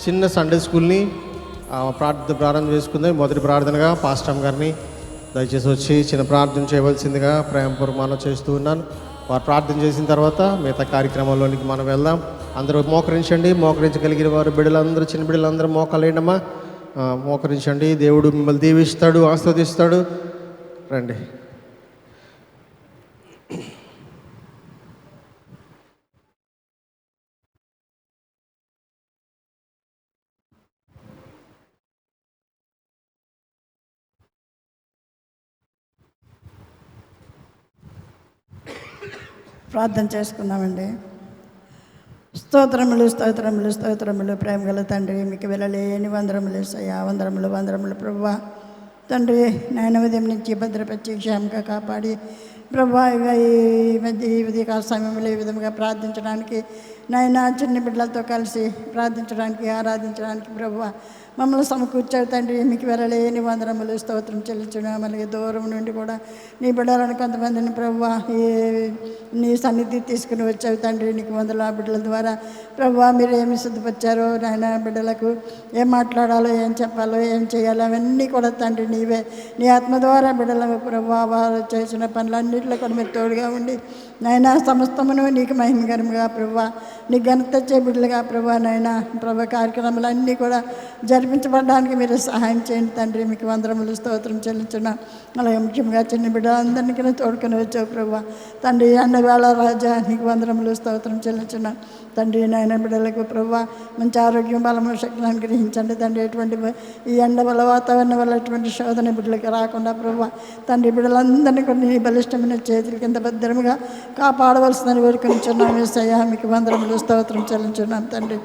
చిన్న సండే స్కూల్ని ప్రారంభం చేసుకుందాం. మొదటి ప్రార్థనగా పాస్టర్ గారిని దయచేసి వచ్చి చిన్న ప్రార్థన చేయవలసిందిగా ప్రేమపూర్వక మనం చేస్తూ ఉన్నాను. వారు ప్రార్థన చేసిన తర్వాత మిగతా కార్యక్రమంలోనికి మనం వెళ్దాం. అందరూ మోకరించండి. మోకరించగలిగిన వారు బిడ్డలందరూ, చిన్న బిడ్డలందరూ మోకాలేండమ్మా, మోకరించండి. దేవుడు మిమ్మల్ని దీవిస్తాడు, ఆస్వాదిస్తాడు. రండి. ప్రార్థన చేసుకున్నామండి. స్తోత్రములు స్తోత్రములు స్తోత్రములు ప్రేమ గల తండ్రి, మీకు వెళ్ళలేని వందరములు ఏసయ్యా, వందరములు వందరములు ప్రభువా. తండ్రి నాయన ఉదయం నుంచి భద్రపరిచి క్షేమంగా కాపాడి ప్రభువా, ఈ ఉదయకాల సమయంలో ఈ విధంగా ప్రార్థించడానికి నాయన చిన్న బిడ్డలతో కలిసి ప్రార్థించడానికి, ఆరాధించడానికి ప్రభువా మమ్మల్ని సమకూర్చారు తండ్రి. మీకు వెళ్ళలేని వందనములు స్తోత్రం చెల్లించున్నాం. అలాగే దూరం నుండి కూడా నీ బిడ్డలను కొంతమందిని ప్రభువా నీ సన్నిధి తీసుకుని వచ్చావు తండ్రి. నీకు వందల బిడ్డల ద్వారా ప్రభువా మీరు ఏమి సిద్ధపరిచారో నాయన, బిడ్డలకు ఏం మాట్లాడాలో, ఏం చెప్పాలో, ఏం చేయాలో అవన్నీ కూడా తండ్రి నీవే నీ ఆత్మ ద్వారా బిడ్డలకు ప్రభువా వారు చేసిన పనులన్నింటిలో కూడా మీరు తోడుగా ఉండి నాయన సమస్తమును నీకు మహిమకరముగా ప్రభువా నీ ఘనత తెచ్చే బిడ్డలుగా ప్రభువా నాయన ప్రభు కార్యక్రమాలన్నీ కూడా జరిపించబడడానికి మీరు సహాయం చేయండి తండ్రి. మీకు వందరములు స్తోత్రం చెల్లించున్నాం. అలాగే ముఖ్యంగా చిన్న బిడ్డలందరికీ తోడుకొని వచ్చావు ప్రభువా తండ్రి. అన్నవేళ రాజా నీకు వందరములు స్తోత్రం చెల్లించున్నాం తండ్రి. నాయన బిడ్డలకు ప్రభువా మంచి ఆరోగ్యం, బలము, శక్తిని అనుగ్రహించండి తండ్రి. ఎటువంటి ఈ ఎండ వల్ల, వాతావరణం వల్ల ఎటువంటి శోధన బిడ్డలకు రాకుండా ప్రభువా తండ్రి బిడ్డలందరినీ కూడా నీ బలిష్టమైన చేతుల కింద భద్రముగా కాపాడవలసిందని వేడుకొనిచున్నాం యేసయ్యా. మీకు వందరములు స్తోత్రం చెల్లించున్నాం తండ్రి.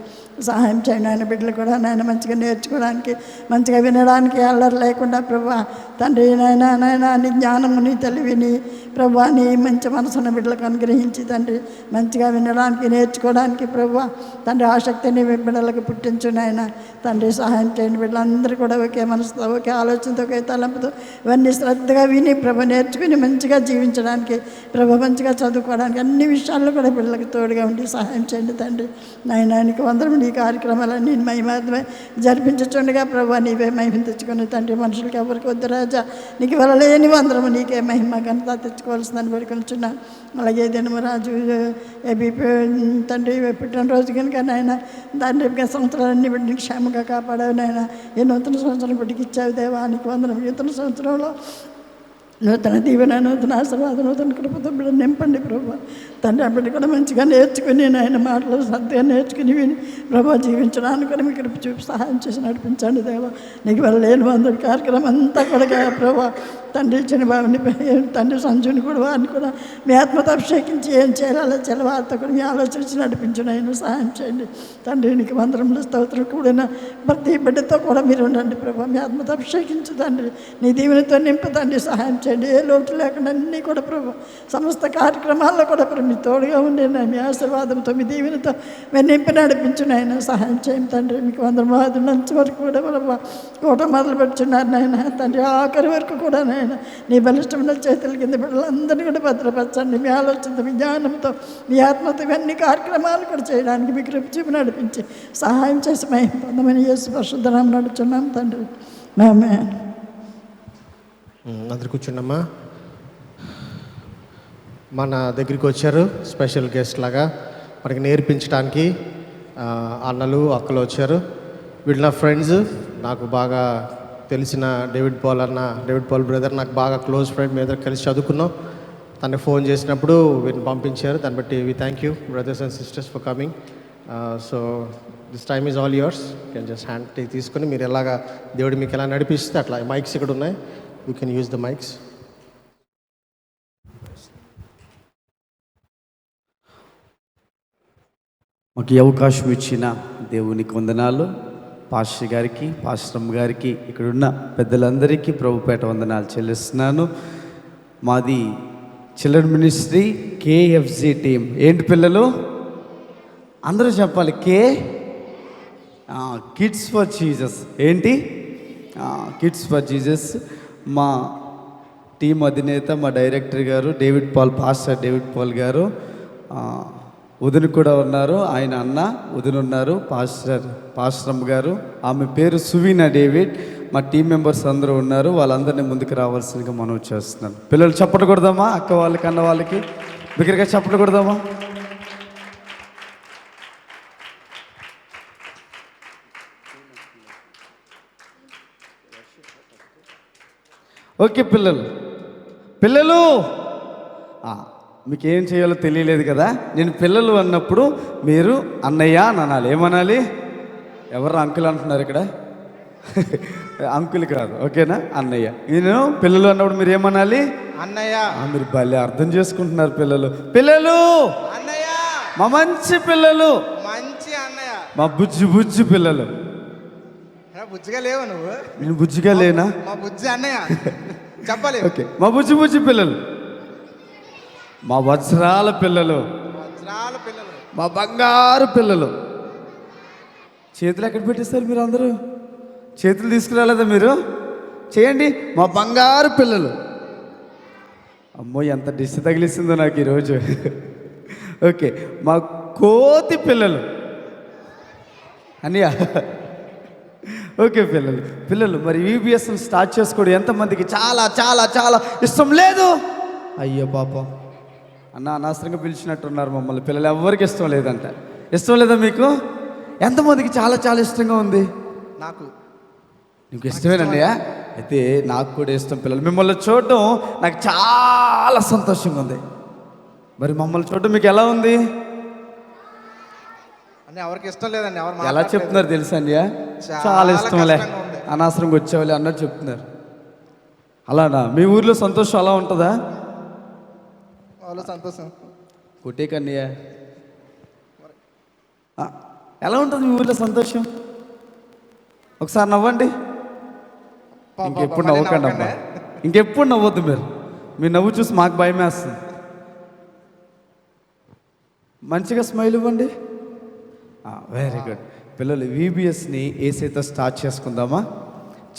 సహాయం చేయండి. ఆయన బిడ్డలు కూడా నాయన మంచిగా నేర్చుకోవడానికి, మంచిగా వినడానికి అల్లరి లేకుండా ప్రభువా తండ్రి నాయన నీ జ్ఞానము, నీ తెలివిని ప్రభువా నీ మంచి మనసున్న బిడ్డలకు అనుగ్రహించి తండ్రి మంచిగా వినడానికి, నేర్చుకోవడానికి ప్రభువా తండ్రి ఆసక్తిని బిడ్డలకు పుట్టించు నాయన తండ్రి. సహాయం చేయండి. బిడ్డలందరూ కూడా ఒకే మనసుతో, ఒకే ఆలోచనతో, ఒకే తలంపుతో ఇవన్నీ శ్రద్ధగా విని ప్రభు నేర్చుకుని మంచిగా జీవించడానికి, ప్రభు మంచిగా చదువుకోవడానికి అన్ని విషయాల్లో కూడా బిడ్డలకు తోడుగా ఉండి సహాయం చేయండి తండ్రి. నాయనానికి వందరం. ఈ కార్యక్రమాలన్నీ మహిమాత్మే జరిపించుండగా ప్రభు నీవే మహిమ తెచ్చుకొని తండ్రి. మనుషులకి ఎవరికి వద్దు రాజా, నీకు వెళ్ళలేని వందరము నీకే మహిమ ఘనత తెచ్చుకోవాల్సిందని వేడుకొనిచున్నాం. అలాగే దినము రాజు ఏబీ తండ్రి పుట్టినరోజు కనుక నాయన తండ్రి సంవత్సరాలన్నీ బిడ్డకి క్షేమంగా కాపాడావు నాయన. ఈ నూతన సంవత్సరం బిడ్డకి ఇచ్చావు దేవా, నీకు వందరం. నూతన సంవత్సరంలో నూతన దీవెన, నూతన ఆశీర్వాదం, నూతన కృపతో బిడ్డ నింపండి ప్రభు తండ్రి. ఆ బిడ్డ కూడా మంచిగా నేర్చుకుని ఆయన మాటలు శ్రద్ధగా నేర్చుకుని విని ప్రభు జీవించడానికి కూడా మీకు కృప చూపి సహాయం చేసి నడిపించండి దేవా. నీకు వెళ్ళలేని వందరి కార్యక్రమం అంతా కూడా ప్రభు తండ్రి చిన్న బాబుని తండ్రి సంజుని కూడా వారిని కూడా మీ ఆత్మతో అభిషేకించి ఏం చేయాలో చాలా వారితో కూడా మీ ఆలోచించి నడిపించండి. ఆయన సహాయం చేయండి తండ్రి. నీకు వందరములు స్తోత్రం. కూడిన ప్రతి బిడ్డతో కూడా మీరు ఉండండి ప్రభు. మీ ఆత్మతో అభిషేకించు తండ్రి. నీ దీవెనతో నింపు తండ్రి. సహాయం చేయండి. ఏ లోటు లేకుండా అన్నీ కూడా ప్రభు సమస్త కార్యక్రమాల్లో కూడా ప్రభు మీ తోడుగా ఉండే మీ ఆశీర్వాదంతో, మీ దీవెనతో మీరు నింపి నడిపించు నాయన. సహాయం చేయండి తండ్రి. మీకు వందరమాది లంచ్ వరకు కూడా ప్రభు కోట మొదలు పెట్టున్నారు నాయన తండ్రి. ఆఖరి వరకు కూడా నాయన నీ బలిష్టమైన చేతుల కింద బిడ్డలందరినీ కూడా భద్రపరచండి. మీ ఆలోచనతో, మీ జ్ఞానంతో, మీ ఆత్మతో ఇవన్నీ కార్యక్రమాలు కూడా చేయడానికి మీకు కృప చూపి నడిపించి సహాయం చేసి మహిమ పొందమని యేసు పరిశుద్ధ నామమున నడుచున్నాం తండ్రి. ఆమేన్. అందరు కూర్చున్నమ్మా. మన దగ్గరికి వచ్చారు స్పెషల్ గెస్ట్ లాగా మనకి నేర్పించడానికి అన్నలు, అక్కలు వచ్చారు. వీళ్ళు నా ఫ్రెండ్స్, నాకు బాగా తెలిసిన డేవిడ్ పాల్ బ్రదర్ నాకు బాగా క్లోజ్ ఫ్రెండ్. మీ ఇద్దరు కలిసి చదువుకున్నాం. తనకి ఫోన్ చేసినప్పుడు వీరిని పంపించారు. దాన్ని బట్టి we thank you brothers and sisters for coming. So this time is all yours. Can just hand తీసుకొని మీరు ఎలాగా దేవుడు మీకు ఎలా నడిపిస్తే అట్లా. మైక్స్ ఇక్కడ ఉన్నాయి, you can use the mics. మాకు ఈ అవకాశం ఇచ్చిన దేవునికి వందనాలు. పాస్టర్ గారికి, పాస్టరమ్మ గారికి, ఇక్కడున్న పెద్దలందరికీ ప్రభుపేట వందనాలు చెల్లిస్తున్నాను. మాది చిల్డ్రన్ మినిస్ట్రీ కేఎఫ్జీ టీం. ఏంటి పిల్లలు అందరూ చెప్పాలి? Kids for Jesus. ఏంటి? Kids for Jesus. మా టీం అధినేత, మా డైరెక్టర్ గారు పాస్టర్ డేవిడ్ పాల్ గారు వదిన కూడా ఉన్నారు, ఆయన అన్న వదిన ఉన్నారు, పాస్టరమ్మ గారు, ఆమె పేరు సువీనా డేవిడ్. మా టీం మెంబర్స్ అందరూ ఉన్నారు, వాళ్ళందరినీ ముందుకు రావాల్సిందిగా మనం చేస్తున్నాను. పిల్లలు చప్పట్లు కొడదామా? అక్క వాళ్ళకి అన్న వాళ్ళకి బిగ్గరగా చప్పట్లు కొడదామా? ఓకే పిల్లలు, పిల్లలు మీకు ఏం చేయాలో తెలియలేదు కదా. నేను పిల్లలు అన్నప్పుడు మీరు అన్నయ్య అని అనాలి. ఏమనాలి? ఎవరు అంకుల్ అంటున్నారు ఇక్కడ? అంకుల్ కాదు, ఓకేనా? అన్నయ్య. నేను పిల్లలు అన్నప్పుడు మీరు ఏమనాలి? అన్నయ్య. మీరు భలే అర్థం చేసుకుంటున్నారు పిల్లలు. పిల్లలు అన్నయ్య, మా మంచి పిల్లలు, మంచి అన్నయ్య, మా బుజ్జి బుజ్జి పిల్లలు. బుజ్జిగా లేవు నువ్వు? నేను బుజ్జిగా లేనా? మా బుజ్జి అన్నయ్య చెప్పాలి. ఓకే, మా బుజ్జి బుజ్జి పిల్లలు, మా వజ్రాల పిల్లలు, మా బంగారు పిల్లలు. చేతులు ఎక్కడ పెట్టేస్తారు మీరు అందరూ? చేతులు తీసుకురాలేదా మీరు? చేయండి. మా బంగారు పిల్లలు. అమ్మో ఎంత డిష్ తగిలిస్తుందో నాకు ఈరోజు. ఓకే, మా కోతి పిల్లలు. అన్నయ్య. ఓకే పిల్లలు, పిల్లలు మరి VBS స్టార్ట్ చేసుకోవడం ఎంతమందికి చాలా చాలా చాలా ఇష్టం లేదు? అయ్యో పాపం అన్న, అనవసరంగా పిలిచినట్టున్నారు మమ్మల్ని. పిల్లలు ఎవరికి ఇష్టం లేదంట. ఇష్టం లేదా మీకు? ఎంతమందికి చాలా చాలా ఇష్టంగా ఉంది? నాకు. నీకు ఇష్టమేనండి? అయితే నాకు కూడా ఇష్టం. పిల్లలు మిమ్మల్ని చూడటం నాకు చాలా సంతోషంగా ఉంది. మరి మమ్మల్ని చూడటం మీకు ఎలా ఉంది? ఎవరికి ఇష్టం లేదండి. ఎలా చెప్తున్నారు తెలుసా అండి? చాలా ఇష్టంలే, అనవసరంగా వచ్చేవాళ్ళే అన్నట్టు చెప్తున్నారు. అలానా? మీ ఊర్లో సంతోషం అలా ఉంటుందా? సంతోషం కొట్టే కన్నయ్య, ఎలా ఉంటుంది మీ ఊర్లో సంతోషం? ఒకసారి నవ్వండి. ఇంకెప్పుడు నవ్వకండి అమ్మా, ఇంకెప్పుడు నవ్వద్దు మీరు. మీ నవ్వు చూసి మాకు భయం వేస్తుంది. మంచిగా స్మైల్ ఇవ్వండి. Very good. పిల్లలు VBSని ఏసైతే స్టార్ట్ చేసుకుందామా?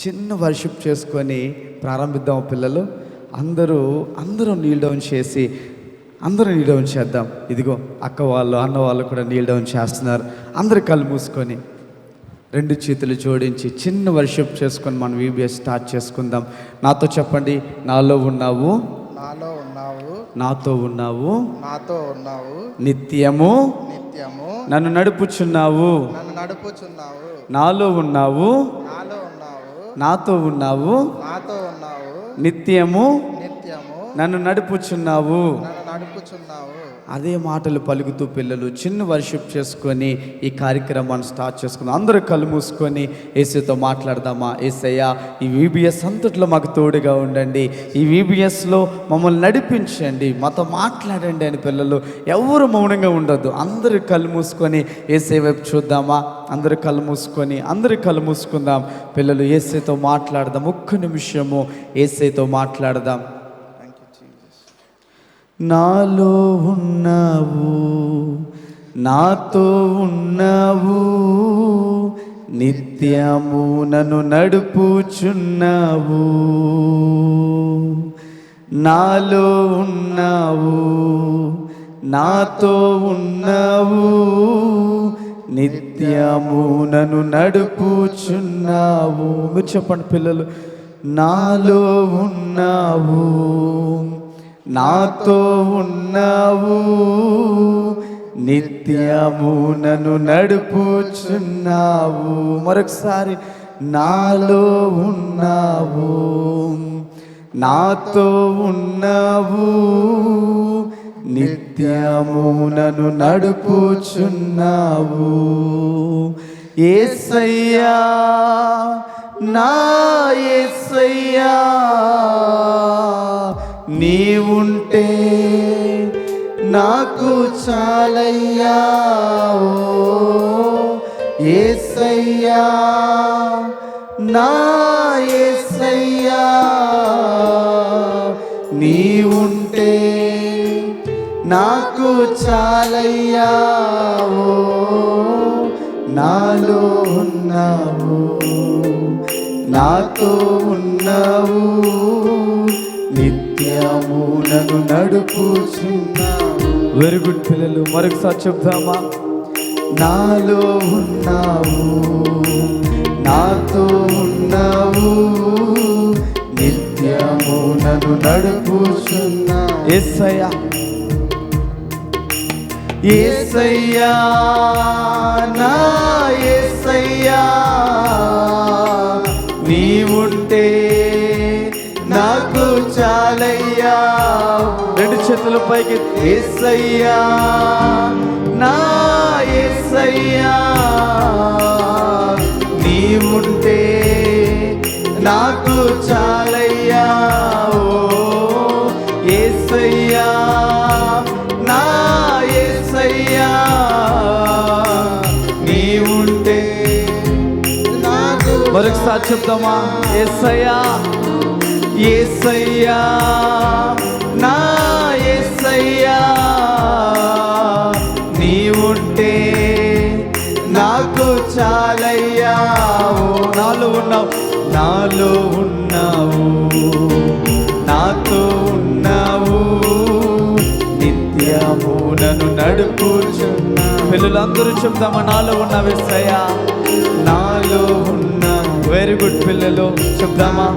చిన్న వర్షిప్ చేసుకొని ప్రారంభిద్దాము పిల్లలు. అందరూ నీల్ డౌన్ చేసి అందరూ నీల్ డౌన్ చేద్దాం. ఇదిగో అక్క వాళ్ళు అన్న వాళ్ళు కూడా నీల్ డౌన్ చేస్తున్నారు. అందరు కళ్ళు మూసుకొని 2 చేతులు జోడించి చిన్న వర్షిప్ చేసుకొని మనం VBS స్టార్ట్ చేసుకుందాం. నాతో చెప్పండి. నాలో ఉన్నావు, నాలో ఉన్నావు, నాతో ఉన్నావు, నాతో ఉన్నావు, నిత్యము నిత్యము నన్ను నడుపుచున్నావు, నన్ను నడుపుచున్నావు, నాలో ఉన్నావు, నాలో ఉన్నావు, నాతో ఉన్నావు, నాతో ఉన్నావు, నిత్యము నిత్యము నన్ను నడుపుచున్నావు. నన్ను నడుపుచున్నావు. అదే మాటలు పలుకుతూ పిల్లలు చిన్న వర్షిప్ చేసుకొని ఈ కార్యక్రమాన్ని స్టార్ట్ చేసుకుందాం. అందరూ కళ్ళు మూసుకొని యేసుతో మాట్లాడదామా? యేసయ్యా, ఈ VBS అంతట్లో మాకు తోడుగా ఉండండి. ఈ VBSలో మమ్మల్ని నడిపించండి, మాతో మాట్లాడండి అని పిల్లలు ఎవరు మౌనంగా ఉండొద్దు. అందరూ కళ్ళు మూసుకొని యేసయ్య వైపు చూద్దామా? అందరూ కళ్ళు మూసుకుందాం. పిల్లలు యేసయ్యతో మాట్లాడదాం. ఒక్క నిమిషము యేసయ్యతో మాట్లాడదాం. నాలో ఉన్నావు, నాతో ఉన్నావు, నిత్యము నన్ను నడుపుచున్నావు. నాలో ఉన్నావు, నాతో ఉన్నావు, నిత్యము నన్ను నడుపుచున్నావు. మీరు చెప్పండి పిల్లలు. నాలో ఉన్నావు, నాతో ఉన్నావు, నిత్యము నన్ను నడుపుచున్నావు. మరొకసారి. నాలో ఉన్నావు, నాతో ఉన్నావు, నిత్యము నన్ను నడుపుచున్నావు. యేసయ్యా, నా యేసయ్యా, నీవుంటే నాకు చాలయ్యా. యేసయ్యా, నా యేసయ్యా, నీవుంటే నాకు చాలయ్యా. నాలో ఉన్నావు, నాతో ఉన్నావు, నిత్యము నన్ను నడుపుచున్నావు. వెరీ గుడ్ పిల్లలు, మరొకసారి చెప్తామా? నాలో ఉన్నావు, నాతో ఉన్నావు, నిత్యము నన్ను నడుపుచున్నా. యేసయ్యా, యేసయ్యా, నా యేసయ్యా, నీవుంటే నాకు చాలయ్యా. రెండు చేతుల పైకి. యేసయ్యా, నా యేసయ్యా, నీవుంటే నాకు చాలయ్యా. ఓ యేసయ్యా, నా యేసయ్యా, నీవుంటే నాకు. మరొకసారి చెప్తామా? యేసయ్యా, యేసయ్యా, నా యేసయ్యా, నీవుంటే నాకు చాలయ్యా. నాలో ఉన్నావు, నాలో ఉన్నావు, నాతో ఉన్నావు, నిత్యము నన్ను నడుపుచున్నా. పిల్లలందరూ చెప్తామా? నాలో ఉన్నావు యేసయ్యా, నాలో ఉన్నావు. వెరీ గుడ్ పిల్లలు, చెప్తామా?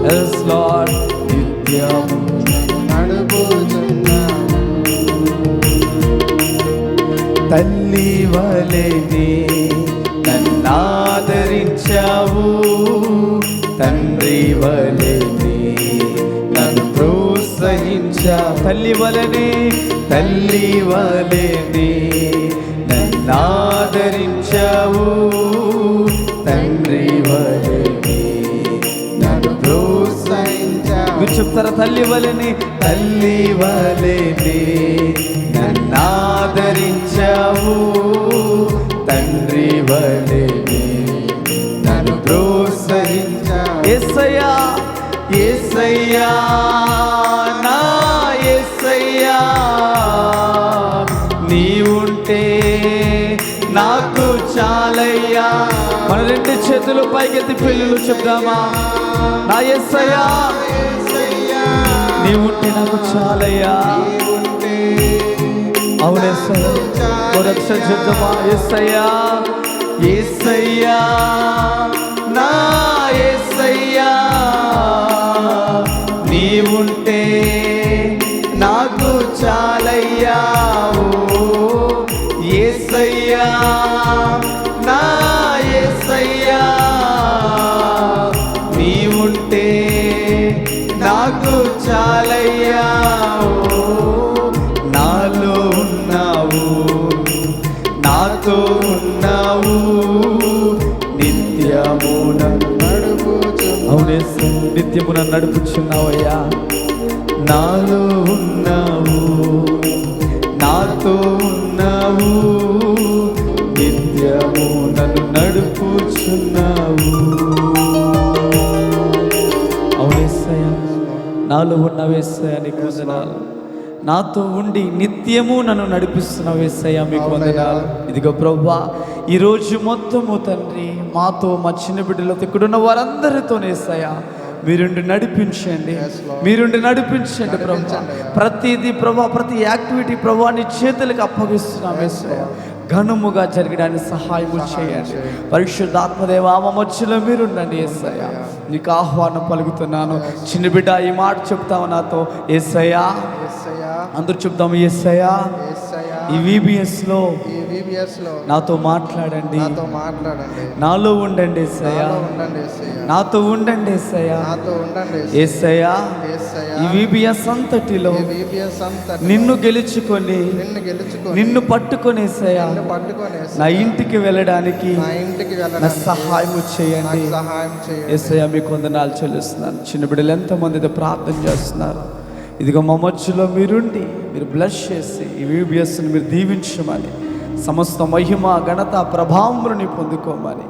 Yes Lord, నిత్యము నడుపుచున్నా. తల్లి వలెనే నన్నాదరించావు, తండ్రి వలెనే నన్ను ప్రోత్సహించావు. తల్లి వలెనే, తల్లి వలెనే నన్నాదరించావు, తండ్రి వలెనే నన్ను ప్రోత్సహించావు. మీరు చెప్తారా? తల్లి వలెనే, తల్లి వలెనే నన్నాదరించావు, తండ్రి వలెనే నన్ను ప్రోత్సహించావు. యేసయ్యా, యేసయ్యా, నా యేసయ్యా, నీవుంటే నాకు చాలయ్యా. మన రెండు చేతులు పైకెత్తి పిల్లలు చెప్దామా? నా యేసయ్యా, నీవుంటే నాకు చాలయ్యా. అవును యేసయ్యా, మరొకసారి చెప్దామా? యేసయ్యా, యేసయ్యా, నా యేసయ్యా, నీవుంటే నాకు చాలయ్యా. ఓ యేసయ్యా, నా యేసయ్యా, నీవుంటే నాకు చాలయ్యా. నాలో ఉన్నావు, నాతో ఉన్నావు, నిత్యము నన్ను నడుపుచు. అవునే, నిత్యము నన్ను నడుపుచున్నావయ్యా. నాలో ఉన్నావు, నాతో ఉన్నావు, నిత్యము నన్ను నడుపుచున్నావు. అవునేసయ్యా, నాలో ఉన్నావు యేసయ్యా, నీకు వందనాలు. నాతో ఉండి నిత్యము నన్ను నడిపిస్తున్నావు యేసయ్యా, మీకు వందనాలు. ఇదిగో ప్రభువా, ఈరోజు మొత్తము తండ్రి మాతో, మా చిన్న బిడ్డలతో, ఇక్కడున్న వారందరితో యేసయ్యా మీరుండి నడిపించండి, మీరుండి నడిపించండి ప్రభా. ప్రతిదీ ప్రభా, ప్రతి యాక్టివిటీ ప్రభా నీ చేతులకు అప్పగిస్తున్నాం యేసయ్యా. ఘనముగా జరగడానికి సహాయం చేయండి. పరిశుద్ధాత్మదేవ మా మధ్యలో మీరుండండి యేసయ్యా. నీకు ఆహ్వానం పలుకుతున్నాను. చిన్న బిడ్డ ఈ మాట చెప్తావు నాతో, యేసయ్యా. అందరూ చెప్తాము, యేసయ్యా, ఈ VBS లో నాతో మాట్లాడండి, నాలో ఉండండి యేసయ్యా, నాతో ఉండండి యేసయ్యా. యేసయ్యా, ఈ VBS అంతటిలో నిన్ను గెలుచుకొని, నిన్ను పట్టుకొని యేసయ్యా నా ఇంటికి వెళ్ళడానికి నా సహాయం చేయండి యేసయ్యా. మీకు వందనాలు చెల్లిస్తున్నాను. చిన్న బిడ్డలు ఎంతమంది అయితే ప్రార్థన చేస్తున్నారు. ఇదిగో మా మధ్యలో మీరుండి మీరు బ్లెస్ చేసి ఈ VBSని మీరు దీవించమని, సమస్త మహిమ ఘనత ప్రభావముని పొందుకోమని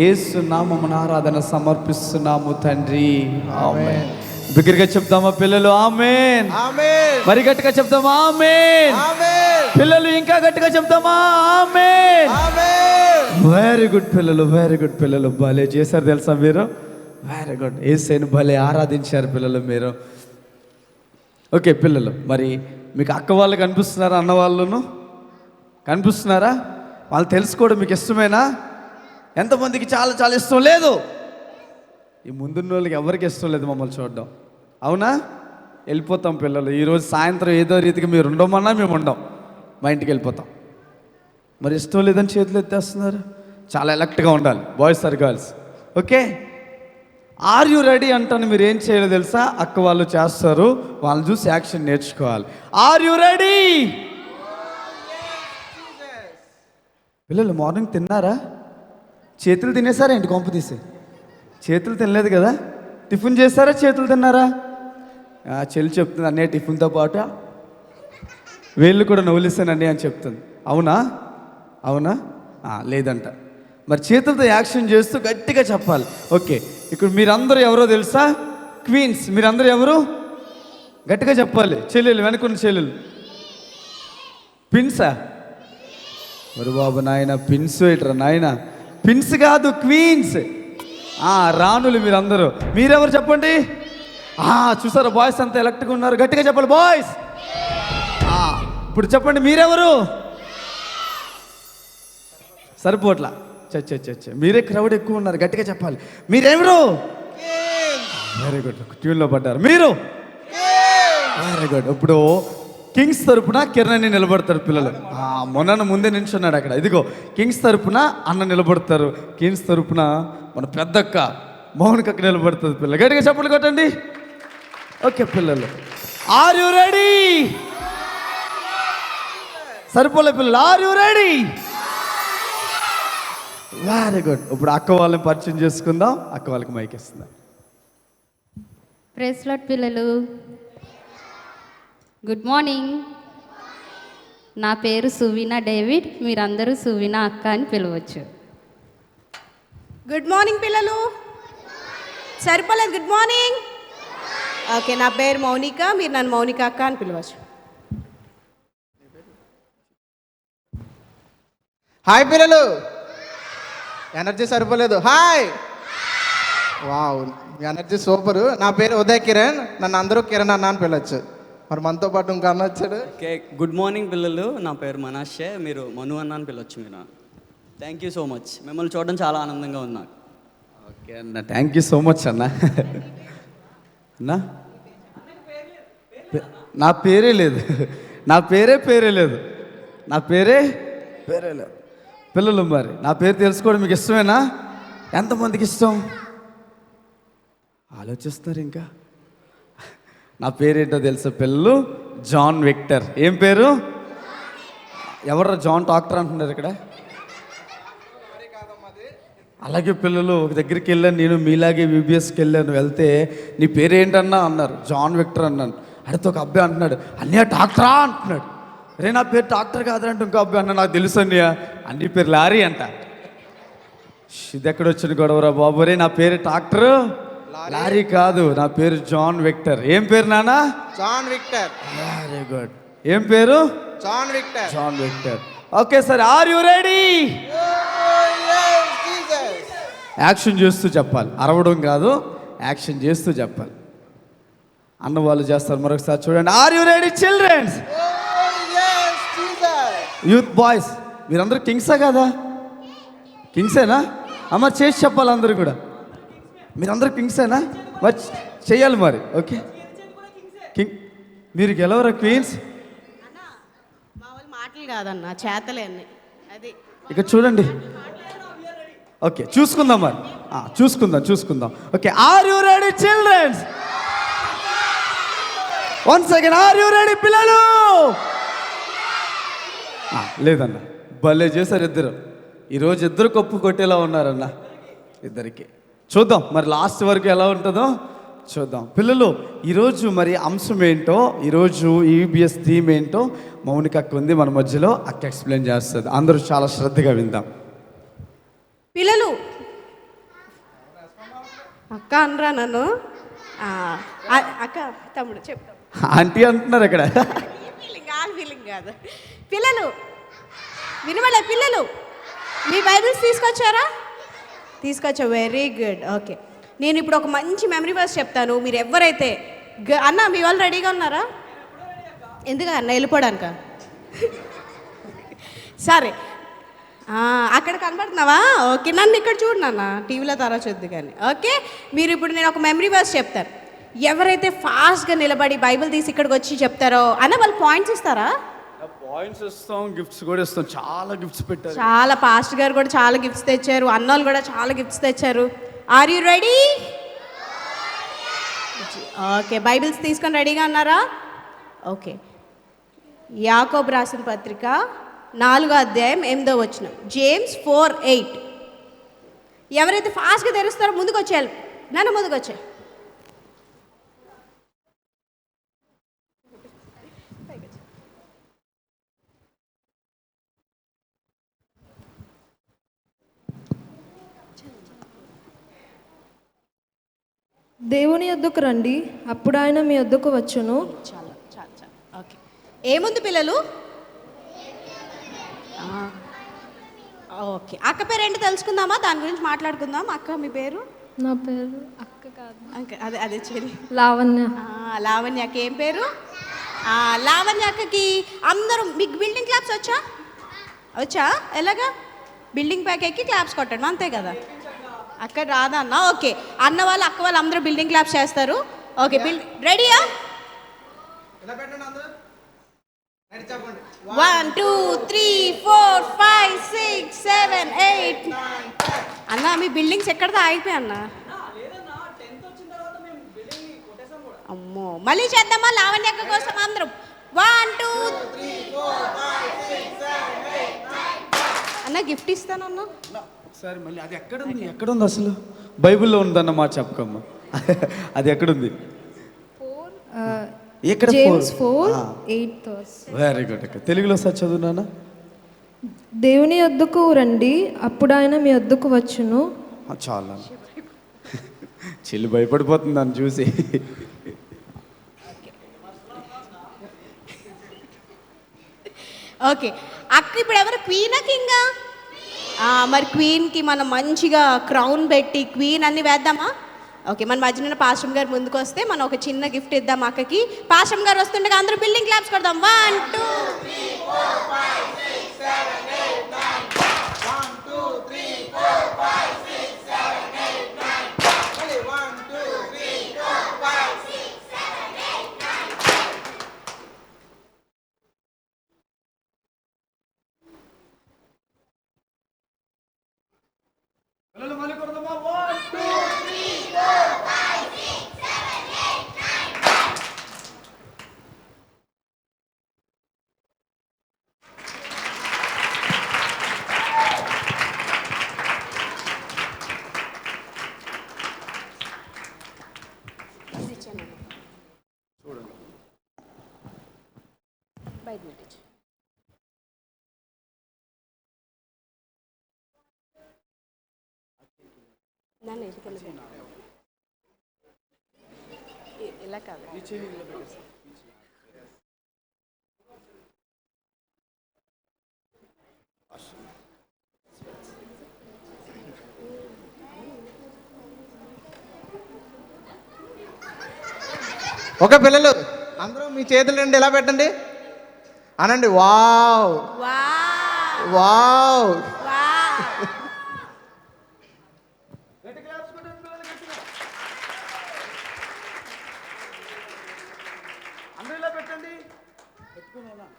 యేసు నామమున ఆరాధన సమర్పిస్తున్నాము తండ్రి, ఆమేన్. బిగ్గరగా చెప్తామా పిల్లలు? ఆమేన్. మరి గట్టిగా చెప్తామా? ఆమేన్. పిల్లలు ఇంకా గట్టిగా చెప్తామా? ఆమేన్. వెరీ గుడ్ పిల్లలు, వెరీ గుడ్ పిల్లలు. భలే చేశారు తెలుసా మీరు, వెరీ గుడ్. యేసుని భలే ఆరాధించారు పిల్లలు మీరు. ఓకే పిల్లలు, మరి మీకు అక్క వాళ్ళు కనిపిస్తున్నారా? అన్న వాళ్ళను కనిపిస్తున్నారా? వాళ్ళు తెలుసుకోవడం మీకు ఇష్టమేనా? ఎంతమందికి చాలా చాలా ఇష్టం లేదు? ఈ ముందున్న వాళ్ళకి ఎవరికి ఇష్టం లేదు మమ్మల్ని చూడడం, అవునా? వెళ్ళిపోతాం పిల్లలు. ఈరోజు సాయంత్రం ఏదో రీతికి మీరు ఉండమన్నా మేము ఉండం, మా ఇంటికి వెళ్ళిపోతాం. మరి ఇష్టం లేదని చేతులు ఎత్తేస్తున్నారు. చాలా ఎలక్ట్గా ఉండాలి, boys or girls. Okay, are you ready అంటాను. మీరు ఏం చేయాలో తెలుసా? అక్క వాళ్ళు చేస్తారు, వాళ్ళని చూసి యాక్షన్ నేర్చుకోవాలి. Are you ready? పిల్లలు మార్నింగ్ తిన్నారా? చేతులు తినేసారా ఏంటి? కొంప తీసి చేతులు తినలేదు కదా? టిఫిన్ చేస్తారా? చేతులు తిన్నారా? చెల్లి చెప్తుంది, అన్నయ్య టిఫిన్తో పాటు వేళ్ళు కూడా నవ్వులిస్తానండి అని చెప్తుంది. అవునా? అవునా? లేదంట. మరి చేతులతో యాక్షన్ చేస్తూ గట్టిగా చెప్పాలి. ఓకే, ఇప్పుడు మీరందరూ ఎవరో తెలుసా? క్వీన్స్. మీరందరూ ఎవరు? గట్టిగా చెప్పాలి. చెల్లెలు, వెనుకున్న చెల్లెలు. పిన్సా? మరి బాబు నాయన, పిన్స్ ఇట్రా నాయన. పిన్స్ కాదు, క్వీన్స్. రాణులు మీరందరూ. మీరెవరు చెప్పండి? చూసారా బాయ్స్ అంతా ఎలక్ట్గా ఉన్నారు. గట్టిగా చెప్పాలి బాయ్స్. ఇప్పుడు చెప్పండి, మీరెవరు? సరిపోట్లా. మీరే క్రౌడ్ ఎక్కువ ఉన్నారు, గట్టిగా చెప్పాలి. మీరెవరు? వెరీ గుడ్, ట్యూన్లో పడ్డారు. మీరు? Very good. ఇప్పుడు కింగ్స్ తరపున కిరణ్ నిలబడతారు పిల్లలు. మొన్న ముందే నిల్చున్నాడు అక్కడ. ఇదిగో కింగ్స్ తరపున అన్న నిలబడతారు. కింగ్స్ తరపున మన పెద్దక్క మౌనికక్క నిలబడుతుంది. పిల్లలు గట్టిగా చప్పట్లు కొట్టండి. ఓకే పిల్లలు, ఆర్ యు రెడీ? సరిపోలే పిల్లలు, are you ready? Very good. ఇప్పుడు అక్క వాళ్ళని పరిచయం చేసుకుందాం. అక్క వాళ్ళకి మైక్ ఇస్తుందా? ప్రైజ్ లార్డ్ పిల్లలు, గుడ్ మార్నింగ్. నా పేరు సువీనా డేవిడ్. మీరందరూ సువీనా అక్క అని పిలవచ్చు. గుడ్ మార్నింగ్ పిల్లలు. సరిపోలేదు, గుడ్ మార్నింగ్. ఓకే, నా పేరు మౌనిక. మీరు నన్ను మౌనిక అక్క అని పిలవచ్చు. హాయ్ పిల్లలు, ఎనర్జీ సరిపోలేదు. హాయ్, వావ్, మీ ఎనర్జీ సూపరు. నా పేరు ఉదయ్ కిరణ్. నన్ను అందరూ కిరణ్ అన్న అని పిలవచ్చు. మరి మనతో పాటు ఇంకా అన్న వచ్చాడు. ఓకే, గుడ్ మార్నింగ్ పిల్లలు. నా పేరు మనాషే. మీరు మను అన్న అని పిలవచ్చు. మీరు థ్యాంక్ యూ సో మచ్. మిమ్మల్ని చూడడం చాలా ఆనందంగా ఉంది నాకు. ఓకే అన్న, థ్యాంక్ యూ సో మచ్ అన్న. అన్నా నా పేరే లేదు, నా పేరే లేదు, నా పేరే లేదు. పిల్లలు, మరి నా పేరు తెలుసుకోవడం మీకు ఇష్టమేనా? ఎంతమందికి ఇష్టం? ఆలోచిస్తారు ఇంకా. నా పేరేంటో తెలుసా పిల్లలు? John Victor. ఏం పేరు? ఎవరు జాన్ డాక్టర్ అంటున్నారు ఇక్కడ? అలాగే పిల్లలు, ఒక దగ్గరికి వెళ్ళాను నేను, మీలాగే VBSకి వెళ్ళాను. వెళ్తే నీ పేరేంటన్నా అన్నారు. జాన్ విక్టర్ అన్నాను. అడితే ఒక అబ్బాయి అంటున్నాడు, అన్నయ్య డాక్టరా అంటున్నాడు. అరే నా పేరు డాక్టర్ కాదంటే ఇంకో అబ్బాయి అన్న, నాకు తెలుసు అన్నయ్య, అన్ని పేరు లారీ అంట. ఇది ఎక్కడ వచ్చిన గొడవరా బాబు? రే నా పేరు డాక్టర్ లారీ కాదు, నా పేరు జాన్ విక్టర్. ఏం పేరు నాన్న? John Victor. Very good. ఏం పేరు? John Victor. John Victor. Okay sir, are you ready? Action చేస్తూ చెప్పాలి, అరవడం కాదు, యాక్షన్ చేస్తూ చెప్పాలి. అన్న వాళ్ళు చేస్తారు. మరొకసారి చూడండి. Are you ready childrens? Youth boys, మీరందరూ కింగ్సా కదా? కింగ్సేనా? అమ్మ చేసి చెప్పాలి అందరూ కూడా. మీరందరూ కింగ్సేనా? మరి చెయ్యాలి మరి. Okay, king. మీరు గెలవరా క్వీన్స్? మా వాళ్ళు మాటలు కాదన్న, చేతలే అన్ని. అది ఇక చూడండి. ఓకే, చూసుకుందాం మరి. చూసుకుందాం. Okay, are you ready childrens? One second, are you ready పిల్లలు? లేదన్న, భలే చేశారు ఇద్దరు. ఈరోజు ఇద్దరు కప్పు కొట్టేలా ఉన్నారన్న ఇద్దరికి. చూద్దాం మరి లాస్ట్ వరకు ఎలా ఉంటుందో చూద్దాం. పిల్లలు, ఈరోజు మరి అంశం ఏంటో, ఈరోజు EBS థీమ్ ఏంటో మౌనిక అక్క ఉంది మన మధ్యలో. అక్క ఎక్స్ప్లెయిన్ చేస్తుంది. అందరూ చాలా శ్రద్ధగా విందాం. పిల్లలు, అక్క అనరా నన్ను? అక్క, తమ్ముడు చెప్తాం. ఆంటీ అంటున్నారు ఇక్కడ. ఫీలింగ్ కాదు. పిల్లలు వినబడే పిల్లలు, మీ బైబిల్స్ తీసుకొచ్చారా? తీసుకొచ్చా, వెరీ గుడ్. ఓకే, నేను ఇప్పుడు ఒక మంచి మెమరీ వర్స్ చెప్తాను. మీరు ఎవరైతే అన్న, మీ వాళ్ళు రెడీగా ఉన్నారా? ఎందుకన్నా వెళ్ళిపోవడానిక? సరే అక్కడ కనబడుతున్నావా? ఓకే, నన్ను ఇక్కడ చూడు నాన్న, టీవీలో తర్వాత చూద్దు కానీ. ఓకే, మీరు ఇప్పుడు నేను ఒక మెమరీ వర్స్ చెప్తాను. ఎవరైతే ఫాస్ట్గా నిలబడి బైబిల్ తీసి ఇక్కడికి వచ్చి చెప్తారో అన్న వాళ్ళు పాయింట్స్ ఇస్తారా? పాయింట్స్ ఇస్తాం, గిఫ్ట్స్ కూడా ఇస్తాం. చాలా గిఫ్ట్స్ పెట్టారు. చాలా పాస్ట్ గారు కూడా చాలా గిఫ్ట్స్ తెచ్చారు, అన్నోళ్ళు కూడా చాలా గిఫ్ట్స్ తెచ్చారు. Are you ready? Okay, Bibles తీసుకొని రెడీగా ఉన్నారా? ఓకే, యాకోబు రాసిన పత్రిక 4వ అధ్యాయం 8వ వచనం, జేమ్స్ 4:8. ఎవరైతే ఫాస్ట్గా తెరుస్తారో ముందుకు వచ్చేయాలి. నన్ను ముందుకు వచ్చే. దేవుని యొద్దకు రండి, అప్పుడు ఆయన మీ యొద్దకు వచ్చును. చాలా చాలా చాలా. ఓకే, ఏముంది పిల్లలు? ఓకే, అక్క పేరు ఏంటో తెలుసుకుందామా? దాని గురించి మాట్లాడుకుందాం. అక్క మీ పేరు? నా పేరు అక్క కాదు, అదే అదే చెల్లి లావణ్య. లావణ్య అక్క. ఏం పేరు? లావణ్య అక్కకి అందరూ మీకు బిల్డింగ్ క్లాప్స్ వచ్చా? ఎలాగా? బిల్డింగ్ ప్యాక్ ఎక్కి క్లాప్స్ కొట్టడం అంతే కదా? అక్కడ రాదా అన్న? ఓకే, అన్న వాళ్ళు అక్క వాళ్ళు అందరూ బిల్డింగ్ క్లాప్స్ చేస్తారు. ఓకే, రెడీయా? 1 2 3 4 5 6 7 8 అన్న మీ బిల్డింగ్స్ ఎక్కడితో ఆగిపోయా అన్న? అమ్మో, మళ్ళీ చేద్దామా లావణ్య అక్క కోసం అందరం? 1 2 3 4 5 6 7 8 9 అన్న గిఫ్ట్ ఇస్తానన్నా ఒకసారి మళ్ళీ అది ఎక్కడుంది అసలు? బైబిల్లో ఉందన్నమాట, చెప్పకమ్మా. అది ఎక్కడుంది? ఎక్కడ? జేమ్స్ 4:8. Very good. తెలుగులో సార్ చదువు నాన్న. దేవుని యొద్దకు రండి, అప్పుడు ఆయన మీ యొద్దకు వచ్చును. చాలా చెల్లి భయపడిపోతుంది దాన్ని చూసి. ఓకే, అక్క ఇప్పుడు ఎవరు? క్వీనా కింగా? మరి క్వీన్కి మనం మంచిగా క్రౌన్ పెట్టి క్వీన్ అన్ని వేద్దామా? ఓకే, మన మధ్యన పాస్టమ్ గారు ముందుకు వస్తే మనం ఒక చిన్న గిఫ్ట్ ఇద్దాం అక్కకి. పాస్టమ్ గారు వస్తుండగా అందరూ బిల్డింగ్ క్లాప్స్ కొడదాం. 1 2 3 4 5 6 7 8 9 1 2 3 4 5 6 7 8 9 1 2 3 4 5 6 7 8 9. ఇలా కాదు. ఓకే పిల్లలు అందరూ మీ చేతులు రెండు ఇలా పెట్టండి, అనండి వావ్ వావ్ వావ్. వావ్.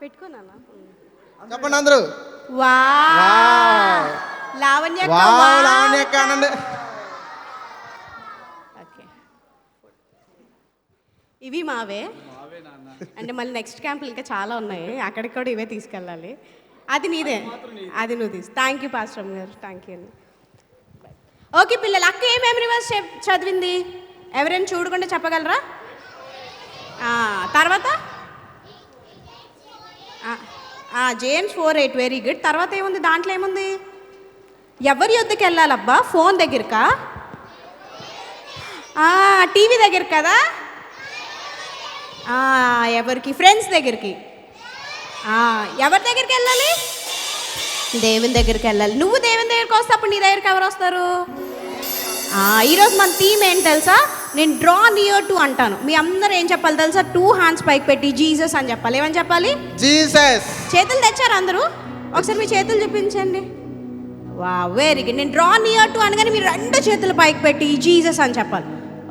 పెట్టుకున్నానా? చెప్పండి అందరూ వావ్. లావణ్య అక్క, వావ్. వావ్. లావణ్య అక్క అనండి. ఓకే, ఇవి మావే అంటే మళ్ళీ నెక్స్ట్ క్యాంపులు ఇంకా చాలా ఉన్నాయి, అక్కడికి కూడా ఇవే తీసుకెళ్ళాలి. అది నీదే, అది నువ్వు తీసు. థ్యాంక్ యూ పాస్టర్ గారు, థ్యాంక్ యూ అండి. ఓకే పిల్లలు, అక్క ఏ మెమరీ వర్స్ చదివింది? ఎవరైనా చూడకుండా చెప్పగలరా? తర్వాత జేమ్స్ 4:8. Very good. తర్వాత ఏముంది దాంట్లో? ఏముంది? ఎవరి యొద్దకు వెళ్ళాలబ్బా? ఫోన్ దగ్గరకా? టీవీ దగ్గర కదా? ఎవరికి? ఫ్రెండ్స్ దగ్గరికి. ఎవరి దగ్గరికి వెళ్ళాలి? దేవుని దగ్గరికి వెళ్ళాలి. నువ్వు దేవుని దగ్గరికి వస్తే అప్పుడు నీ దగ్గరికి ఎవరు వస్తారు? ఈరోజు మన థీమ్ ఏంటి తెలుసా? నేను డ్రా నియర్ టు అంటాను. మీ అందరూ ఏం చెప్పాలి తెలుసా? 2 హ్యాండ్స్ పైకి పెట్టి జీసస్ అని చెప్పాలి. ఏమని చెప్పాలి? జీసస్. చేతులు తెచ్చారు అందరూ? ఒకసారి మీ చేతులు చూపించండి. వా, వెరీ గుడ్. నేను డ్రా నియర్ టు అనగానే మీరు 2 చేతులు పైకి పెట్టి జీసస్ అని చెప్పాలి.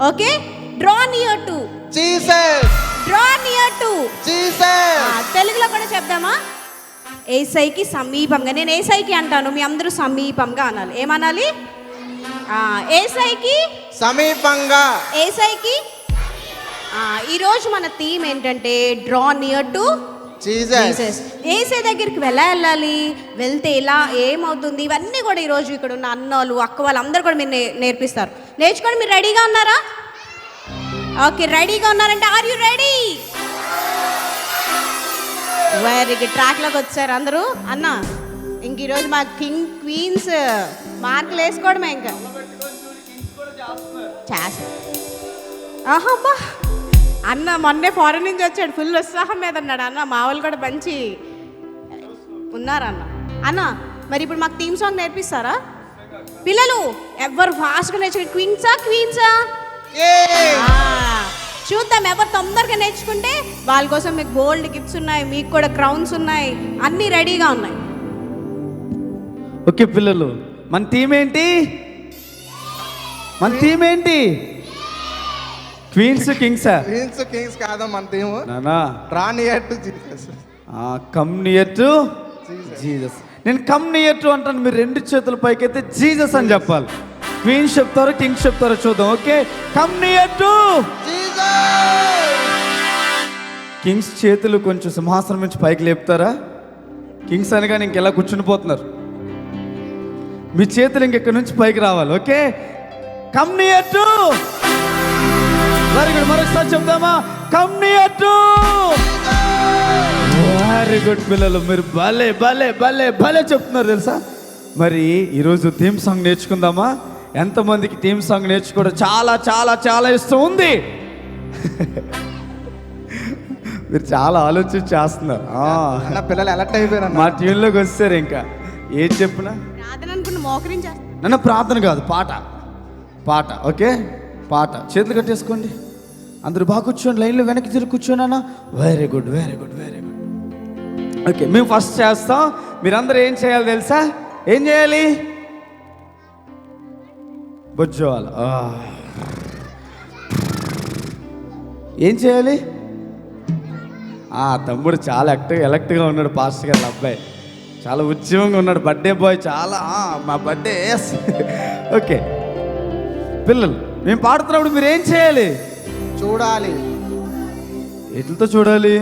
Okay, draw near to Jesus. Draw near to Jesus. తెలుగులో కూడా చెప్దామా? ఏసైకి సమీపంగా. నేను ఏసైకి అంటాను, మీ అందరూ సమీపంగా అనాలి. ఏమనాలి? ఏసైకి సమీపంగా. ఏసైకి. ఈరోజు మన థీమ్ ఏంటంటే డ్రా నియర్ టు జీసస్. ఏసై దగ్గరికి వెళ్ళాలి, వెళ్తే ఇలా ఏమవుతుంది, ఇవన్నీ కూడా ఈరోజు ఇక్కడ ఉన్న అన్నలు అక్క వాళ్ళందరూ కూడా మీరు నేర్పిస్తారు. నేర్చుకోండి. మీరు రెడీగా ఉన్నారా? ఓకే, రెడీగా ఉన్నారంటే are you ready? Very good. ట్రాక్లోకి వచ్చారు అందరూ. అన్న, ఇంక ఈరోజు మా కింగ్ క్వీన్స్ మార్కులు వేసుకోవడమే ఇంకా ఆహబ్బా. అన్న మొన్నే ఫారెన్ నుంచి వచ్చాడు, ఫుల్ ఉత్సాహం మీద అన్నాడు. అన్న మా వాళ్ళు కూడా మంచి ఉన్నారన్న. అన్న మరి ఇప్పుడు మాకు థీమ్ సాంగ్ నేర్పిస్తారా? పిల్లలు ఎవరు ఫాస్ట్గా నేర్చుకుంటే క్వీన్సా? చూద్దాం ఎవరు తొందరగా నేర్చుకుంటే వాళ్ళ కోసం మీకు గోల్డ్ గిఫ్ట్స్ ఉన్నాయి, మీకు కూడా క్రౌన్స్ ఉన్నాయి, అన్నీ రెడీగా ఉన్నాయి. ఓకే పిల్లలు, మన థీమ్ ఏంటి? మన థీమ్ ఏంటి? క్వీన్స్ కింగ్సా? క్వీన్స్ కింగ్స్ కాదా మన థీమ్. నానా draw near to Jesus. Come near to Jesus. నేను కమ్ నియర్ టు అంటాను, మీరు 2 చేతుల పైకి అయితే జీసస్ అని చెప్పాలి. క్వీన్స్ చెప్తారో కింగ్స్ చెప్తారో చూద్దాం. Okay, come near to Kings. చేతులు కొంచెం సింహాసనం నుంచి పైకి లేపుతారా? కింగ్స్ అనగానే ఇంకెలా కూర్చుని పోతున్నారు. మీ చేతులు ఇంకెక్కడి నుంచి పైకి రావాలి. Okay, come near to. Very good. మరొకసారి చెప్తామా? Come near to. Very good పిల్లలు, మీరు భలే భలే భలే భలే చెప్తున్నారు తెలుసా. మరి ఈరోజు థీమ్ సాంగ్ నేర్చుకుందామా? ఎంతమందికి థీమ్ సాంగ్ నేర్చుకోవడం చాలా చాలా చాలా ఇష్టం ఉంది? మీరు చాలా ఆలోచించి చేస్తున్నారు. పిల్లలు అలర్ట్ అయిపోయారు. మా టీంలోకి వచ్చారు. ఇంకా ఏం చెప్పినా ప్రార్థన అనుకున్న మోకరించారు. నన్ను ప్రార్థన కాదు, పాట. పాట. ఓకే, పాట. చేతులు కట్టేసుకోండి. అందరూ బాగా కూర్చోండి, లైన్లో వెనక్కి తిరిగి కూర్చోనా. Very good, very good, very good. Okay, మేము ఫస్ట్ చేస్తాం. మీరందరూ ఏం చేయాలి తెలుసా? ఏం చేయాలి? బొజ్జోవాలి. ఏం చేయాలి? తమ్ముడు చాలా ఎలక్ట్గా ఉన్నాడు. పాస్టర్ గారి అబ్బాయి చాలా ఉద్యమంగా ఉన్నాడు. బర్త్డే బాయ్ చాలా. మా బర్త్డే. ఓకే పిల్లలు, మేము పాడుతున్నప్పుడు మీరు ఏం చేయాలి? చూడాలి. ఎట్లతో చూడాలి?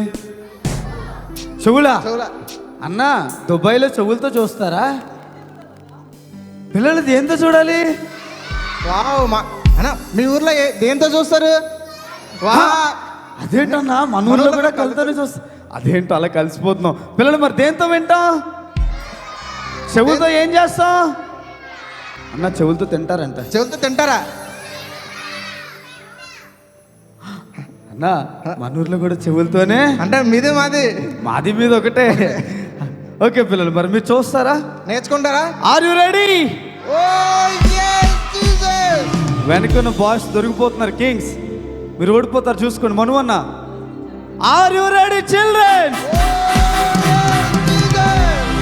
చెవులా? అన్న, దుబాయ్లో చెవులతో చూస్తారా? పిల్లలు దేంతో చూడాలి? అన్న మీ ఊర్లో దేంతో చూస్తారు? అదేంటన్నా, మన ఊర్లో కూడా కలుతోనే చూస్తా. అదేంటో అలా కలిసిపోతున్నాం. పిల్లలు మరి దేంతో వింటాం? చెవులతో ఏం చేస్తాం? అన్న చెవులతో తింటారంట. చెవులతో తింటారా? అన్నా మన ఊర్లో కూడా చెవులతోనే అంటే మీదే మాది మీద ఒకటే. ఓకే పిల్లలు, మరి మీరు చూస్తారా? నేర్చుకుంటారా? Are you ready? వెనకున్న బాయ్స్ దొరికిపోతున్నారు. కింగ్స్ మీరు ఓడిపోతారు, చూసుకోండి. మను అన్న, are you ready children?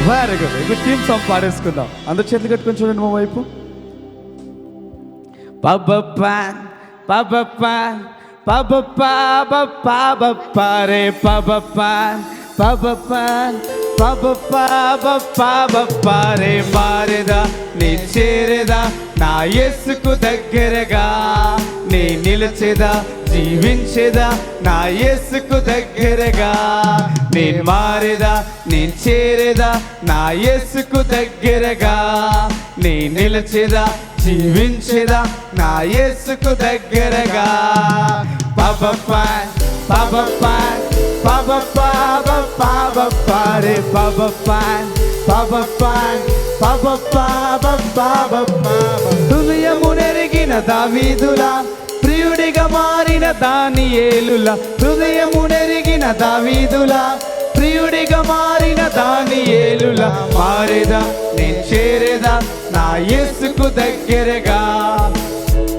Very good. ఇప్పుడు టీమ్ సాంగ్ పాడేసుకుందాం. అందరు చేతులు కట్టుకొని చూడండి మా వైపు. పబప్పా పబప్పా పబప్పా పబప్పా రే పబప్పా పబప్పా పబప్పా పబప్పా రే మారేదా నీ చేరేదా నా యేసుకు దగ్గరగా నీ నిలిచేదా జీవించేదా నా యేసుకు దగ్గరగా నేను మారేదా నేను చేరేదా నా యేసుకు దగ్గరగా నీ నిలిచేదా జీవించేదా నా యేసుకు దగ్గరగా పబప్పా పబప్పా పబప్పా పబప్పా రే పబప్పా పబప్పా పబప్పా పబప్పా హృదయము నెరిగిన దావీదులా ప్రియుడిగా మారిన దానియేలులా హృదయము నెరిగిన దావీదులా ప్రియుడిగా మారిన దానియేలులా మారేదా నేను చేరేదా నా యేసుకు దగ్గరగా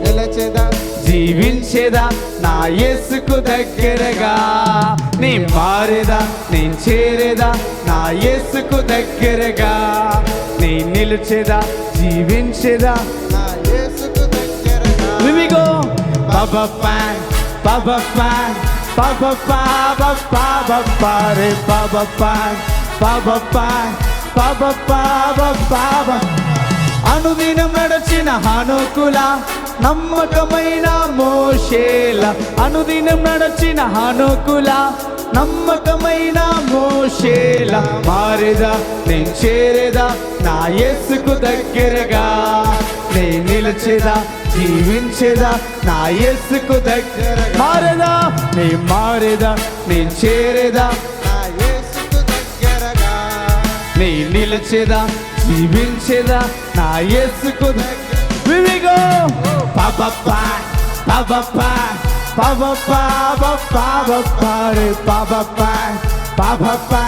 నిలిచేదా జీవించే నా యేసుకు దగ్గరగా. నీ మారేదా నేను చేరేదా నా యేసుకు దగ్గరగా. నీ నిలిచేదా జీవించేదా నా యేసుకు దగ్గరగా. వివిగో బాబా పాన్ బాబా పాన్ బాబా బాబా బాబా పారే బాబా పాన్ బాబా పాన్ బాబా బాబా బాబా. అనుదినం నడచిన హానోకుల నమ్మకమైన మోషేల. అనుదినం నడచిన హానోకుల నమ్మకమైన మోషేల. మారేదా నేను చేరేదా నా యేసుకు దగ్గరగా. నే నిలిచేదా జీవించేదా నా యేసుకు దగ్గర. మారేదా నే మారేదా నేను చేరేదా నా యేసుకు దగ్గరగా. నీ నిలిచేదా జీవించేదా నా యేసుకు దగ్గర. వివిగో పాపప్పా పాపప్పా పాపప్పా పాపప్పా రే పాపప్పా పాపప్పా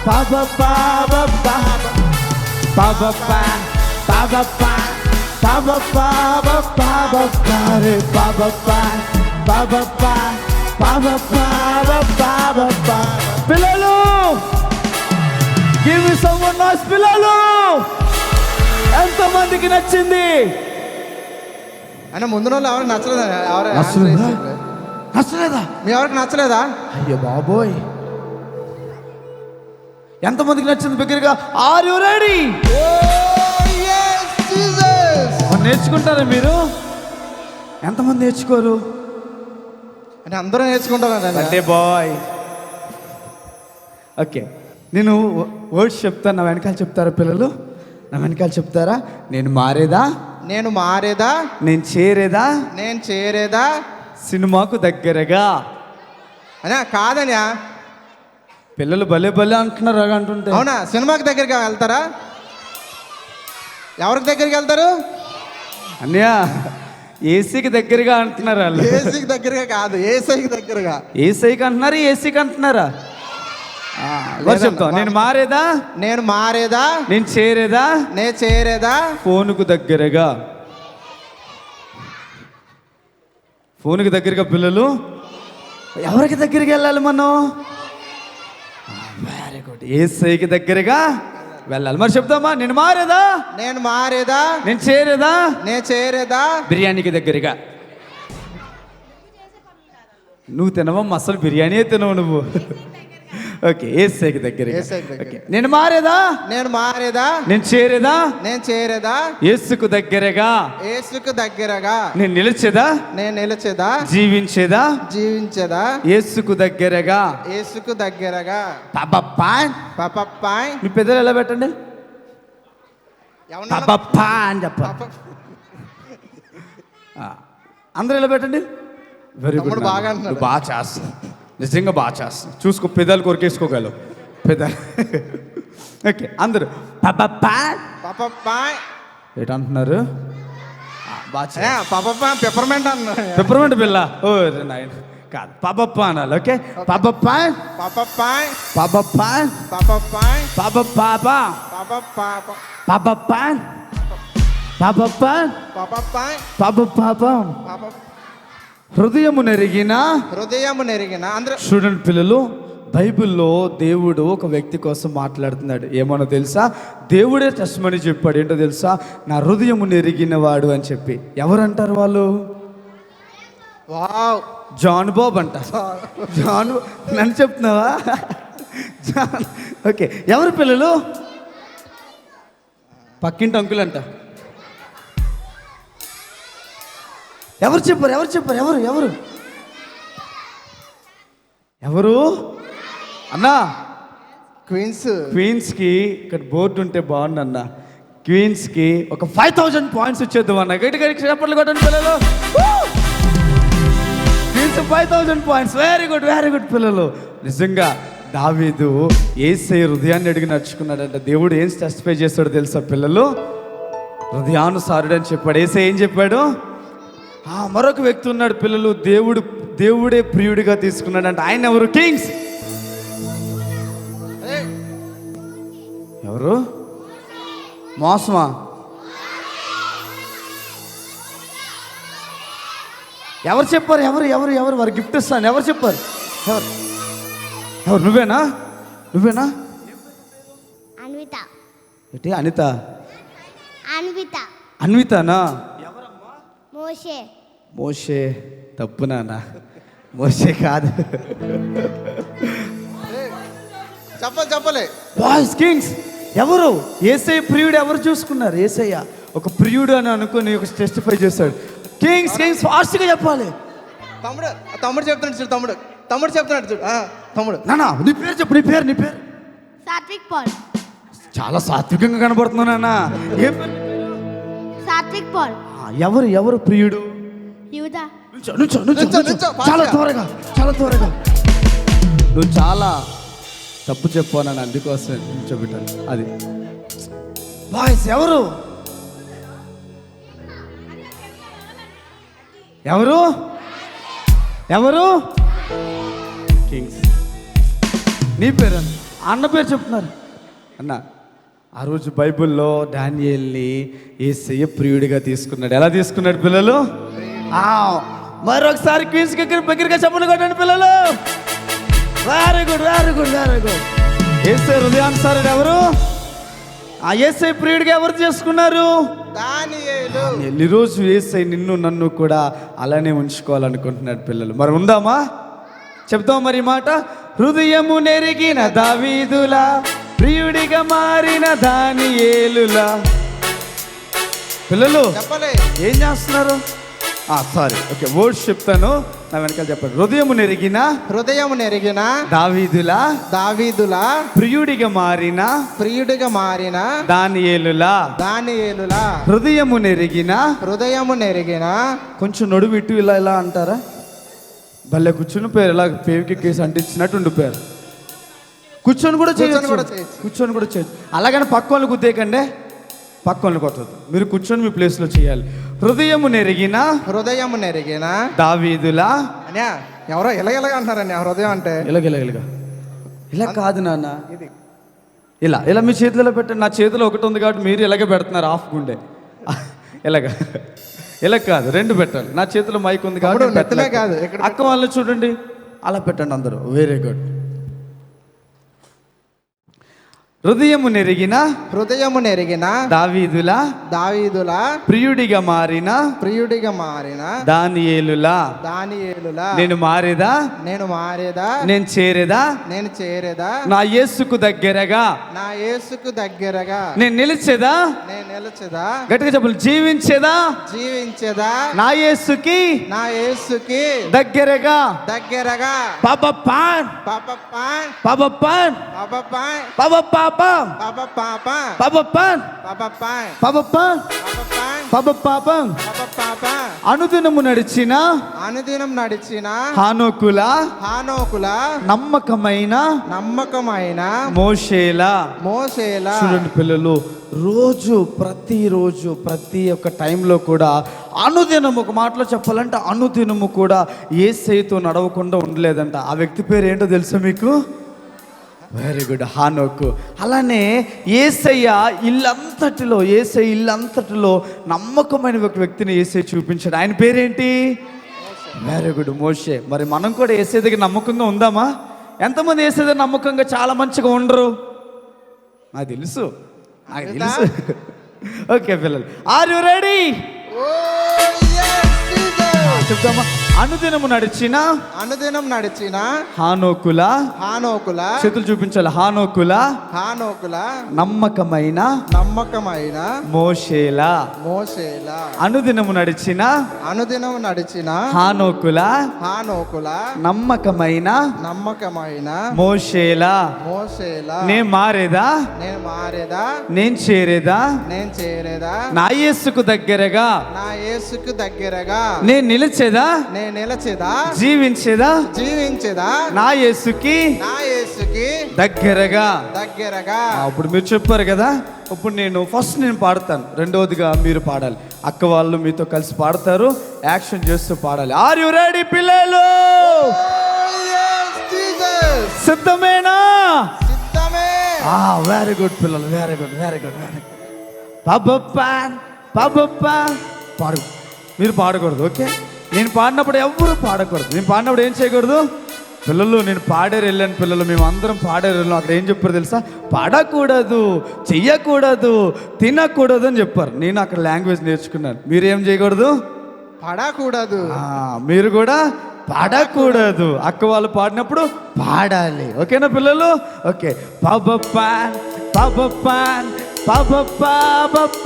పాపప్పా పాపప్పా పాపప్పా పాపప్పా పాపప్పా రే పాపప్పా పాపప్పా పాపప్పా పాపప్పా. పిల్లలు గివ్ మీ సమ్వన్ నాయిస్. పిల్లలు ఎంతమందికి నచ్చింది? అయినా ముందు వాళ్ళు ఎవరికి నచ్చలేదా? నచ్చలేదా? మీ ఎవరికి నచ్చలేదా? అయ్యో బాబోయ్, ఎంతమందికి నచ్చింది బిగ్గరగా? Are you ready? నేర్చుకుంటారా మీరు? ఎంతమంది నేర్చుకోరు? అని అందరూ నేర్చుకుంటారా? అంటే బాయ్ ఓకే, నేను వర్డ్స్ చెప్తాను, నా వెనకాల చెప్తారా పిల్లలు? నా వెనకాల చెప్తారా? నేను మారేదా నేను మారేదా నేను చేరేదా నేను చేరేదా సినిమాకు దగ్గరగా. అనే కాదన్యా, పిల్లలు భలే భలే అంటున్నారు అంటుంటే. అవునా? సినిమాకి దగ్గరికి వెళ్తారా? ఎవరికి దగ్గరికి వెళ్తారు? అన్నయ్య ఏసీకి దగ్గరగా అంటున్నారు వాళ్ళు. ఏసీకి దగ్గరగా కాదు, ఏసైకి దగ్గరగా. ఏసీకి అంటున్నారు, ఏసీకి అంటున్నారా? చెప్తాం. నేను మారేదా నేను మారేదా నేను చేరేదా నేను చేరేదా ఫోనుకు దగ్గరగా. ఫోన్కి దగ్గరగా పిల్లలు ఎవరికి దగ్గరికి వెళ్ళాలి మనం? వెరీ గుడ్, ఏసైకి దగ్గరగా వెళ్ళాలి. మరి చెప్తామా? నేను మారేదా నేను మారేదా నేను చేరేదా నేను చేరేదా బిర్యానీకి దగ్గరగా. నువ్వు తినవమ్మా, అసలు బిర్యానీ తినవు నువ్వు. ఓకే, ఏసైకి దగ్గరగా. ఓకే, నేను మారేదా నేను మారేదా నేను చేరేదా నేను చేరేదా యేసుకు దగ్గరగా. యేసుకు దగ్గరగా. నేను నిలిచేదా నేను నిలిచేదా జీవించేదా జీవించేదా యేసుకు దగ్గరగా. యేసుకు దగ్గరగా. పాపప్పా పాపప్పాయ్. మీ పెద్దలు ఎలా పెట్టండి? పాపప్పా అని చెప్పాలి. అందరూ ఎలా పెట్టండి? వెరీ గుడ్, తమ్ముడు బాగా అంటున్నాడు. బాగా చేస్తాను, నిజంగా బాగా చేస్తాను. చూసుకో, పెదాలు కొరికేసుకోగలవు పెదాలు. ఓకే, అందరూ పాపప్పా పాపప్పాయ్ ఏంటంటున్నారు? బాగా పాపప్ప పెప్పర్మెంట్ అన్న. పెప్పర్మెంట్ పిల్ల. ఓ నాయన కాదు, పాపప్ప అనాలి. ఓకే, పాపప్పా పాపప్పాయ్ పాపప్పా పాపప్పాయ్ పాపప్పాపా పాపప్పాప పాపప్పా పాపప్పా పాపప్పాయ్ పాపపాపా. పాప హృదయము నెరిగిన హృదయము నెరిగిన. అందరూ స్టూడెంట్ పిల్లలు, బైబిల్లో దేవుడు ఒక వ్యక్తి కోసం మాట్లాడుతున్నాడు. ఏమన్నా తెలుసా? దేవుడే టెస్టిమనీ చెప్పాడు. ఏంటో తెలుసా? నా హృదయము నెరిగిన వాడు అని చెప్పి. ఎవరంటారు వాళ్ళు? వావ్, జాన్ బాబ్ అంట. జాన్, నన్ను చెప్తున్నావా? జాన్. ఓకే, ఎవరు పిల్లలు? పక్కింటి అంకుల్ అంట. ఎవరు చెప్పారు? ఎవరు చెప్పారు? ఎవరు ఎవరు ఎవరు అన్నా? క్వీన్స్కి ఇక్కడ బోర్డు ఉంటే బాగుండు అన్న. క్వీన్స్కి ఒక 5000 పాయింట్స్ వచ్చేద్దాం అన్న. గట్టిగా చెప్పట్లు కొట్టండి పిల్లలు. Queens 5000 points. Very good, very good పిల్లలు. నిజంగా దావీదు యేసయ్య హృదయాన్ని అడిగి నడుచుకున్నాడంట. దేవుడు ఏం టెస్టిఫై చేస్తాడో తెలుసా పిల్లలు? హృదయానుసారుడు అని చెప్పాడు. యేసయ్య ఏం చెప్పాడు? మరొక వ్యక్తి ఉన్నాడు పిల్లలు, దేవుడే ప్రియుడిగా తీసుకున్నాడంట. ఆయన ఎవరు? కింగ్స్. ఎవరు? మోసమా? ఎవరు చెప్పారు? ఎవరు ఎవరు ఎవరు వారు గిఫ్ట్ ఇస్తాను ఎవరు చెప్పారు? ఎవరు ఎవరు? నువ్వేనా? అన్విత. ఏంటి అనిత? అన్విత. అన్వితనా? మోషే. మోషే తప్పు నాన్న, మోషే కాదు. చెప్పలే. బాయ్స్ కింగ్స్ ఎవరు? యేసయ్య ప్రియుడు ఎవరు చూసుకున్నారు? యేసయ్య ఒక ప్రియుడు అని అనుకుని ఒక టెస్టిఫై చేశాడు. కింగ్స్ ఫాస్ట్గా చెప్పాలి. తమ్ముడు చెప్తున్నాడు చూడు. తమ్ముడు చెప్తున్నాడు చూడు. తమ్ముడు నాన్న నీ పేరు చెప్పు. నీ పేరు సాత్విక్ పాల్. చాలా సాత్వికంగా కనబడుతున్నావు నాన్న. ఏం పేరు? సాత్విక్ పాల్. ఎవరు ప్రియుడు? యూదా. నుంచో, చాలా త్వరగా నువ్వు చాలా తప్పు చెప్పానని అందుకోసం నిల్చోబెట్టాను. అది బాయ్స్ ఎవరు? కింగ్స్ నీ పేరు? అన్న పేరు చెప్తున్నారు. అన్న ఆ రోజు బైబిల్లో డానియేల్ని యేసయ్య ప్రియుడిగా తీసుకున్నాడు. ఎలా తీసుకున్నాడు పిల్లలు? మరొకసారి క్వీన్స్ దగ్గరగా చెప్పండి కొట్టండి పిల్లలు. Very good. యేసయ్య హృదయానుసారుడు ఎవరు? ఆ యేసయ్య ప్రియుడిగా ఎవరు చేసుకున్నారు? దానియేలు. ఈరోజు యేసయ్య నిన్ను నన్ను కూడా అలానే ఉంచుకోవాలనుకుంటున్నాడు పిల్లలు. మరి ఉందామా? చెప్తాం మరి మాట. హృదయము నెరిగిన దావీదులా, ప్రియుడిగా మారిన దానియేలులా. పిల్లలు చెప్పలే. ఏం చేస్తున్నారు? సారీ, ఓకే, వర్డ్స్ చెప్తాను, నా వెనకాల చెప్పండి. హృదయము నెరిగిన దావీదులా, ప్రియుడిగా మారిన దానియేలులా. హృదయము నెరిగిన కొంచెం నడువు ఇటు ఇలా అంటారా? భలే కూర్చుని పేరు ఇలా పేరుకి కేసు అంటించినట్టు ఉండిపోయారు. కూర్చొని కూడా చేయొచ్చు. అలాగని పక్క వాళ్ళు గుద్దేకండి, పక్క వాళ్ళు కొట్టదు. మీరు కూర్చొని మీ ప్లేస్లో చేయాలి. హృదయము నెరిగిన దావీదులా. ఎవరో ఇలాగ అంటున్నారని హృదయం అంటే ఇలా కాదు నాన్న, ఇలా మీ చేతిలో పెట్టండి. నా చేతిలో ఒకటి ఉంది కాబట్టి మీరు ఇలాగే పెడుతున్నారు హాఫ్ గుండె. ఇలా కాదు, రెండు పెట్టాలి. నా చేతిలో మైక్ ఉంది కాబట్టి కాదు. అక్క వాళ్ళు చూడండి, అలా పెట్టండి అందరూ. Very good. హృదయము నెరిగిన దావీదులా, ప్రియుడిగా మారిన దానియేలులా. నేను మారేదా, నేను చేరేదా, నా యేసుకు దగ్గరగా నేను నిలిచేదా, గట్టిగా చెప్పాలి. జీవించేదా, నా యేసుకి దగ్గరగా. పాపపాన్ అనుదినము నడిచిన హానోకులా, నమ్మకమైన మోషేలా. చూడండి పిల్లలు, ప్రతిరోజు ప్రతి ఒక్క టైంలో కూడా అనుదినం, ఒక మాటలో చెప్పాలంటే అనుదినము కూడా యేసయ్యతో నడవకుండా ఉండలేదంట. ఆ వ్యక్తి పేరు ఏంటో తెలుసా మీకు? వెరీ గుడ్, హానోకు. అలానే యేసయ్య ఇల్లంతటిలో నమ్మకమైన ఒక వ్యక్తిని యేసయ్య చూపించాడు. ఆయన పేరేంటి? వెరీ గుడ్, మోషే. మరి మనం కూడా యేసయ్య దగ్గర నమ్మకంగా ఉందామా? ఎంతమంది యేసయ్య దగ్గర నమ్మకంగా చాలా మంచిగా ఉండరు? నాకు తెలుసు. ఓకే పిల్లలు, ఆర్ యు రెడీ? చెప్తామా? అనుదినము నడిచిన హానోకులా. చేతులు చూపించాలి. హానోకులా నమ్మకమైన మోషేలా. అనుదినము నడిచిన హానోకులా నమ్మకమైన మోషేలా. నేను మారేదా, నేను చేరేదా, నా యేసుకు దగ్గరగా నేను నిలిచేదా, జీవించేదా, నా యేసుకి దగ్గరగా. అప్పుడు మీరు చెప్పారు కదా, ఇప్పుడు నేను పాడతాను, రెండవదిగా మీరు పాడాలి. అక్క వాళ్ళు మీతో కలిసి పాడతారు, యాక్షన్ చేస్తూ పాడాలి. ఆర్ యు రెడీ పిల్లలు? సిద్ధమేనా? వెరీ గుడ్ పిల్లలు, వెరీ గుడ్. పాడు, మీరు పాడకూడదు, ఓకే? నేను పాడినప్పుడు ఎవ్వరూ పాడకూడదు. నేను పాడినప్పుడు ఏం చేయకూడదు? పిల్లలు నేను పాడేరు వెళ్ళాను, పిల్లలు మేము అందరం పాడేరు వెళ్ళాం. అక్కడ ఏం చెప్పారు తెలుసా? పాడకూడదు, చెయ్యకూడదు, తినకూడదు అని చెప్పారు. నేను అక్కడ లాంగ్వేజ్ నేర్చుకున్నాను. మీరేం చేయకూడదు? పడకూడదు. మీరు కూడా పాడకూడదు. అక్క వాళ్ళు పాడినప్పుడు పాడాలి. ఓకేనా పిల్లలు? ఓకే. పాపపాన్ పాపపాన్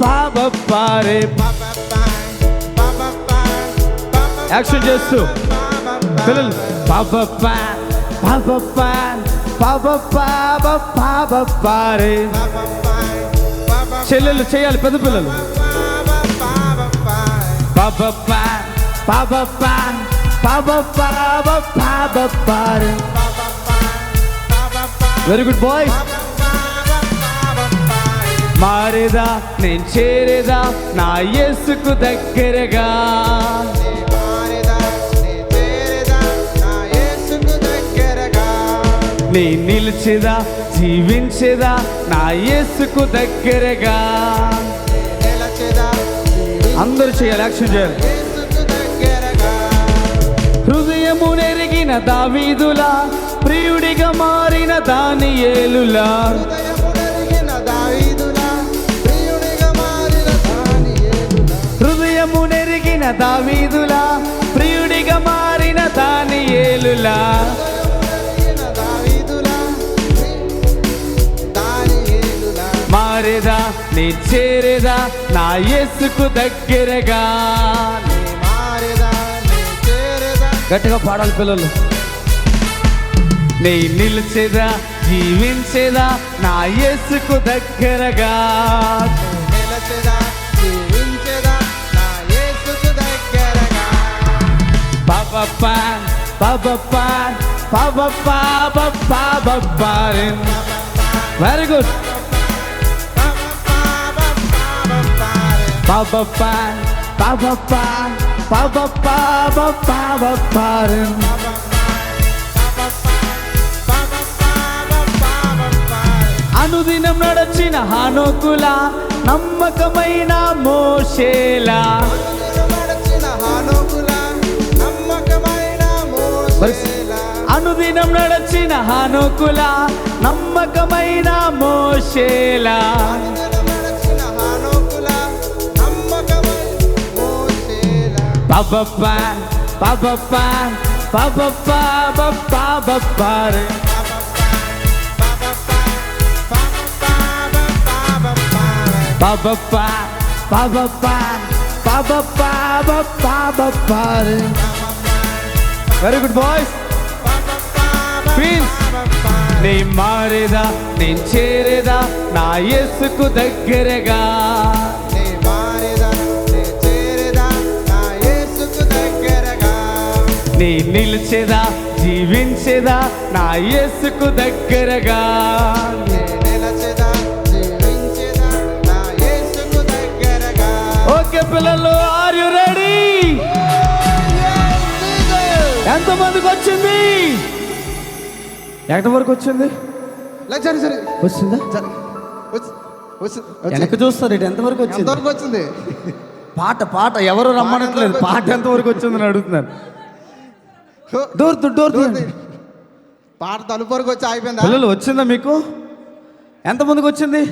పాపపారే యాక్షన్ చేస్తూ పిల్లలు పాపపాన్ పాపపాన్ పాపపారే. చెల్లెలు చేయాలి, పెద్ద పిల్లలు. పాపపాన్ పాపపాన్ పాపపారే. Very good boy. మారేదా నేను చేరేదా నా యేసుకు దగ్గరగా, నీ నిలిచేదా జీవించేదా నా యేసుకు దగ్గరగా. అందరూ చేయాలి, యాక్షన్ చేయాలి. హృదయము నెరిగిన దావీదులా ప్రియుడిగా మారిన దానియేలులా, హృదయము నెరిగిన దావీదులా ప్రియుడిగా మారిన దానియేలులా, మారేదా నీ చేరేదా నా యేసుకు దగ్గరగా. గట్టిగా పాడాలి పిల్లలు. నీ నిలిచేదా జీవించేదా నా యేసుకు దగ్గరగా, పాపపాన్ పాపపాన్ పాపపారే. Very good. పాపపాన్ పాపపాన్ పాపపారే. అనుదినం నడచిన హానోకులా నమ్మకమైన మోషేలా, అనుదినం నడచిన హానోకులా నమ్మకమైన మోషేలా, పాపపాన్ పాపపాన్ పాపపారే. పాపపాన్ పాపపాన్ పాపపారే. Very good boys. ప్లీజ్. నీ మారేదా నేను చేరేదా నా యేసుకు దగ్గరగా, నీ నిలిచేదా జీవించేదా నా యేసుకు దగ్గరగా. ఓకే పిల్లలు, ఆర్ యు రెడీ? ఎంతమందికి వచ్చింది? ఎక్కడి వరకు వచ్చింది? వచ్చిందా? వెనక్కి చూస్తారు. ఎంతవరకు వచ్చింది? పాట పాట ఎవరు రమ్మనట్లేదు. పాట ఎంతవరకు వచ్చిందని అడుగుతున్నారు. డోర్ పాట తలుపు వరకు వచ్చి ఆగిపోయిందా? పిల్లలు వచ్చిందా మీకు? ఎంతమందికి వచ్చింది?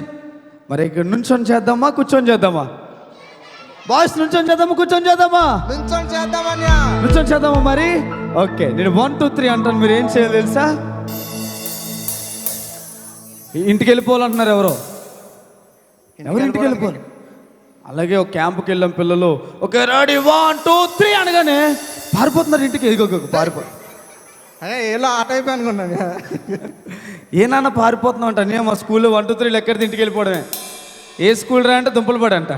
మరి ఇక్కడ నుంచొని చేద్దామా కూర్చొని చేద్దామా? బాయ్స్ నుంచొని చేద్దామా కూర్చొని చేద్దామా? నుంచొని చేద్దామా మరి? ఓకే, నేను 1 2 3 అంటాను. మీరు ఏం చేయాలి తెలుసా? ఇంటికి వెళ్ళిపోవాలంటున్నారు. ఎవరు ఇంటికి వెళ్ళిపోవాలి? అలాగే ఒక క్యాంపుకి వెళ్ళాం పిల్లలు. ఓకే రెడీ 1 2 3 అనగానే పారిపోతున్నారు ఇంటికి. పారిపో ఏలో ఆట అయిపోయి అనుకున్నాను. ఏ నాన్న పారిపోతున్నావు అంట. నేను మా స్కూల్లో 1 2 3 ఎక్కడిది ఇంటికి వెళ్ళిపోవడమే. ఏ స్కూల్ రా అంటే దుంపలు పడంట.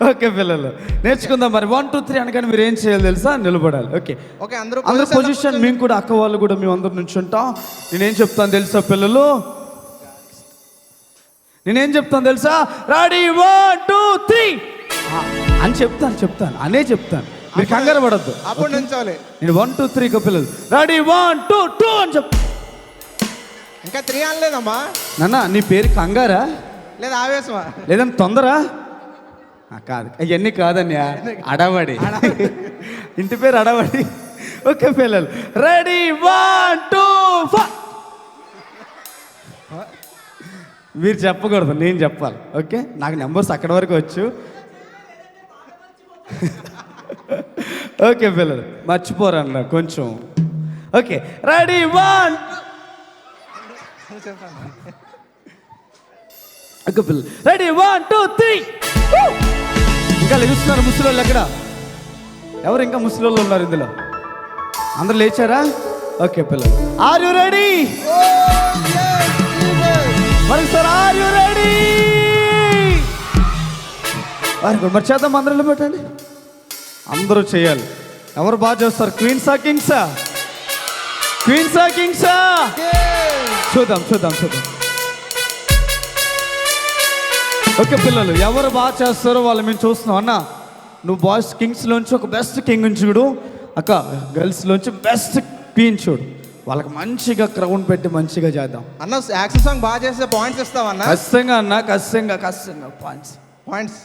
ఓకే పిల్లలు నేర్చుకుందాం మరి. 1 2 3 అనగానే మీరు ఏం చేయాలి తెలుసా? నిలబడాలి. ఓకే ఓకే అందరూ పొజిషన్. మేము కూడా అక్క వాళ్ళు కూడా మేము అందరు నుంచి ఉంటాం. నేనేం చెప్తాను తెలుసా పిల్లలు? నేనేం చెప్తాను తెలుసా? రెడీ 1 2 3 అని చెప్తాను అనే చెప్తాను. మీరు కంగారు పడద్దు. అప్పుడు నుంచోలే. నేను 1 2 3 పిల్లలు రెడీ 1 2 2 అని చెప్తా. ఇంకా 3 అనలేదమ్మా. నాన్న నీ పేరు కంగారా లేదా ఆవేశమా లేదంటే తొందరా? కాదు, ఇవన్నీ కాదన్యా, అడవడి. ఇంటి పేరు అడవడి. ఓకే పిల్లలు, రెడీ, 1 2 4. మీరు చెప్పకూడదు, నేను చెప్పాలి. ఓకే, నాకు నెంబర్స్ అక్కడి వరకు వచ్చు. ఓకే పిల్లలు, మర్చిపోరన్న కొంచెం. Okay, ready, 1. ఓకే పిల్లలు, రెడీ, 1 2 3. ఇంకా లెగుస్తున్నారు ముసలి వాళ్ళు ఎక్కడ? ఎవరు ఇంకా ముసలి వాళ్ళు ఉన్నారు ఇందులో? అందరూ లేచారా? ఓకే పిల్లలు, ఆర్ యు రెడీ? మరి సార్, ఆర్ యు రెడీ? మరి చేద్దాం, అందరిలో పెట్టండి. అందరూ చేయాలి. ఎవరు బాగా చేస్తారు? క్వీన్సా కింగ్సా? క్వీన్సా కింగ్సా? చూద్దాం. ఓకే పిల్లలు, ఎవరు బాగా చేస్తారో వాళ్ళు మేము చూస్తున్నాం. అన్న, నువ్వు బాయ్స్ కింగ్స్లోంచి ఒక బెస్ట్ కింగ్ చూడు, అక్క గర్ల్స్లోంచి బెస్ట్ క్వీన్ చూడు. వాళ్ళకి మంచిగా క్రౌన్ పెట్టి మంచిగా చేద్దాం. అన్న యాక్షన్ సాంగ్ బాగా చేస్తే పాయింట్స్ ఇస్తావన్నా? ఖచ్చితంగా అన్న, ఖచ్చితంగా పాయింట్స్.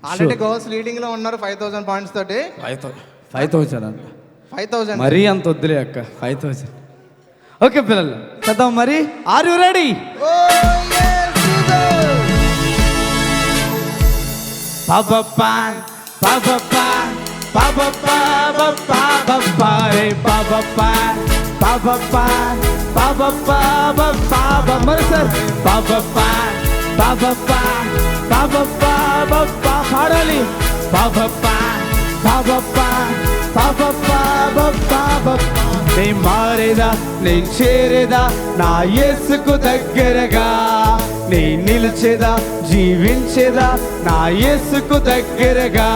ఆల్రెడీ గర్ల్స్ లీడింగ్ లో ఉన్నారు 5000 పాయింట్స్ తోటి. 5000 అన్న, 5000 మరీ అంత వద్దులే అక్క, 5000. ఓకే పిల్లలు, చేద్దాం మరి. Are you ready? మరి సార్, పాడాలి. నేను మారేదా, నేను చేరేదా నా యేసుకు దగ్గరగా, నేను నిలిచేదా, జీవించేదా నా యేసుకు దగ్గరగా.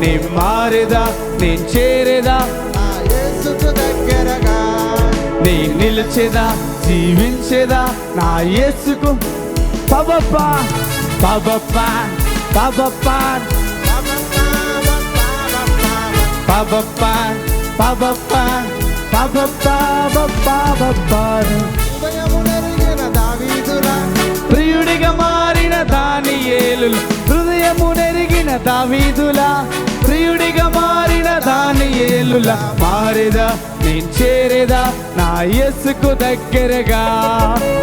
నేను మారేదా, నేను చేరేదా నా యేసుకు దగ్గరగా, నేను నిలిచేదా, జీవించేదా నా యేసుకు. పాపప్పా పాపప్పా పాపప్పా పాపప్పా పాపప్పా పాపప్పా. హృదయమునెరిగిన దావీదులా, ప్రియుడిగా మారిన దానియేలులా, హృదయమునెరిగిన దావీదులా, ప్రియుడిగా మారిన దానియేలులా. మారేదా, నేను చేరేదా నా యేసుకు దగ్గరగా,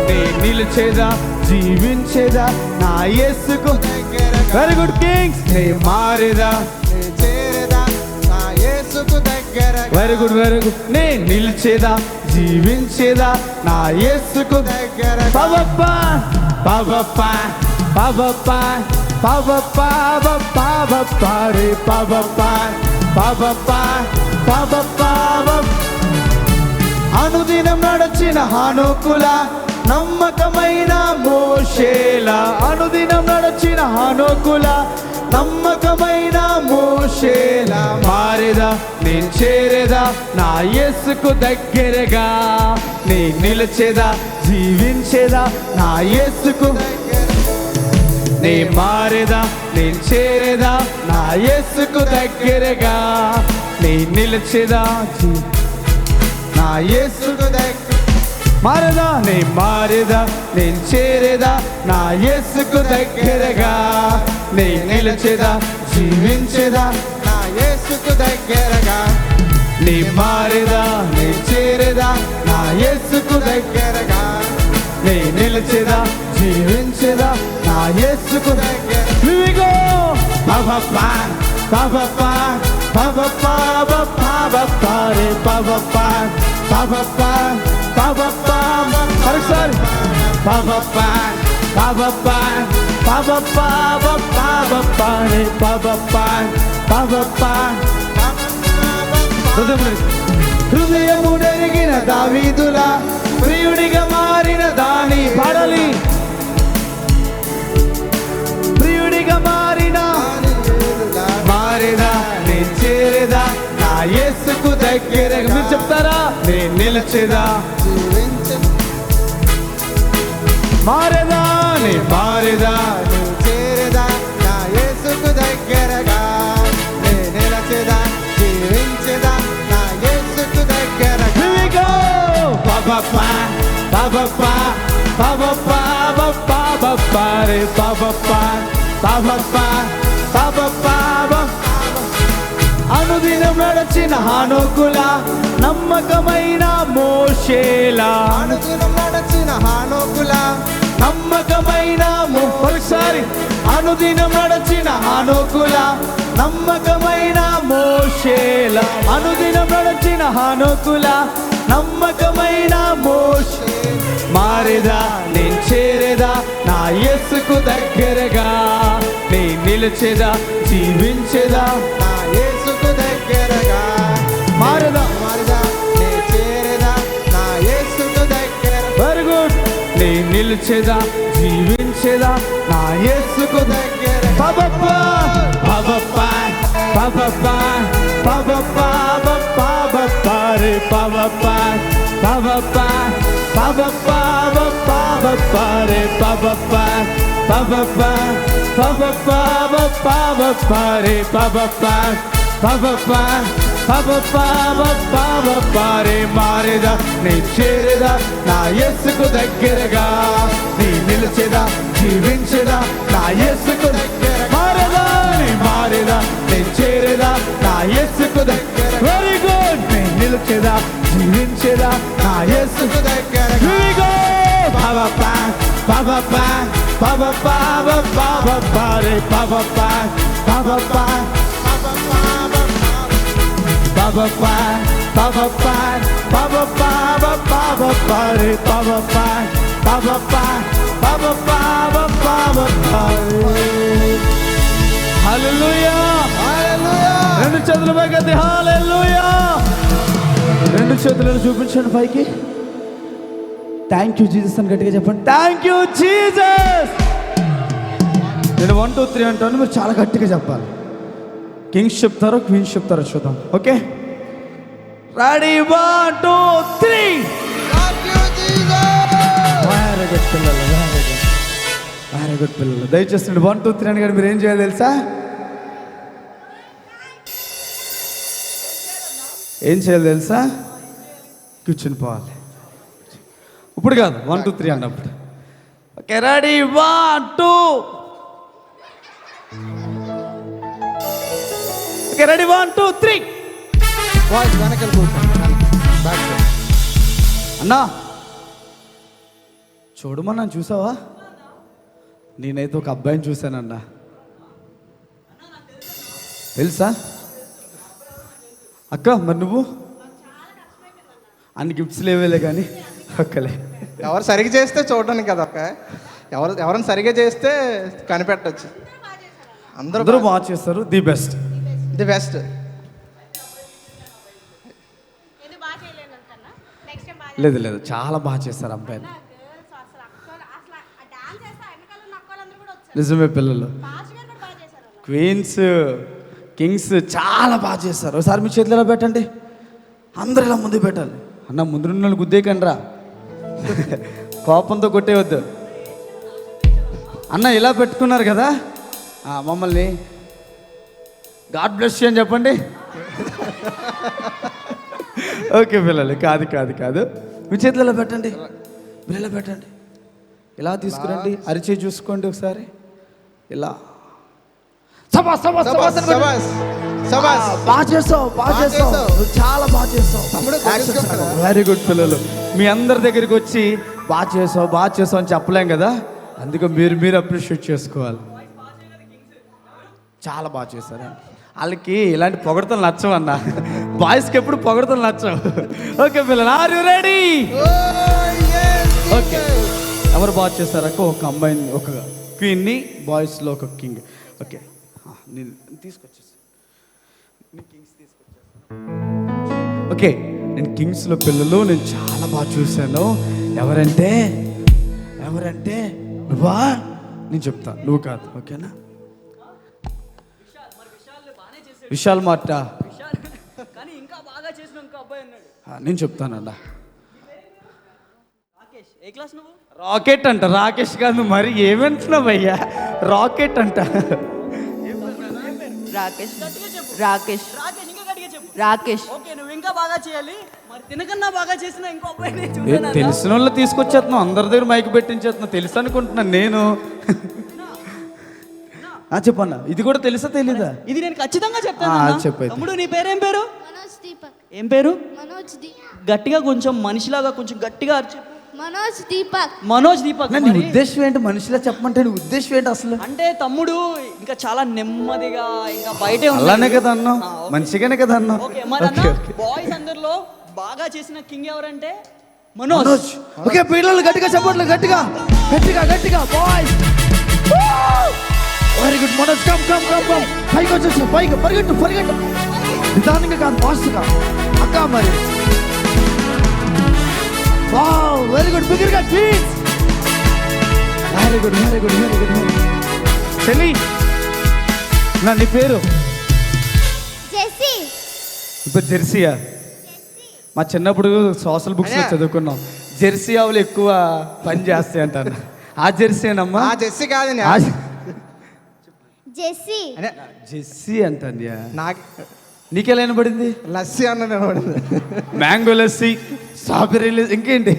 నేను నిలిచేదా, జీవించేదా నా యేసుకు దగ్గరగా. Very good Kings. నేను మారేదా, నేను చేరేదా నా యేసుకు దగ్గరగా. Very good. నేను నిలిచేదా, జీవించేదా నా యేసుకు దగ్గరగా. పాపప్పా పాపప్పా పాపప్పా పాపప్పా పాపప్పా రే పాపప్పా పాపప్పా పాపప్పా. అనుదినం నడచిన హానోకులా, నమ్మకమైన మోషేలా, అనుదినం నడచిన హానోకులా, నమ్మకమైన మోషేలా. మారేదా, నేను చేరేదా నా యేసుకు దగ్గరగా, నేను నిలిచేదా, జీవించేదా నా యేసుకు. నే మారేదా, నేను చేరేదా నా యేసుకు దగ్గరగా, నేను నిలిచేదా, నా యేసుకు దగ్గర. మారేదా, నేను మారేదా, నేను చేరేదా నా యేసుకు దగ్గరగా, నేను నిలిచేదా, జీవించేదా నా యేసుకు దగ్గరగా. నీ మారేదా, నేను చేరేదా నా యేసుకు దగ్గరగా, నేను నిలిచేదా, జీవించేదా నా యేసుకు దగ్గర. పాపప్పా పాపప్పా పాపప్పా పాపప్పా రే పాపప్పా పాపప్పా పాపప్పా. మరొకసారి పాపప్పా పాపప్పా పాపప్పా పాపప్పా రే పాపప్పా పాపప్పా. హృదయము నెరిగిన దావీదులా, ప్రియుడిగా మారిన దాని పాడాలి. ప్రియుడిగా మారేదా, నేను చేరేదా నా యేసుకు దగ్గరగా. మీరు చెప్తారా? నేను నిలిచేదా, మారేదా, నేను మారేదా, నువ్వు చేరేదా నా యేసుకు దగ్గరగా, నేను నిలచేదా, జీవించేదా నా యేసుకు దగ్గరగా. పాపప్పా పాపప్పా పాపప్పా పాపప్పా రే పాపప్పా పాపప్పా పాప అనుదినం నడచిన హానోకులా నమ్మకమైన మోషేలా అనుదినం నడచిన హానోకులా నమ్మకమైన ఒకసారి అనుదినం నడచిన హానోకులా నమ్మకమైన మోషేలా అనుదినం నడచిన హానోకులా నమ్మకమైన మోషే మారేదా నేను చేరేదా నా యేసుకు దగ్గరగా నే నిలిచేదా జీవించేదా నా యేసుకు దగ్గరగా మారేదా మారదా నే చేరేదా నా యేసుకు దగ్గర వెరీ గుడ్ నే నిలిచేదా జీవించేదా నా యేసుకు దగ్గర పబప్పా పబప్పా పబప్పా పబప్పా పబప్పా రే పబప్పా పబప్పా పబప్పా పబప్పా రే పబప్పా పబప్పా పబప్పా పబప్పా రే పబప్పా పబప్పా పబప్పా పబప్పా రే మారేదా నే చేరేదా నా యేసుకు దగ్గరగా నీ నిలిచేదా జీవించేదా నా యేసుకు దగ్గర మారేదా నీ మారేదా నే చేరేదా నా యేసుకు దగ్గర వెరీ గుడ్ నే నిలిచేదా జీవించేదా నా యేసుకు దగ్గర పబప్పా పబప్పా పబప్పా పబప్పా రే పబప్పా పబప్పా పబప్పా పబప్పా పబప్పా పబప్పా రే పబప్పా పబప్పా పబప్పా పబప్పా హల్లెలూయా హల్లెలూయా రెండు చేతుల పైకి హల్లెలూయా రెండు చేతులను చూపించండి పైకి థ్యాంక్ యూ జీసస్ అని గట్టిగా చెప్పండి థ్యాంక్ యూ జీసస్ నేను 1 2 3 అంటాను మీరు చాలా గట్టిగా చెప్పాలి కింగ్స్ చెప్తారో క్వీన్స్ చెప్తారో చూద్దాం ఓకే రెడీ 1 2 3 వెరీ గుడ్ పిల్లలు వెరీ గుడ్ పిల్లలు దయచేసి 1 2 3 అని కానీ మీరు ఏం చేయాలి తెలుసా ఏం చేయాలి తెలుసా కూర్చుని పోవాలి ఇప్పుడు కాదు 1 2 3 అన్నప్పుడు okay ready 1 2 okay ready 1 2 3 voice వెనకాల కూర్చోండి బ్యాక్ సైడ్ అన్నా చూడమన్నా చూసావా నేనైతే ఒక అబ్బాయిని చూశానన్నా తెలుసా అక్క మరి నువ్వు అన్ని గిఫ్ట్స్ లేవేలే కానీ ఒక్కలే ఎవరు సరిగ్గా చేస్తే చూడడానికి కదా అక్క ఎవరైనా సరిగ్గా చేస్తే కనిపెట్టచ్చు అందరూ బాగా చేస్తారు ది బెస్ట్ ది బెస్ట్ లేదు లేదు చాలా బాగా చేస్తారు అబ్బాయిలు నిజమే పిల్లలు క్వీన్స్ కింగ్స్ చాలా బాగా చేస్తారు ఒకసారి మీ చేతిలో పెట్టండి అందరు ఇలా ముందు పెట్టాలి అన్న ముందు ఉన్న వాళ్ళు గుద్దేకండి రా కోపంతో కొట్టేవద్దు అన్న ఇలా పెట్టుకున్నారు కదా మమ్మల్ని గాడ్ బ్లెస్ యూ అని చెప్పండి ఓకే పిల్లలు కాదు కాదు కాదు మీ చేతిలో ఇలా పెట్టండి మీరు ఇలా పెట్టండి ఇలా తీసుకురండి అరిచే చూసుకోండి ఒకసారి ఇలా సబాస్ సబాస్ సబాస్ అని కొట్టండి. సబాస్ బాగా చేస్తావు బాగా చేస్తావు నువ్వు చాలా బాగా తమ్ముడు, చేస్తావు వెరీ గుడ్ పిల్లలు మీ అందరి దగ్గరికి వచ్చి బాగా చేసావు అని చెప్పలేం కదా అందుకే మీరు అప్రిషియేట్ చేసుకోవాలి చాలా బాగా చేశారు వాళ్ళకి ఇలాంటి పొగడతలు నచ్చవన్న బాయ్స్కి ఎప్పుడు పొగడతలు నచ్చవు ఓకే పిల్లలు ఆర్ యు రెడీ ఓకే ఎవరు బాగా చేస్తారక్క ఒక అమ్మాయిని ఒక క్వీన్ని బాయ్స్లో ఒక కింగ్ ఓకే నేను తీసుకొచ్చేసి ఓకే నేను కింగ్స్లో పిల్లలు నేను చాలా బాగా చూశాను ఎవరంటే నువ్వా నేను చెప్తా నువ్వు కాదు ఓకేనా విశాల్ మాట కానీ ఇంకా బాగా చేసిన ఇంకో అబ్బాయి ఉన్నాడు నేను చెప్తానన్నా రాకేష్ ఏ క్లాస్ నువ్వు రాకెట్ అంట రాకేష్ కాదు మరి ఏమంటున్నావు అయ్యా రాకెట్ అంట రాకేష్ రాకేష్ రాకేష్ ఇంకా గట్టిగా చెప్పు రాకేష్ ఓకే నువ్వు ఇంకా బాగా చేయాలి మరి తినకన్నా బాగా చేసిన ఇంకో అబ్బాయిని ఏ, చూసాను తెలిసిన వాళ్ళు తీసుకొచ్చేస్తున్నావు అందరి దగ్గర మైక్ పెట్టించేస్తున్నావు తెలుసు అనుకుంటున్నాను నేను చెప్పన్నా, ఇది కూడా తెలుసా తెలీదా? ఇది నేను ఖచ్చితంగా చెప్తాను ఆ, అన్న. చెప్పు అయితే. తమ్ముడు నీ పేరేం పేరు? మనోజ్ దీపక్. ఏం పేరు? మనోజ్ దీపక్. గట్టిగా కొంచెం మనిషిలాగా కొంచెం గట్టిగా అరిచి. మనోజ్ దీపక్. మనోజ్ దీపక్. నీ మరి ఉద్దేశం ఏంటి? మనిషిలా చెప్పమంటే నీ ఉద్దేశం ఏంటి అసలు? అంటే తమ్ముడు ఇంకా చాలా నెమ్మదిగా ఇంకా బయటే ఉన్నాడు. అలానే కదా అన్నావు, ఆ, ఓకే. మంచిగానే కదా అన్నావు. ఓకే మరి అన్న, ఓకే, ఓకే. బాయ్స్ అందరిలో బాగా చేసిన కింగ్ ఎవరంటే మనోజ్. మనోజ్. ఓకే పిల్లలు గట్టిగా చెప్పట్లు, గట్టిగా గట్టిగా గట్టిగా boys. Very good Manoj, come come come come. పైకి వచ్చేసి పైకి పరిగెట్టు పరిగెట్టు. నిదానంగా కాదు, ఫాస్ట్గా. అక్క మరి వావ్, వెరీ గుడ్, బిగ్గరగా tweens. Very good very good very good. చెల్లి, నా నీ పేరు? జెస్సీ. ఇప్పుడు జెర్సీయా? మా చిన్నప్పుడు సోషల్ బుక్స్లో చదువుకున్నాం, జెర్సీ ఆవులు ఎక్కువ పని చేస్తాయి అంటాను. ఆ జెర్సీనమ్మా? ఆ జెస్సీ కాదండి, జెస్సీ. జెర్సీ అంటాను. నాకు నీకెలా వినపడింది? లస్సీ అన్న నిలబడింది. మ్యాంగో లస్సీ, స్ట్రాబెర్రీ లస్సీ, ఇంకేంటి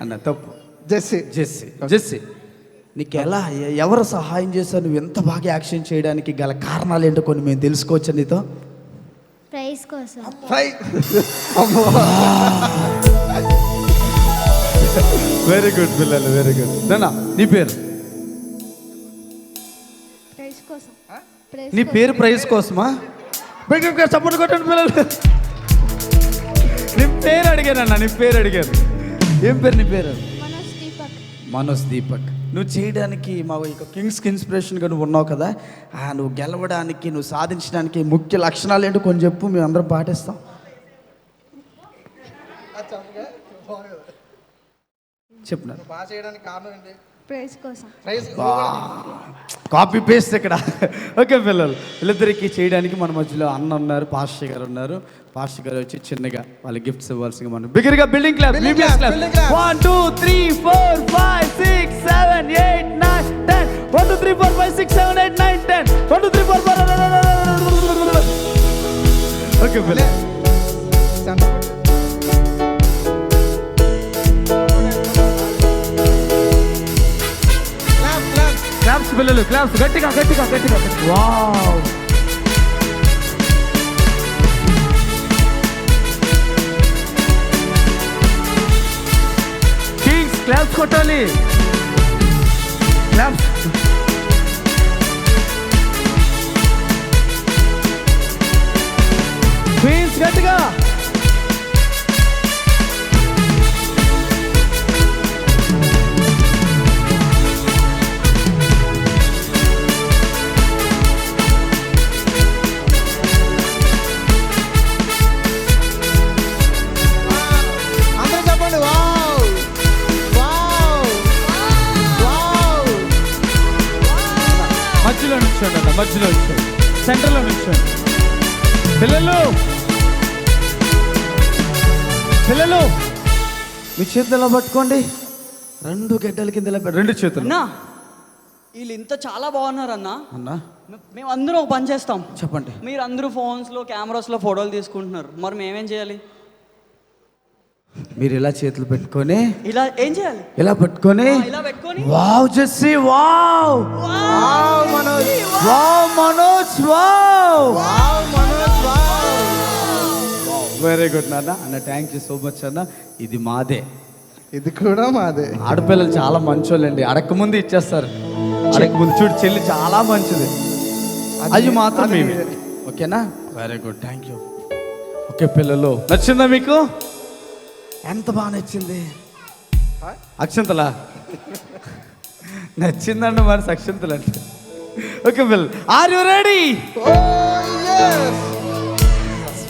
అన్న? తప్పు. జెస్సీ. జెస్సీ. జెస్సీ, నీకు ఎలా ఎవరు సహాయం చేశారు నువ్వు ఎంత బాగా యాక్షన్ చేయడానికి గల కారణాలు ఏంటో కొన్ని మేము తెలుసుకోవచ్చా నీతో? ప్రైజ్ కోసం. వెరీ గుడ్ పిల్లలు, వెరీ గుడ్. నాన్న నీ పేరు? ప్రైజ్ కోసం. నీ పేరు ప్రైజ్ కోసమా? సపోర్ట్ కొట్టండి పిల్లలు. నీ పేరు అడిగానన్నా, నీ పేరు అడిగాను. ఏం పేరు నీ పేరు? మనోజ్ దీపక్. మనోజ్ దీపక్. నువ్వు చేయడానికి మా కింగ్స్కి ఇన్స్పిరేషన్గా నువ్వు ఉన్నావు కదా, నువ్వు గెలవడానికి, నువ్వు సాధించడానికి ముఖ్య లక్షణాలు ఏంటో కొంచెం చెప్పు, మేము అందరం పాటిస్తాం. చెప్పు. బాగా చేయడానికి కారణం ఏంటి? ప్రైజ్ కోసం. కాపీ పేస్ట్ ఇక్కడ. ఓకే పిల్లలు, వీళ్ళిద్దరికి చేయడానికి మన మధ్యలో అన్న ఉన్నారు, పాస్టర్ గారు ఉన్నారు. పాస్టర్ గారు వచ్చి చిన్నగా వాళ్ళ గిఫ్ట్స్ ఇవ్వాల్సిందిగా మనం బిగ్గరగా బిల్డింగ్ క్లాప్. 1 2 3 4 5 6 7 8 9 10. 1 2 3 4 5 6 7 8 9 10. 1 2 3 4 5. ఓకే పిల్లలు, క్లాప్స్ పిల్లలు, క్లాప్స్ గట్టిగా గట్టిగా గట్టిగా. వావ్, కింగ్స్ క్లాప్స్ కొట్టాలి, క్లాప్స్. క్వీన్స్ గట్టిగా. అందరూ చెప్పండి. Wow wow wow. మధ్యలో నుంచోండి అన్న, మధ్యలో నుంచోండి, సెంటర్లో నుంచోండి. పిల్లలు పిల్లలు మీ చేతుల్లో పట్టుకోండి, రెండు గడ్డల కింద రెండు చేతులు. అన్నా వీళ్ళు ఇంత చాలా బాగున్నారు అన్న. అన్నా మేము అందరం ఒక పని చేస్తాం. చెప్పండి. మీరు అందరూ ఫోన్స్లో కెమెరాస్లో ఫోటోలు తీసుకుంటున్నారు, మరి మేమేం చేయాలి? మీరు ఇలా చేతులు పెట్టుకొని ఇలా ఏం చేయాలి? ఇలా పట్టుకొని, ఇలా పెట్టుకొని wow Jessie, wow wow Manoj. Wow Manoj, wow wow Manoj. Wow. Very good నాన్న. అన్న థ్యాంక్ యూ సో మచ్ అన్న. ఇది మాదే. ఇది కూడా మాదే. ఆడపిల్లలు చాలా మంచోళ్ళండి, అడగకముందు ఇచ్చేస్తారు. అడగకముందు చూడు, చెల్లి చాలా మంచిది. అది మాత్రం మేమే. ఓకేనా? Very good, thank you. Okay పిల్లలు, నచ్చిందా మీకు? ఎంత బాగా నచ్చింది? అక్షంతలా నచ్చిందండి మరి, అక్షంతలు అంటే. ఓకే పిల్లలు, are you ready?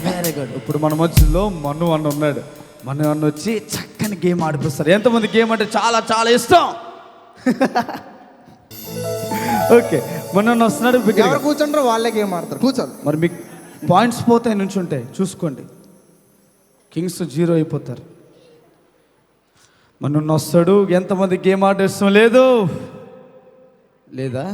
Very good. ఇప్పుడు మన మధ్యలో మను అన్న ఉన్నాడు. మను అన్న వచ్చి చక్కని గేమ్ ఆడిపిస్తారు. ఎంతమంది గేమ్ అంటే చాలా చాలా ఇష్టం? ఓకే, మను అన్న వస్తున్నాడు. ఎవరు కూర్చుంటారో వాళ్ళే గేమ్ ఆడతారు. కూర్చోాలి. మరి మీకు పాయింట్స్ పోతాయి నుంచుంటే చూసుకోండి. కింగ్స్ 0 అయిపోతారు. మను వస్తాడు. ఎంతమంది గేమ్ ఆడే ఇష్టం లేదు? లేదా?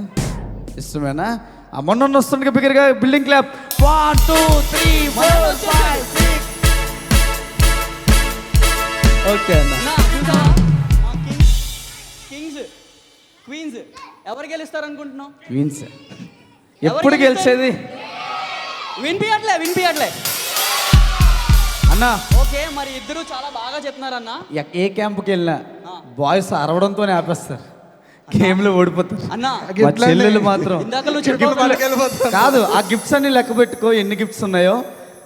ఇష్టమేనా? ఆ మొన్న వస్తుంది బిగ్గరగా బిల్డింగ్ క్లాప్. 1 2 3 4 5 6. ఓకే అన్న. కింగ్స్ క్వీన్స్ ఎవరు గెలుస్తారు అనుకుంటున్నావు? క్వీన్స్ ఎప్పుడు గెలిచేది వినిపించట్లే అన్నా. ఓకే, మరి ఇద్దరు చాలా బాగా చెప్తున్నారన్న. ఏ క్యాంప్కి వెళ్ళినా బాయ్స్ అరవడంతోనే ఆపేస్తారు, గేమ్లో ఓడిపోతారు. అన్న మా చెల్లెలు మాత్రం ఇందాక నువ్వు చెప్పావు కాదు, ఆ గిఫ్ట్స్ అన్ని లెక్క పెట్టుకో, ఎన్ని గిఫ్ట్స్ ఉన్నాయో.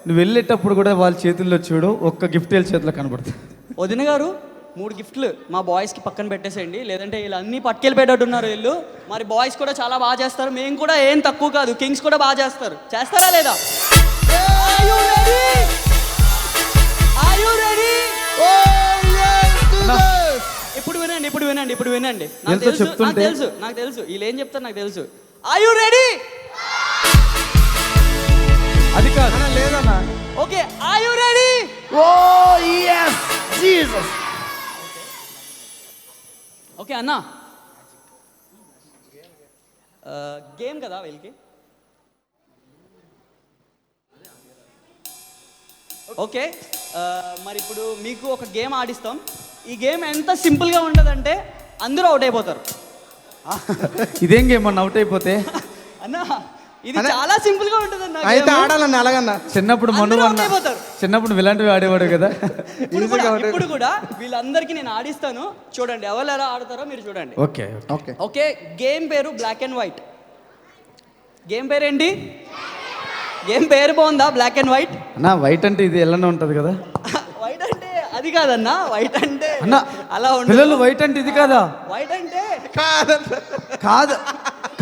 నువ్వు వెళ్ళేటప్పుడు కూడా వాళ్ళ చేతుల్లో చూడు, ఒక్క గిఫ్ట్ వీళ్ళ చేతిలో కనబడుతుంది. వదిన గారు 3 గిఫ్ట్లు మా బాయ్స్కి పక్కన పెట్టేసేయండి, లేదంటే వీళ్ళు అన్నీ పట్టుకెళ్ళిపోయేటట్టు ఉన్నారు వీళ్ళు. మరి బాయ్స్ కూడా చాలా బాగా చేస్తారు, మేము కూడా ఏం తక్కువ కాదు, కింగ్స్ కూడా బాగా చేస్తారు. చేస్తారా లేదా? ఇప్పుడు వినండి నాకు తెలుసు వీళ్ళు ఏం చెప్తారు నాకు తెలుసు. Are you ready? అది కాదు లేదన్నా. Okay, are you ready? Oh yes Jesus. Okay అన్న, గేమ్ కదా వీళ్ళకి. ఓకే, మరి ఇప్పుడు మీకు ఒక గేమ్ ఆడిస్తాం. ఈ గేమ్ ఎంత సింపుల్గా ఉంటుందంటే అందరూ అవుట్ అయిపోతారు. ఇదేం గేమ్ అన్న అవుట్ అయిపోతే? అన్న ఇది చాలా సింపుల్గా ఉంటుంది అన్న. అయితే ఆడాలన్న అలాగన్నా. చిన్నప్పుడు అందరూ out అయిపోతారు. చిన్నప్పుడు ఇలాంటివి ఆడేవాడు కదా. ఇప్పుడు కూడా వీళ్ళందరికీ నేను ఆడిస్తాను, చూడండి ఎవరు ఎలా ఆడతారో మీరు చూడండి. ఓకే ఓకే ఓకే, గేమ్ పేరు బ్లాక్ అండ్ వైట్. గేమ్ పేరు ఏంటి? గేమ్ పేరు బాగుందా? Black and white. అన్నా వైట్ అంటే ఇది ఎలానే ఉంటుంది కదా. వైట్ అంటే అది కాదన్నా, వైట్ అంటే అన్న అలా ఉంటుంది. పిల్లలు వైట్ అంటే ఇది కాదా? వైట్ అంటే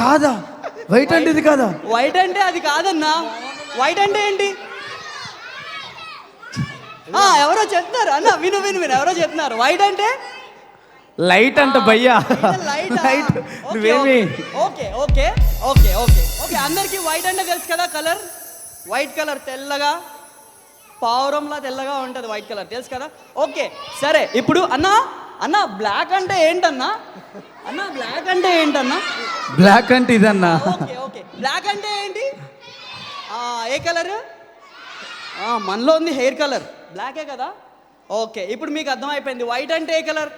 కాదా వైట్ అంటే ఇది కాదా? వైట్ అంటే అది కాదన్నా. వైట్ అంటే ఏంటి? ఎవరో చెప్తున్నారు అన్న, విను ఎవరో చెప్తున్నారు. వైట్ అంటే లైట్ అంట భయ్యా. లైట్. నువ్వేమి okay okay okay okay okay అందరికి వైట్ అంటే తెలుసు కదా, కలర్ వైట్ కలర్, తెల్లగా పావురంలా తెల్లగా ఉంటుంది వైట్ కలర్, తెలుసు కదా. ఓకే సరే, ఇప్పుడు అన్న బ్లాక్ అంటే ఏంటన్నా? అన్న బ్లాక్ అంటే ఏంటన్నా? బ్లాక్ అంటే ఇదన్నా. ఓకే ఓకే, బ్లాక్ అంటే ఏంటి? ఏ కలర్? మనలో ఉంది హెయిర్ కలర్, బ్లాకే కదా. ఓకే, ఇప్పుడు మీకు అర్థమైపోయింది. వైట్ అంటే ఏ కలర్?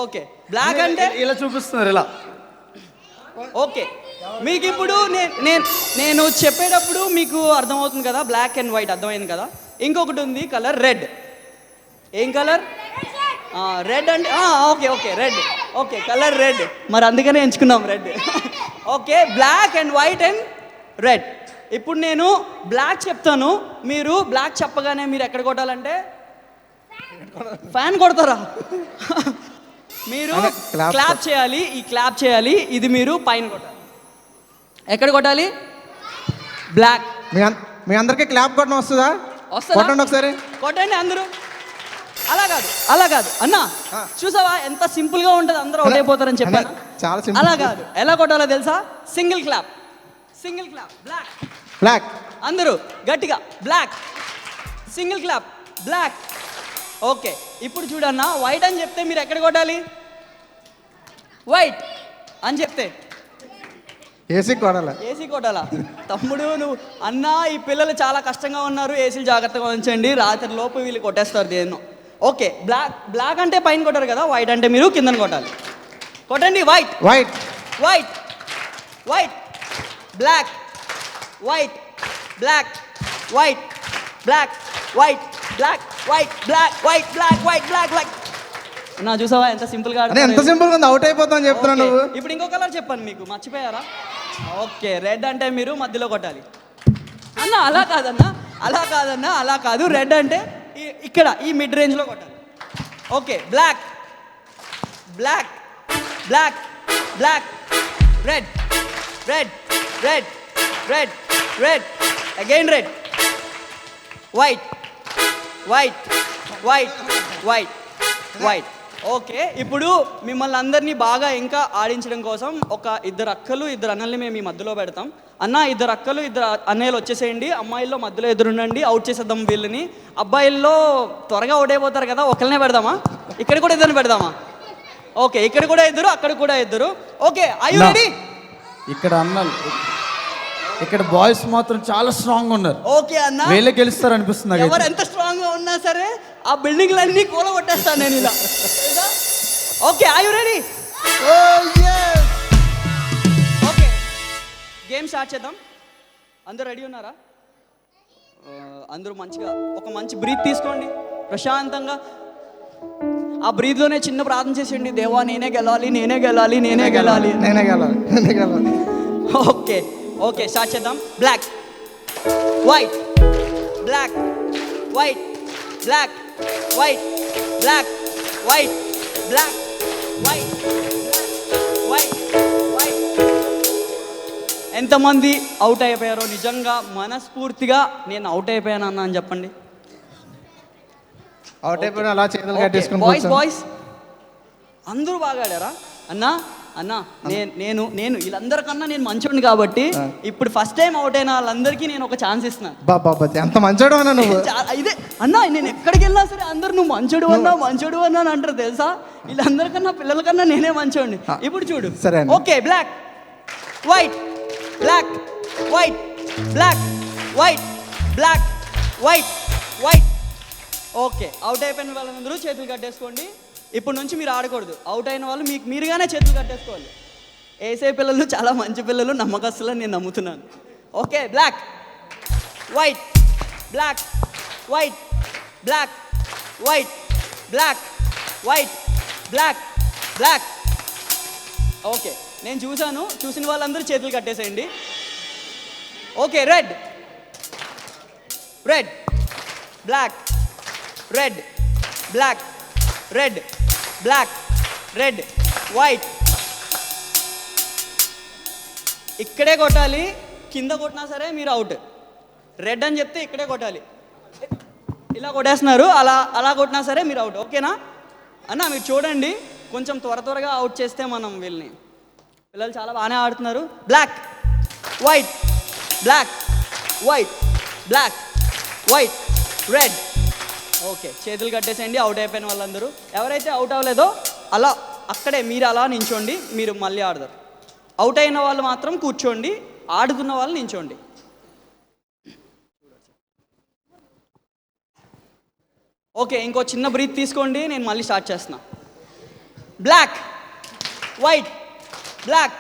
ఓకే, బ్లాక్ అంటే ఇలా చూపిస్తున్నారు ఇలా. ఓకే, మీకు ఇప్పుడు నేను చెప్పేటప్పుడు మీకు అర్థమవుతుంది కదా, బ్లాక్ అండ్ వైట్ అర్థమైంది కదా. ఇంకొకటి ఉంది కలర్ రెడ్. ఏం కలర్? రెడ్ అంటే okay okay red. Okay, colour red, మరి అందుకనే ఎంచుకున్నాం red. Okay, black and white and red. ఇప్పుడు నేను బ్లాక్ చెప్తాను, మీరు బ్లాక్ చెప్పగానే మీరు ఎక్కడ కొట్టాలంటే ఫ్యాన్ కొడతారా? మీరు క్లాప్ చేయాలి, ఈ క్లాప్ చేయాలి, ఇది మీరు పైన కొట్టాలి. ఎక్కడ కొట్టాలి? బ్లాక్. మీ అందరికీ క్లాప్ కొట్టడం వస్తుందా? కొట్టండి ఒకసారి, కొట్టండి అందరూ. అలా కాదు అన్న, చూసావా ఎంత సింపుల్ గా ఉంటుంది, అందరూ అవుట్ అయిపోతారని చెప్పాను. చాలా సింపుల్. అలా కాదు, ఎలా కొట్టాలో తెలుసా? Single clap, black. అందరూ గట్టిగా black, single clap, black. Okay, ఇప్పుడు చూడన్నా, వైట్ అని చెప్తే మీరు ఎక్కడ కొట్టాలి? వైట్ అని చెప్తే ఏసీ కొట్టాలా? తమ్ముడు నువ్వు అన్నా, ఈ పిల్లలు చాలా కష్టంగా ఉన్నారు, ఏసీలు జాగ్రత్తగా ఉంచండి, రాత్రి లోపు వీళ్ళు కొట్టేస్తారు దేన్నో. ఓకే, బ్లాక్ అంటే పైన కొట్టారు కదా, వైట్ అంటే మీరు కిందన కొట్టాలి. కొట్టండి. White black, white black, white black, white black, white black, white black, white black, black. నా చూసావా ఎంత సింపుల్ గా? ఎంత సింపుల్ గా ఉంది, అవుట్ అయిపోతాను చెప్తున్నా నువ్వు. ఇప్పుడు ఇంకో కలర్ చెప్పాను మీకు, మర్చిపోయారా? ఓకే, రెడ్ అంటే మీరు మధ్యలో కొట్టాలి. అన్న అలా కాదు. రెడ్ అంటే ఇక్కడ ఈ మిడ్ రేంజ్ లో కొట్టాలి. Okay, black, red, again red, white. Okay, ఇప్పుడు మిమ్మల్ని అందరినీ బాగా ఇంకా ఆడించడం కోసం ఒక 2 అక్కలు 2 అన్నల్ని మేము ఈ మధ్యలో పెడతాం. అన్న 2 అక్కలు 2 అన్నయ్యలు వచ్చేసేయండి, అమ్మాయిల్లో మధ్యలో ఎదురుండండి, అవుట్ చేసేద్దాం వీళ్ళని. అబ్బాయిల్లో త్వరగా అవుట్ అయిపోతారు కదా, ఒకరినే పెడదామా? ఇక్కడ కూడా 2 పెడదామా? ఓకే, ఇక్కడ కూడా 2, అక్కడ కూడా 2. Okay, are you ready? ఇక్కడ అన్నలు, ఇక్కడ బాయ్స్ మాత్రం చాలా స్ట్రాంగ్ ఉన్నారు. ఓకే అన్న, వీళ్ళే గెలుస్తారు అనిపిస్తుంది. ఎవరు ఎంత స్ట్రాంగ్ గా ఉన్నా సరే ఆ బిల్డింగ్లన్నీ కూలగొట్టేస్తాను నేను ఇలా. Okay, are you ready? Okay, game start చేద్దాం. అందరూ రెడీ ఉన్నారా? అందరూ మంచిగా ఒక మంచి బ్రీత్ తీసుకోండి ప్రశాంతంగా. ఆ బ్రీత్లోనే చిన్న ప్రార్థన చేసేయండి. దేవా నేనే గెలాలి, నేనే గెలాలి, నేనే గెలాలి, నేనే గెలాలి, నేనే గెలాలి. ఓకే ఓకే స్టార్ట్ చేద్దాం. Black white black white black white black white black white white white. ఎంతమంది అవుట్ అయిపోయారో నిజంగా మనస్ఫూర్తిగా నేను అవుట్ అయిపోయాను అన్న అని చెప్పండి. అవుట్ అయిపోయిన అలా చేతులు కట్టేసుకుని బాయ్స్ కూర్చో. బాయ్స్ అందరూ బాగా ఆడారా? అన్నా అన్నా నేను వీళ్ళందరికన్నా నేను మంచోడిని కాబట్టి ఇప్పుడు ఫస్ట్ టైం అవుట్ అయిన వాళ్ళందరికీ నేను ఒక ఛాన్స్ ఇస్తున్నాను. బాబా ఎంత మంచోడు అన్నా నువ్వు. ఇదే అన్నా, నేను ఎక్కడికి వెళ్ళినా సరే అందరు నువ్వు మంచోడు అన్నా అని అంటారు తెలుసా. వీళ్ళందరికన్నా పిల్లలకన్నా నేనే మంచోడిని. ఇప్పుడు చూడు. సరే. Okay black white black white black white black white white. Okay out అయిపోయిన వాళ్ళందరూ చేతులు కట్టేసుకోండి. ఇప్పటి నుంచి మీరు ఆడకూడదు. అవుట్ అయిన వాళ్ళు మీరుగానే చేతులు కట్టేసుకోవాలి. ఏసే పిల్లలు చాలా మంచి పిల్లలు, నమ్మకస్తులని నేను నమ్ముతున్నాను. Okay black white black white black white black white black black. Okay నేను చూసిన వాళ్ళందరూ చేతులు కట్టేసేయండి. Okay red red black red black red black red white. ఇక్కడే కొట్టాలి, కింద కొట్టినా సరే మీరు అవుట్. రెడ్ అని చెప్తే ఇక్కడే కొట్టాలి. ఇలా కొట్టేస్తున్నారు, అలా కొట్టినా సరే మీరు అవుట్. ఓకేనా అన్న? మీరు చూడండి, కొంచెం త్వరగా అవుట్ చేస్తే మనం వీళ్ళని. పిల్లలు చాలా బాగానే ఆడుతున్నారు. Black white black white black white red. Okay చేతులు కట్టేసేయండి అవుట్ అయిపోయిన వాళ్ళందరూ. ఎవరైతే అవుట్ అవ్వలేదో అలా అక్కడే మీరు అలా నించోండి, మీరు మళ్ళీ ఆడతారు. అవుట్ అయిన వాళ్ళు మాత్రం కూర్చోండి, ఆడుతున్న వాళ్ళు నించోండి. ఓకే ఇంకో చిన్న బ్రీత్ తీసుకోండి, నేను మళ్ళీ స్టార్ట్ చేస్తున్నా. Black white black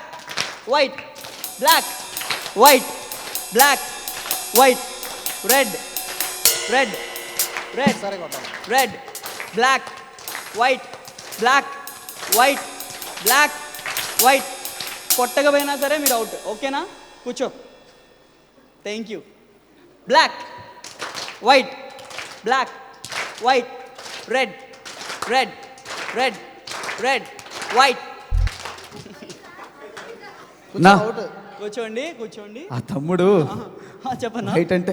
white black white black white red red red red black white black white black white. కొట్టకపోయినా సరే మీరు అవుట్. ఓకేనా? కూర్చో. Thank you. Black white black white red red red red white. నా కూర్చోండి. ఆ తమ్ముడు చెప్పన్నా వైట్ అంటే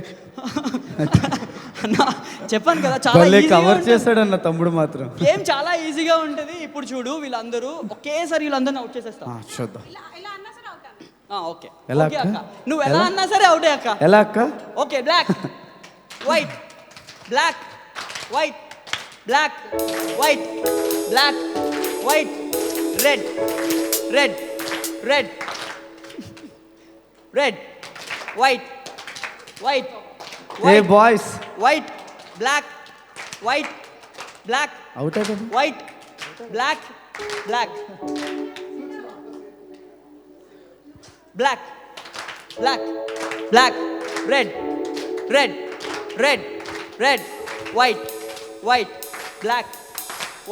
అన్నా చెప్పాను కదా చాలా కవర్ చేస్తాడన్న తమ్ముడు మాత్రం. గేమ్ చాలా ఈజీగా ఉంటుంది. ఇప్పుడు చూడు వీళ్ళందరూ ఒకేసారి వీళ్ళందరినీ అవుట్ చేసేస్తా. చూద్దాం. ఓకే ఎలా ఓకే అక్క? అక్క, నువ్వు ఎలా అన్నా సరే అవుటే అక్క. ఎలా అక్క? Okay black white black white black white black white red red red red white white ఏ boys white black white black out అయిపోయింది. White black black black black black red red red red white white black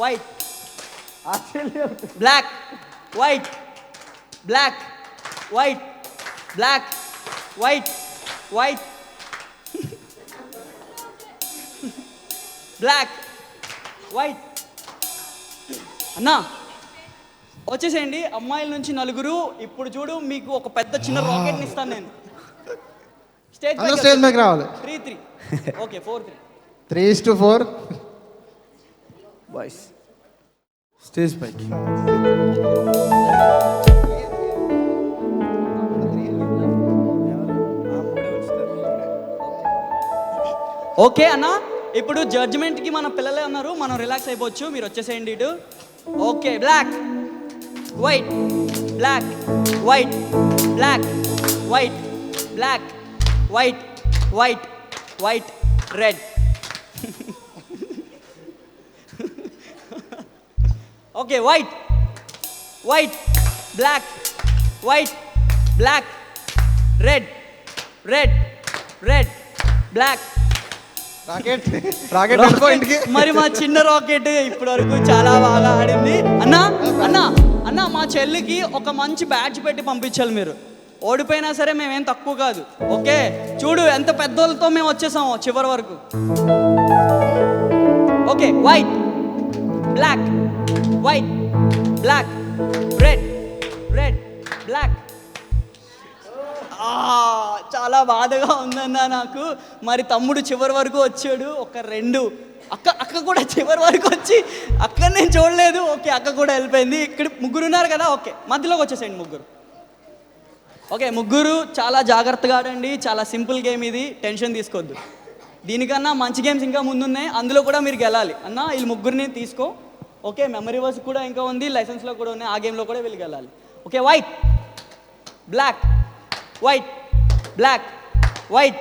white black white black white black white white black white. అన్నా వచ్చేసేయండి. అమ్మాయిల నుంచి నలుగురు. ఇప్పుడు చూడు మీకు ఒక పెద్ద చిన్న రాకెట్ని ఇస్తాను నేను. స్టేజ్ మీదకి రావాలి. 3-3. ఓకే 4-3. 3:4. బాయ్స్ స్టేజ్ పైకి. ఓకే అన్న, ఇప్పుడు జడ్జిమెంట్కి మన పిల్లలే ఉన్నారు, మనం రిలాక్స్ అయిపోవచ్చు. మీరు వచ్చేసేయండి ఇటు. Okay black white black white black white black white white white red. Okay white white black white black red red red black. Rocket rocket వెళ్ళిపో ఇంటికి. మరి మా చిన్న రాకెట్ ఇప్పటి వరకు చాలా బాగా ఆడింది. అన్నా అన్నా అన్నా మా చెల్లికి ఒక మంచి బ్యాడ్జ్ పెట్టి పంపించాలి మీరు. ఓడిపోయినా సరే మేమేం తక్కువ కాదు. ఓకే చూడు ఎంత పెద్దోళ్ళతో మేము వచ్చేసాము చివరి వరకు. Okay white black white black red red black. చాలా బాధగా ఉందన్నా నాకు. మరి తమ్ముడు చివరి వరకు వచ్చాడు. ఒక రెండు అక్క కూడా చివరి వరకు వచ్చి అక్క నేను చూడలేదు. ఓకే అక్క కూడా వెళ్ళిపోయింది. ఇక్కడ ముగ్గురు ఉన్నారు కదా. ఓకే మధ్యలోకి వచ్చేసేయండి ముగ్గురు. ఓకే ముగ్గురు చాలా జాగ్రత్తగా ఆడండి. చాలా సింపుల్ గేమ్ ఇది, టెన్షన్ తీసుకోవద్దు. దీనికన్నా మంచి గేమ్స్ ఇంకా ముందున్నాయి, అందులో కూడా మీరు గెలాలి అన్న. వీళ్ళు ముగ్గురిని తీసుకో. ఓకే మెమరీ వర్స్ కూడా ఇంకా ఉంది, లైసెన్స్లో కూడా ఉన్నాయి, ఆ గేమ్లో కూడా వీళ్ళు గెలాలి. Okay white black white black white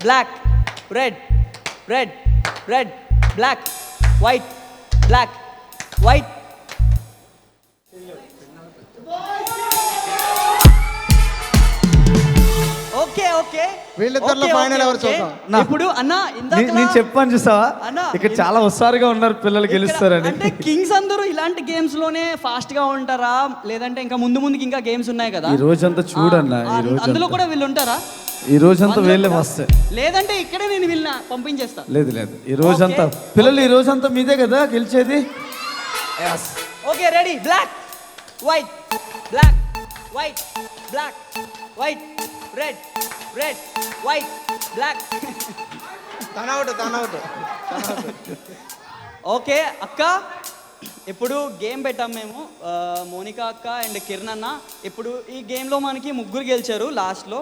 black red red red black white black white. Okay okay వీళ్ళిద్దరిలో final ఎవరు చూద్దాం. ఇప్పుడు అన్న నేను చెప్పాను చూసావా, అన్న, ఇక్కడ చాలా హుషారుగా ఉన్నారు పిల్లలు గెలుస్తారని. అంటే కింగ్స్ అందరూ ఇలాంటి గేమ్స్ లోనే ఫాస్ట్ గా ఉంటారా, లేదంటే ఇంకా ముందుకి ఇంకా గేమ్స్ ఉన్నాయి కదా ఈ రోజంతా చూడన్నా, అందులో కూడా వీళ్ళు ఉంటారా? ఈ రోజంతా వీళ్ళే వస్తాయి, లేదంటే ఇక్కడే నేను వీళ్ళని పంపించేస్తా. లేదు లేదు ఈ రోజంతా పిల్లలు ఈ రోజంతా మీదే కదా గెలిచేది. Okay ready black white black white black white red red white black. తనవుట్ ఓకే అక్క ఇప్పుడు గేమ్ పెట్టాం మేము, మోనికా అక్క అండ్ కిరణ్ అన్న. ఇప్పుడు ఈ గేమ్లో మనకి ముగ్గురు గెలిచారు లాస్ట్లో.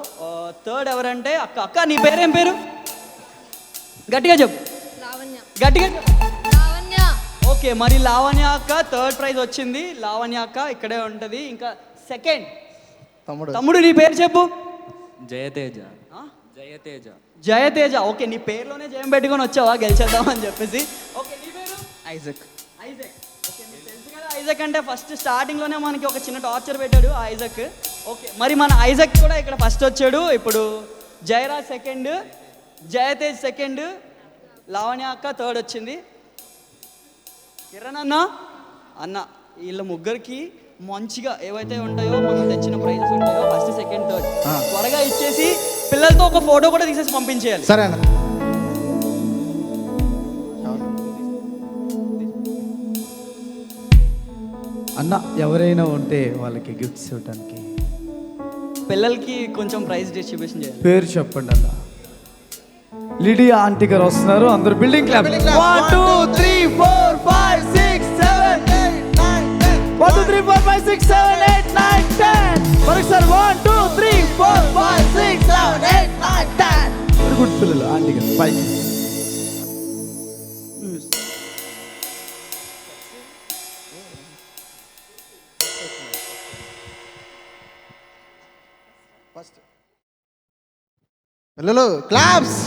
థర్డ్ ఎవరంటే అక్క. అక్క నీ పేరేం పేరు? గట్టిగా చెప్పు. గట్టిగా చెప్పు. ఓకే మరి లావణ్య అక్క థర్డ్ ప్రైజ్ వచ్చింది. లావణ్య అక్క ఇక్కడే ఉంటుంది. ఇంకా సెకండ్ తమ్ముడు నీ పేరు చెప్పు. జయతేజ. జయతేజ. జయతేజ. ఓకే నీ పేరులోనే జయం పెట్టుకొని వచ్చావా గెలిచేద్దామని చెప్పేసి. ఓకే నీ పేరు? ఐజక్. ఐజక్. ఓకే మీకు తెలుసు కదా ఐజక్ అంటే ఫస్ట్ స్టార్టింగ్లోనే మనకి ఒక చిన్న టార్చర్ పెట్టాడు ఆ ఐజక్. ఓకే మరి మన ఐజక్ కూడా ఇక్కడ ఫస్ట్ వచ్చాడు. ఇప్పుడు జయరాజ్ సెకండ్, జయతేజ్ సెకండ్, లావణ్య అక్క థర్డ్ వచ్చింది. కిరణ్ అన్న వీళ్ళ ముగ్గురికి మంచిగా ఏవైతే ఉంటాయో మనం తెచ్చిన ప్రైజెస్ ఉంటాయో ఫస్ట్ సెకండ్ థర్డ్ త్వరగా ఇచ్చేసి పిల్లలతో ఒక ఫోటో కూడా తీసేసి పంపించేయాలి. సరే అన్న. అన్న ఎవరైనా ఉంటే వాళ్ళకి గిఫ్ట్స్ ఇవ్వడానికి పిల్లలకి కొంచెం ప్రైజ్ డిస్ట్రిబ్యూషన్ చేయాలి. పేరు చెప్పండి అన్న. లిడియా ఆంటీ గారు వస్తున్నారు, అందరూ బిల్డింగ్ క్లాప్. 1 2 3 4 5 6 7 8 9 10 1 2 3 4 5 6 7 8 9 10 మరొకసారి 1 2 3 4 5 6 7 8 9 10. వెరీ గుడ్ పిల్లలు. ఆంటీ గారు బై. పిల్లలు క్లాప్స్.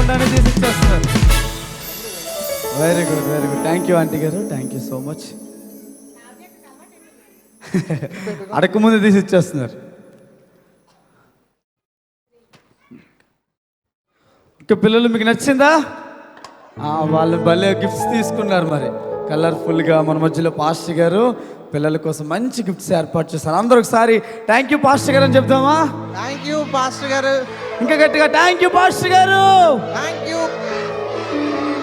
తెలియకుండానే తీసి ఇచ్చేస్తున్నారు. Very good, very good. Thank you aunty గారు, థ్యాంక్ యూ సో మచ్. అడగకముందు తీసి ఇచ్చేస్తున్నారు. ఇంకా పిల్లలు మీకు నచ్చిందా? వాళ్ళు భలే గిఫ్ట్స్ తీసుకున్నారు. మరి కలర్ఫుల్గా మన మధ్యలో పాస్టర్ గారు పిల్లల కోసం మంచి గిఫ్ట్స్ ఏర్పాటు చేశారు. అందరూ ఒకసారి థ్యాంక్ యూ పాస్టర్ గారు అని చెప్దామా? థ్యాంక్ యూ పాస్టర్ గారు. ఇంకా గట్టిగా థ్యాంక్ యూ పాస్టర్ గారు.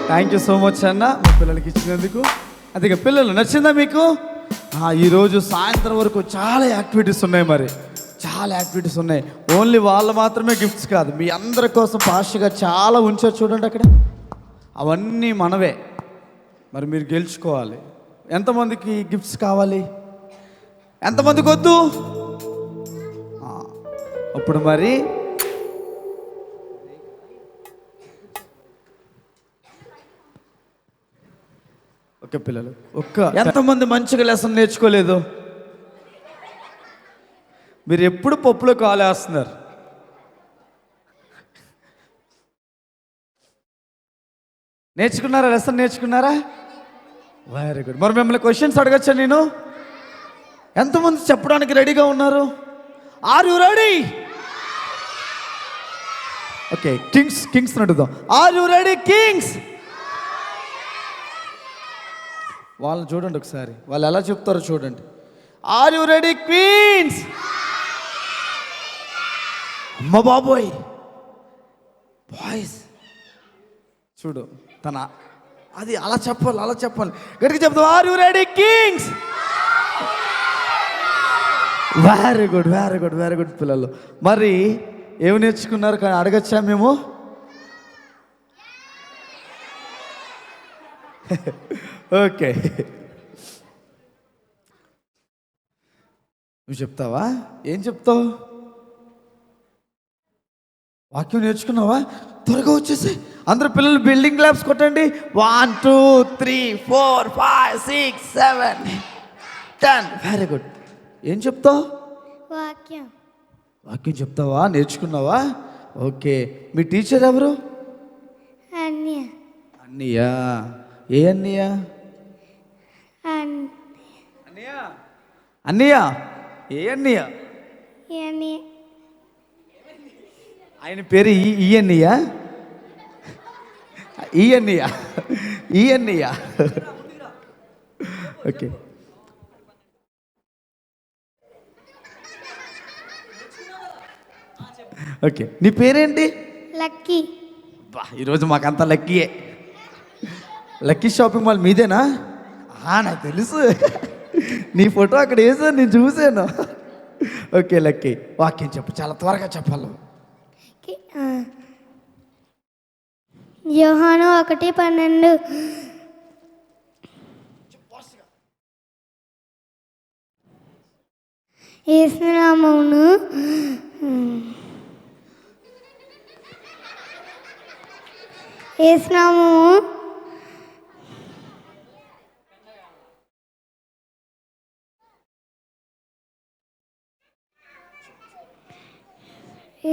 థ్యాంక్ యూ సో మచ్ అన్న మీ పిల్లలకి ఇచ్చినందుకు. అదే పిల్లలు నచ్చిందా మీకు? ఈరోజు సాయంత్రం వరకు చాలా యాక్టివిటీస్ ఉన్నాయి. మరి చాలా యాక్టివిటీస్ ఉన్నాయి. ఓన్లీ వాళ్ళు మాత్రమే గిఫ్ట్స్ కాదు, మీ అందరి కోసం పాస్టర్ గారు చాలా ఉంచారు. చూడండి అక్కడ, అవన్నీ మనవే. మరి మీరు గెలుచుకోవాలి. ఎంతమందికి గిఫ్ట్స్ కావాలి? ఎంతమందికి వద్దు? అప్పుడు మరి ఓకే పిల్లలు, ఎంతమంది మంచిగా లెసన్ నేర్చుకోలేదు? మీరు ఎప్పుడు పప్పులో కాలేస్తున్నారు. నేర్చుకున్నారా? లెసన్ నేర్చుకున్నారా? Very good. మరి మిమ్మల్ని క్వశ్చన్స్ అడగచ్చా నేను? ఎంతమంది చెప్పడానికి రెడీగా ఉన్నారు? Are you ready? Okay, kings అడుగుదాం. Are you ready kings? వాళ్ళని చూడండి ఒకసారి, వాళ్ళు ఎలా చెప్తారో చూడండి. Are you ready queens? అమ్మ బాబోయ్ బాయ్స్ చూడు, తన అది అలా చెప్పాలి. గట్టిగా చెప్తాం. Are you ready kings? Very good పిల్లలు. మరి ఏమి నేర్చుకున్నారు? కానీ అడగచ్చా మేము? ఓకే, నువ్వు చెప్తావా? ఏం చెప్తావు? వాక్యం నేర్చుకున్నావా? త్వరగా వచ్చేసి అందరు పిల్లలు బిల్డింగ్ క్లాప్స్ కొట్టండి. 1 2 3 4 5 6 7 10. Very good. ఏం చెప్తావు? వాక్యం చెప్తావా? నేర్చుకున్నావా? ఓకే. మీ టీచర్ ఎవరు? అన్నయ్య. ఏ అన్నయ్య? అన్నయ్య ఏ అన్నయ్య? ఆయన పేరు ఈ అన్నయ్య? ఈ అన్నయ్య. ఓకే. ఓకే, నీ పేరేంటి? లక్కీ. ఈరోజు మాకంతా లక్కీయే. లక్కీ షాపింగ్ మాల్ మీదేనా? నాకు తెలుసు, నీ ఫోటో అక్కడ వేసాను, నేను చూశాను. ఓకే లక్కీ, వాక్యం చెప్పు, చాలా త్వరగా చెప్పాలి. యోహాను 1:12. యేసునామమును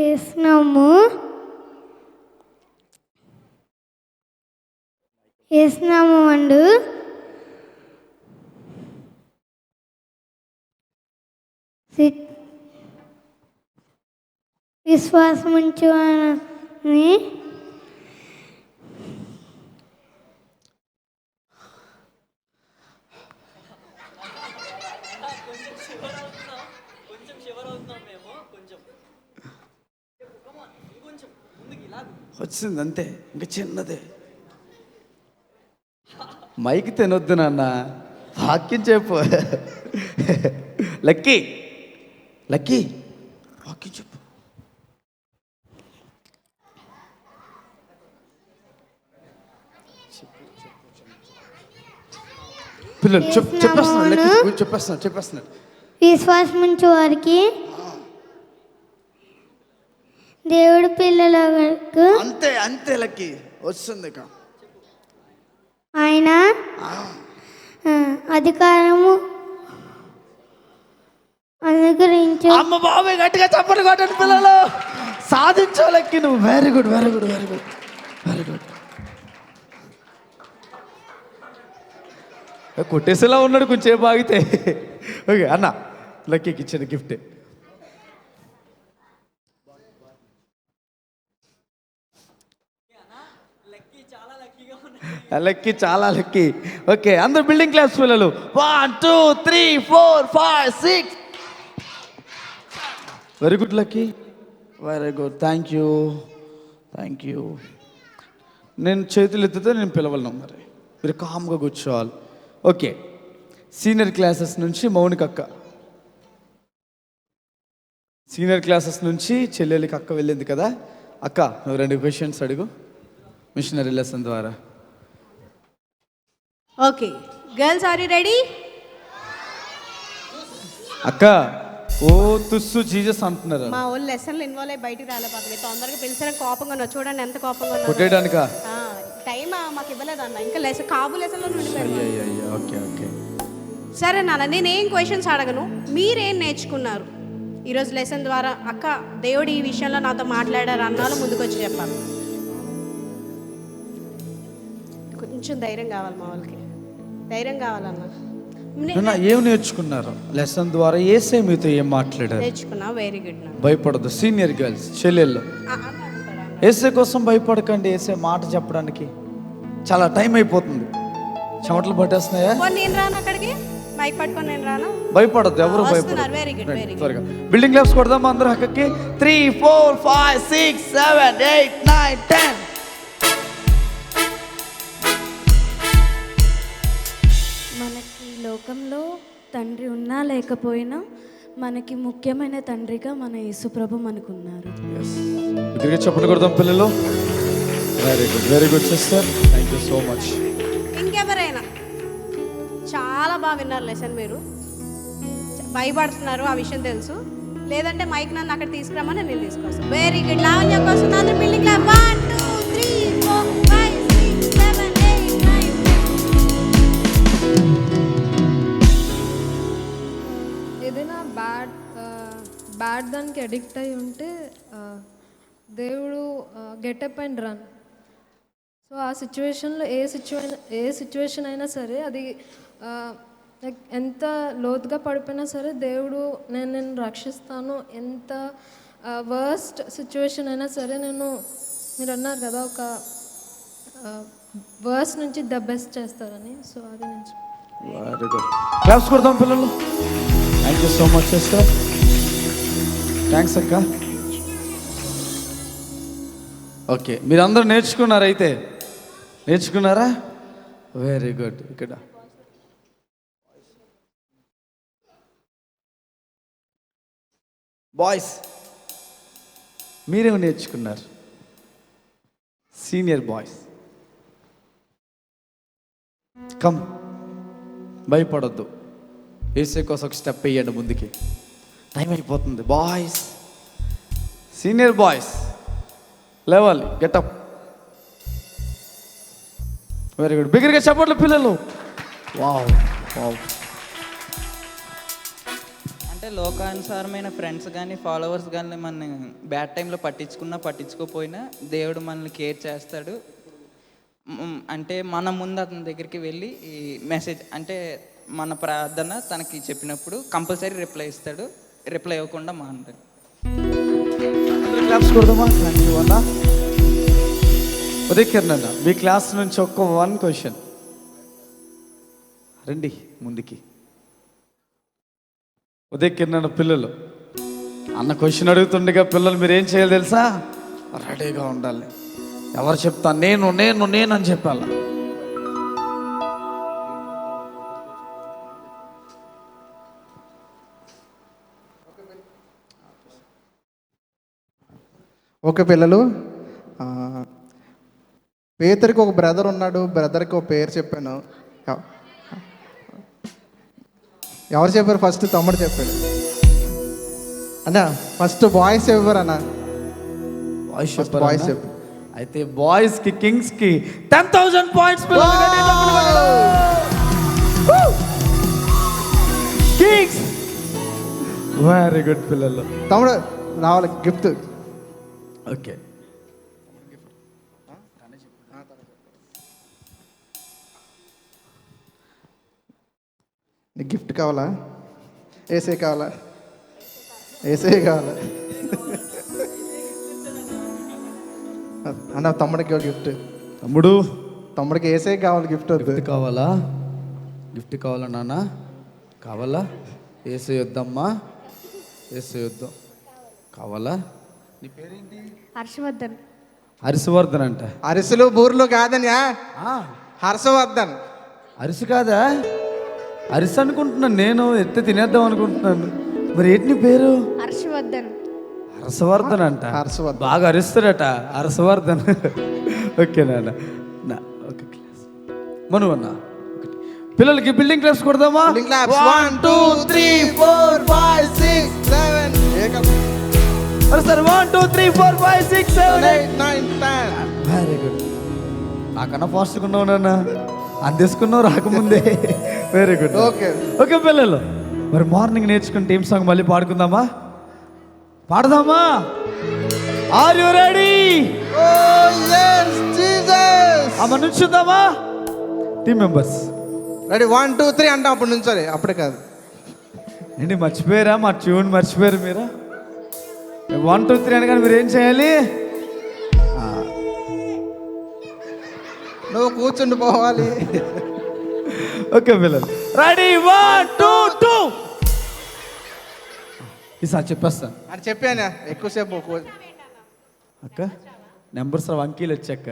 యేసునామమందు విశ్వాసముంచువాని వచ్చింది అంతే, ఇంకా చిన్నదే. మైక్ తినొద్దు నాన్న, వాక్యం చెప్పు. లక్కీ వాక్యం చెప్పు. పిల్లలు చెప్పేస్తున్నాడు. విశ్వాసముంచు వారికి దేవుడు పిల్లలకు అంతే లక్కీ వస్తుంది. ఆయన అధికారము అనుగ్రహించు. అమ్మ బాబాయ్ గట్టిగా చప్పట్లు కొట్టండి పిల్లలు, సాధించావు లక్కీ నువ్వు. Very good. Very good. కొట్టేసేలా ఉన్నాడు కొంచెం ఆగితే. ఓకే అన్న, లక్కీకి ఇచ్చిన గిఫ్ట్. లక్కీ చాలా లక్కీ. ఓకే, అందరు బిల్డింగ్ క్లాస్ పిల్లలు. 1 2 3 4 5 6. Very good Lucky, very good. Thank you. నేను చేతులు ఎత్తితే నేను పిలవలను, మరి మీరు కామ్గా కూర్చోవాలి. ఓకే, సీనియర్ క్లాసెస్ నుంచి మౌనిక అక్క. సీనియర్ క్లాసెస్ నుంచి చెల్లెలికి అక్క వెళ్ళింది కదా. అక్క, నువ్వు 2 క్వశ్చన్స్ అడుగు మిషనరీ లెసన్ ద్వారా. Okay girls, are you ready? అక్క, ఓ తుస్సు జీజస్ అంటున్నారు. మా వాళ్ళు లెసన్లు ఇన్వాల్వ్ అయ్యి బయటికి రాలేకపోతుంది. తొందరగా పిలిచిన కోపంగా ఉన్నారు, చూడండి ఎంత కోపంగా ఉన్నారు. కొట్టేయడానికా? టైం మాకు ఇవ్వలేదు అన్న, ఇంకా కాబు లెసన్లో ఉండిపోయారు. ఓకే. సరే నాన్న, నేనేం క్వశ్చన్స్ అడగను, మీరేం నేర్చుకున్నారు ఈరోజు లెసన్ ద్వారా? అక్క, దేవుడు ఈ విషయంలో నాతో మాట్లాడారు అన్నాలు ముందుకు వచ్చి చెప్పాలి. కొంచెం ధైర్యం కావాలి, మా వాళ్ళకి ధైర్యం కావాలన్నా. ఏం నేర్చుకున్నారు లెసన్ ద్వారా? ఏసే మీతో ఏం మాట్లాడారు? నేర్చుకున్నా. Very good. భయపడదు. సీనియర్ గర్ల్స్ చెల్లెళ్ళు, ఏసే కోసం భయపడకండి. ఏసే మాట చెప్పడానికి చాలా టైం అయిపోతుంది. చెమటలు పట్టేస్తున్నాయా? నేను రాను అక్కడికి, మైక్ పట్టుకొని నేను రాను. భయపడద్దు, ఎవరు భయపడరు. Very good, very good. త్వరగా బిల్డింగ్ క్లాప్స్ కొడదాం అందరూ అక్కకి. 3 4 5 6 7 8 9 10. మనకి లోకంలో తండ్రి ఉన్నా లేకపోయినా మనకి ముఖ్యమైన తండ్రిగా మన యేసుప్రభు మనకున్నారు. చెప్పండి కొడదాం పిల్లలు. Very good sister, thank you so much. ఇంకెవరైనా చాలా బాగా విన్నారు లెసన్, మీరు భయపడుతున్నారు, ఆ విషయం తెలుసు. లేదంటే మైక్ నన్ను అక్కడ తీసుకురామని నేను తీసుకొస్తాను. Very good. లావణ్య కోసం అందరూ బిల్డింగ్ క్లాప్. 1 2 3 4 5 6 7 8 9 10. ఏదైనా బ్యాడ్ దానికి అడిక్ట్ అయి ఉంటే దేవుడు గెటప్ అండ్ రన్. సో ఆ సిచ్యువేషన్లో ఏ సిచ్యువేషన్ అయినా సరే, అది లైక్ ఎంత లోతుగా పడిపోయినా సరే, దేవుడు నేను రక్షిస్తాను. ఎంత వర్స్ట్ సిచ్యువేషన్ అయినా సరే, మీరు అన్నారు కదా ఒక వర్స్ట్ నుంచి ద బెస్ట్ చేస్తారని. సో అది నేను వెరీ గుడ్. క్లాప్స్ కొడదాం పిల్లలు. Thank you so much sister. Thanks అక్క. ఓకే, మీరందరూ నేర్చుకున్నారైతే? నేర్చుకున్నారా? Very good. ఇక్కడ బాయ్స్ మీరేమో నేర్చుకున్నారు? సీనియర్ బాయ్స్ కమ్, భయపడొద్దు. ఏసే కోసం ఒక స్టెప్ వేయండి ముందుకి, టైం అయిపోతుంది. బాయ్స్, సీనియర్ బాయ్స్ లేవాలి, గెటప్. Very good. బిగ్గరగా చెప్పండి పిల్లలు. Wow wow. అంటే లోకానుసారమైన ఫ్రెండ్స్ కానీ ఫాలోవర్స్ కానీ మన బ్యాడ్ టైంలో పట్టించుకోపోయినా దేవుడు మనల్ని కేర్ చేస్తాడు. అంటే మన ముందు అతని దగ్గరికి వెళ్ళి ఈ మెసేజ్ అంటే మన ప్రార్థన తనకి చెప్పినప్పుడు కంపల్సరీ రిప్లై ఇస్తాడు. రిప్లై ఇవ్వకుండా మాట్లాడు. క్లాప్స్ కొడదామా? థ్యాంక్ యూ అన్న. ఉదయ్ కిరణ్ అన్న, మీ క్లాస్ నుంచి ఒక్క 1 క్వశ్చన్. రండి ముందుకి. ఉదయ్ కిరణ్ అన్న పిల్లలు, అన్న క్వశ్చన్ అడుగుతుండగా పిల్లలు మీరు ఏం చేయాలి తెలుసా? రెడీగా ఉండాలి. ఎవరు చెప్తా నేను నేను నేను అని చెప్పాలి. ఓకే పిల్లలు, పేదరికి ఒక బ్రదర్ ఉన్నాడు. బ్రదర్కి ఒక పేరు చెప్పాను. ఎవరు చెప్పారు? ఫస్ట్ తమ్ముడు చెప్పాడు అన్న. ఫస్ట్ బాయ్స్ చెప్పారు అన్న. బాయ్స్ బాయ్స్ చెప్పారు. అయితే బాయ్స్ కి కింగ్స్ కి 10,000 పాయింట్స్. కింగ్స్ వెరీ గుడ్ పిల్లలు. తమ్ముడు రావాలి గిఫ్ట్. ఓకే, గిఫ్ట్ కావాలా? ఏసే కావాలా? ఏసే కావాలా? అన్న తమ్ముడికి గిఫ్ట్. తమ్ముడికి ఏసే కావాలి, గిఫ్ట్ వద్దు. గిఫ్ట్ కావాలా? గిఫ్ట్ కావాలా నాన్న? కావాలా? ఏసే వద్దమ్మా, ఏసే వద్దాం. కావాలా? నీ పేరేంటి? హర్షవర్ధన్. హర్షవర్ధన్ అంట. అరిసెలు బూర్లు కాదన్యా, హర్షవర్ధన్. అరిసి కాదా? అరిసి అనుకుంటున్నాను నేను, ఎత్తి తినేద్దాం అనుకుంటున్నాను. మరి ఏంటి నీ పేరు? హర్షవర్ధన్. హర్షవర్ధన్ అంట. హర్షవర్ధన్. బాగా అరుస్తాడట హర్షవర్ధన్. ఓకే నాన్న. ఓకే క్లాస్ మను అన్న. పిల్లలకి building claps కొడదామా? 1 2 3 4 5 6 7 sir 1 2 3 4 5 6 7 8 9 10. Very good. నాకన్నా ఫాస్ట్గా ఉన్నావు నాన్న, అందేసుకున్నావు రాకముందే. Very good. ఓకే ఓకే పిల్లలు, మరి మార్నింగ్ నేర్చుకున్న టీమ్ సాంగ్ మళ్ళీ పాడుకుందామా? పాడదామా? Are you ready? Oh yes Jesus. అమ్మ నుంచుదామా? టీమ్ మెంబర్స్ రెడీ 1 2 3 అంటాం. అప్పుడు నుంచోలే, అప్పుడే కాదు. ఏంటి మర్చిపోయారా? మా ట్యూన్ మర్చిపోయారు మీరు? 1 2 3 అనగానే మీరు ఏం చేయాలి? నువ్వు కూర్చుండి పోవాలి. ఓకే పిల్లలు రెడీ 1 2 2. ఈసారి చెప్పేస్తాను అని చెప్పాను ఎక్కువసేపు. అక్క నెంబర్స్ ఆఫ్ అంకీలు వచ్చాక.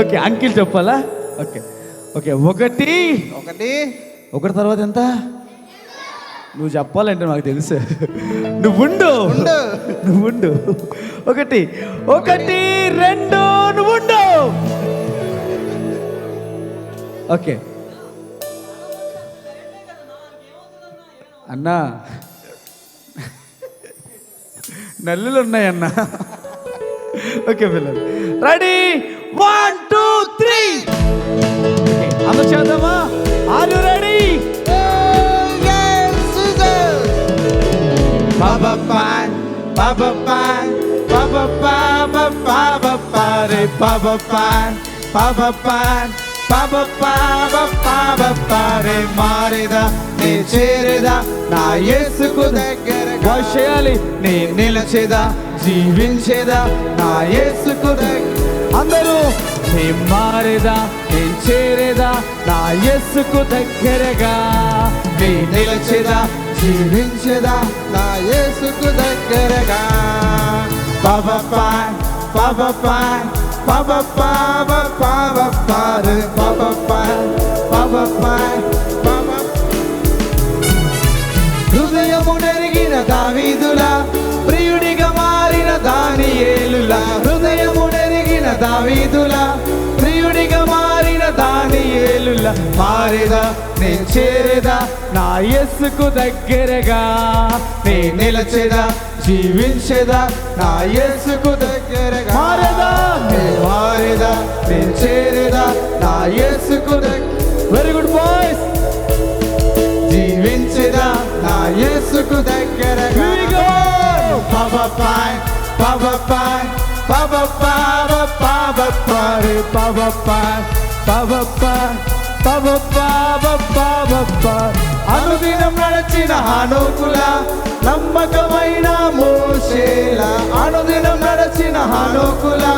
ఓకే అంకిల్ చెప్పాలా? Okay okay. ఒకటి తర్వాత ఎంత? నువ్వు చెప్పాలంటే నాకు తెలుసు. నువ్వు ఉండు. 1 2 నువ్వు ఉండు. ఓకే అన్నా, నల్లులు ఉన్నాయన్నా. ఓకే పిల్లలు రెడీ 1 2 3. అందరూ చేద్దామా? Are you ready? Baba pan, Baba pan, Baba Baba Baba Pare, Baba pan, Baba pan, Baba Baba Baba Pare, Marida, ne chereda, na Yesuku దగ్గరగా చేయాలి. నే నిలచేదా, జీవించేదా, నా యేసుకు అందరూ నే మారేదా, నేను చేరేదా, నా యేసుకు దగ్గరగా. నే నిలచేదా, జీవించేదా, నా యేసుకు దగ్గరగా. Baba pan, Baba pan, Baba Baba Baba Pare, Baba pan, Baba pan, Baba. హృదయము నెరిగిన దావీదులా, ప్రియుడిగా మారిన దానియేలులా. హృదయము నెరిగిన దావీదులా, ప్రియుడిగా మారిన దానియేలులా. మారేదా, నే చేరేదా, నా యేసుకు దగ్గరగా. నే నిలచేదా, జీవించేదా, నా యేసుకు దగ్గరగా. మారేదా, మారేదా, నే చేరేదా, నా యేసుకు దగ్గర. Very good boys. జీవించేదా, నా యేసుకు దగ్గరగా. Baba pan, Baba pan, Baba Baba Baba Pare, Baba pan, Baba pan, Baba Baba Baba Pare. అనుదినం నడిచిన హనోకులా, నమ్మకమైన మోషేలా. అనుదినం నడిచిన హనోకులా,